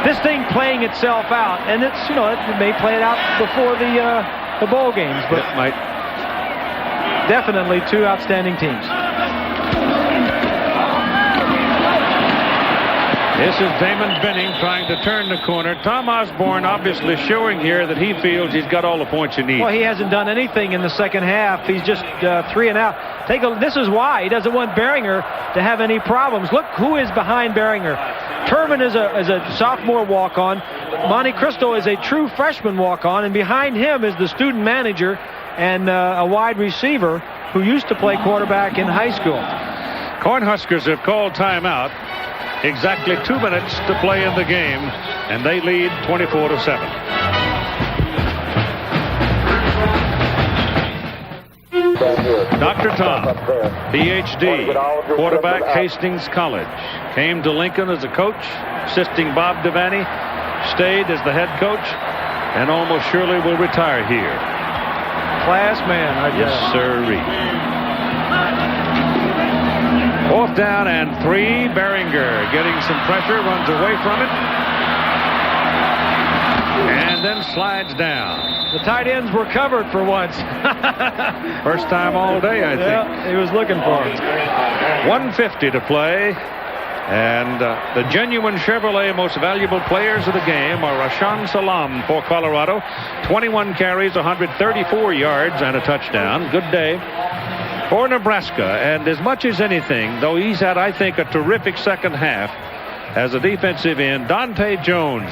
this thing playing itself out, and it's it may play it out before the bowl games, but it might. Definitely two outstanding teams. This is Damon Benning trying to turn the corner. Tom Osborne obviously showing here that he feels he's got all the points he needs. Well, he hasn't done anything in the second half. He's just 3 and out. This is why he doesn't want Beringer to have any problems. Look who is behind Beringer. Turman is a sophomore walk-on. Monte Cristo is a true freshman walk-on, and behind him is the student manager and a wide receiver who used to play quarterback in high school. Cornhuskers have called timeout. Exactly 2 minutes to play in the game, and they lead 24-7. Dr. Tom, PhD, quarterback, Hastings College, came to Lincoln as a coach, assisting Bob Devaney, stayed as the head coach, and almost surely will retire here. Class man, I guess. Yes, sirree. 4th down and 3. Beringer getting some pressure, runs away from it, and then slides down. The tight ends were covered for once. First time all day, I think. Yeah, he was looking for it. 1:50 to play. And the genuine Chevrolet most valuable players of the game are Rashaan Salam for Colorado. 21 carries, 134 yards, and a touchdown. Good day for Nebraska. And as much as anything, though he's had, I think, a terrific second half as a defensive end, Dante Jones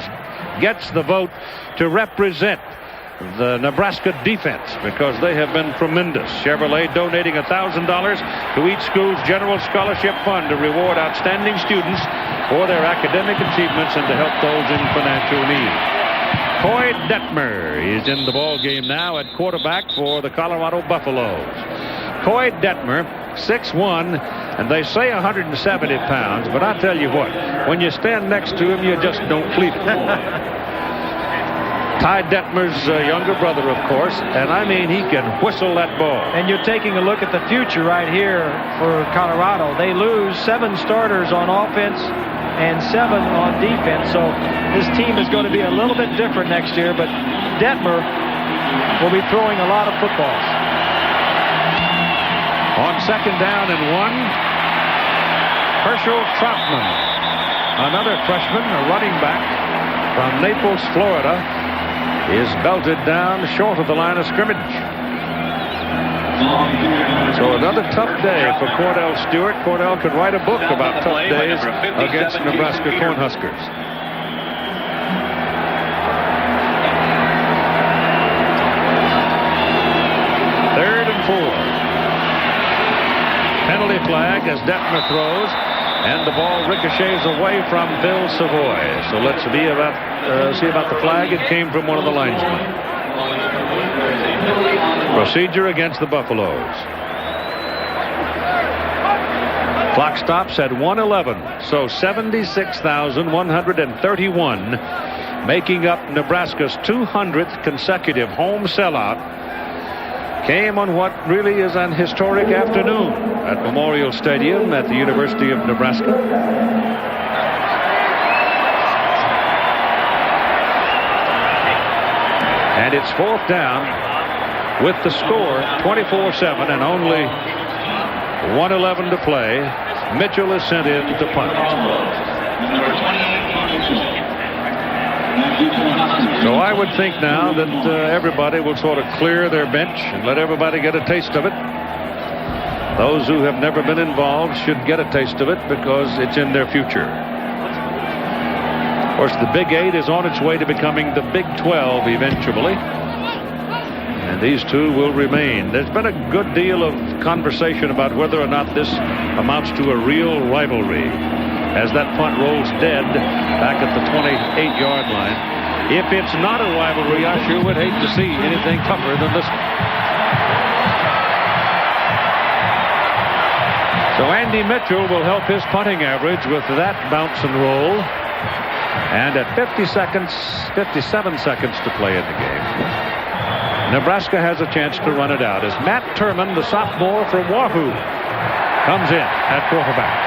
gets the vote to represent the Nebraska defense because they have been tremendous. Chevrolet donating $1,000 to each school's general scholarship fund to reward outstanding students for their academic achievements and to help those in financial need. Coy Detmer is in the ball game now at quarterback for the Colorado Buffaloes. Coy Detmer, 6'1", and they say 170 pounds, but I tell you what, when you stand next to him, you just don't believe it. Ty Detmer's younger brother, of course, and I mean he can whistle that ball. And you're taking a look at the future right here for Colorado. They lose 7 starters on offense and 7 on defense, so this team is going to be a little bit different next year, but Detmer will be throwing a lot of footballs. On 2nd down and 1, Herschel Troutman, another freshman, a running back from Naples, Florida, is belted down short of the line of scrimmage. So another tough day for Cordell Stewart. Cordell could write a book about tough days against Nebraska Cornhuskers. Third and 4. Penalty flag as Detmer throws, and the ball ricochets away from Bill Savoy. So let's see about the flag. It came from one of the linesmen. Procedure against the Buffaloes. Clock stops at 1:11. So 76,131, making up Nebraska's 200th consecutive home sellout, came on what really is an historic afternoon at Memorial Stadium at the University of Nebraska. And it's 4th down with the score 24-7 and only 1:11 to play. Mitchell is sent in to punt. So I would think now that everybody will sort of clear their bench and let everybody get a taste of it. Those who have never been involved should get a taste of it because it's in their future. Of course, the Big 8 is on its way to becoming the Big 12 eventually. And these two will remain. There's been a good deal of conversation about whether or not this amounts to a real rivalry as that punt rolls dead back at the 28-yard line. If it's not a rivalry, I sure would hate to see anything tougher than this one. So Andy Mitchell will help his punting average with that bounce and roll. And at 57 seconds to play in the game, Nebraska has a chance to run it out as Matt Turman, the sophomore from Wahoo, comes in at quarterback.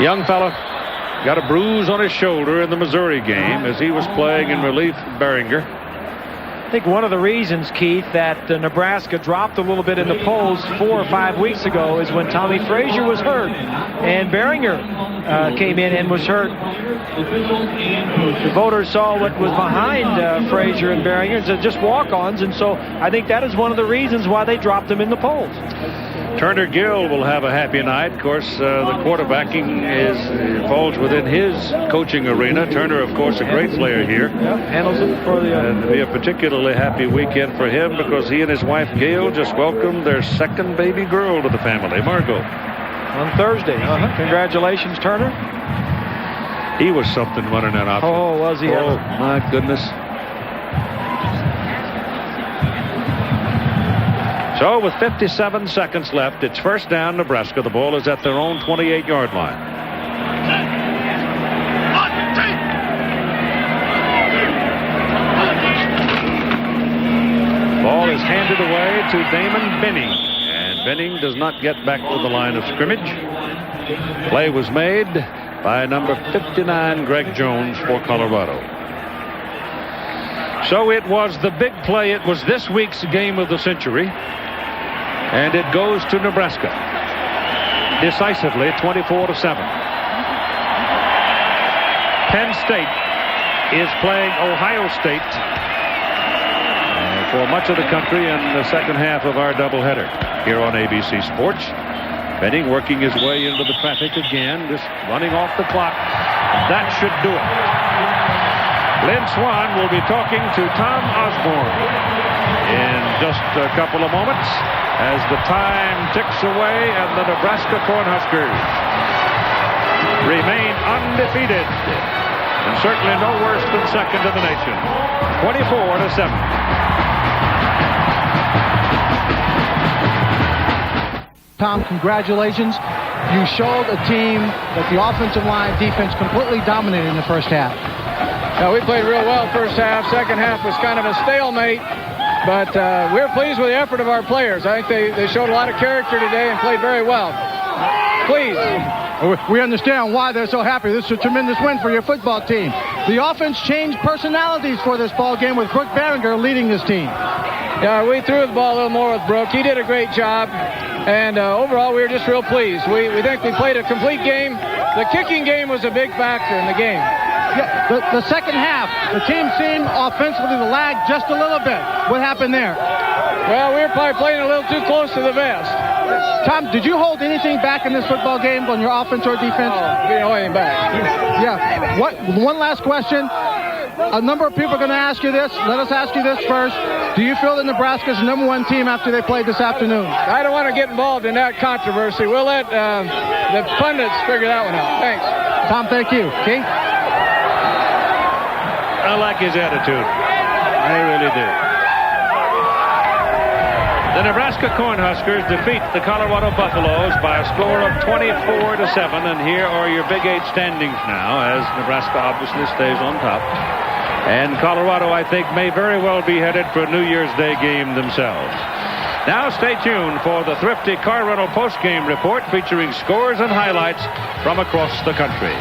Young fella got a bruise on his shoulder in the Missouri game as he was playing in relief of Behringer. I think one of the reasons, Keith, that Nebraska dropped a little bit in the polls 4 or 5 weeks ago is when Tommy Frazier was hurt and Behringer came in and was hurt. The voters saw what was behind Frazier and Behringer and said just walk-ons, and so I think that is one of the reasons why they dropped him in the polls. Turner Gill will have a happy night. Of course, the quarterbacking falls within his coaching arena. Turner, of course, a great player here. Yep, handles it for the... And it'll be a particularly happy weekend for him because he and his wife, Gail, just welcomed their second baby girl to the family, Margot. On Thursday. Congratulations, Turner. He was something running that outfit. Oh, was he? Oh, my goodness. So with 57 seconds left, it's first down Nebraska. The ball is at their own 28-yard line. Ball is handed away to Damon Benning. And Benning does not get back to the line of scrimmage. Play was made by number 59, Greg Jones, for Colorado. So it was the big play. It was this week's game of the century. And it goes to Nebraska decisively, 24-7. Penn State is playing Ohio State for much of the country in the second half of our doubleheader here on ABC Sports. Benning working his way into the traffic again, just running off the clock. That should do it. Lynn Swann will be talking to Tom Osborne in just a couple of moments as the time ticks away and the Nebraska Cornhuskers remain undefeated and certainly no worse than second in the nation. 24-7. Tom, congratulations. You showed a team that the offensive line defense completely dominated in the first half. We played real well first half. Second half was kind of a stalemate. But we're pleased with the effort of our players. I think they showed a lot of character today and played very well. Please. We understand why they're so happy. This is a tremendous win for your football team. The offense changed personalities for this ball game with Brook Behringer leading this team. Yeah, we threw the ball a little more with Brook. He did a great job. And overall, we were just real pleased. We think we played a complete game. The kicking game was a big factor in the game. Yeah, the second half, the team seemed offensively to lag just a little bit. What happened there? Well, we were probably playing a little too close to the vest. Tom, did you hold anything back in this football game on your offense or defense? Oh, we didn't hold anything back. Yeah. One last question. A number of people are going to ask you this. Let us ask you this first. Do you feel that Nebraska's the #1 team after they played this afternoon? I don't want to get involved in that controversy. We'll let the pundits figure that one out. Thanks. Tom, thank you. Keith? I like his attitude. I really do. The Nebraska Cornhuskers defeat the Colorado Buffaloes by a score of 24-7. And here are your Big 8 standings now, as Nebraska obviously stays on top. And Colorado, I think, may very well be headed for a New Year's Day game themselves. Now stay tuned for the Thrifty Car Rental postgame report featuring scores and highlights from across the country.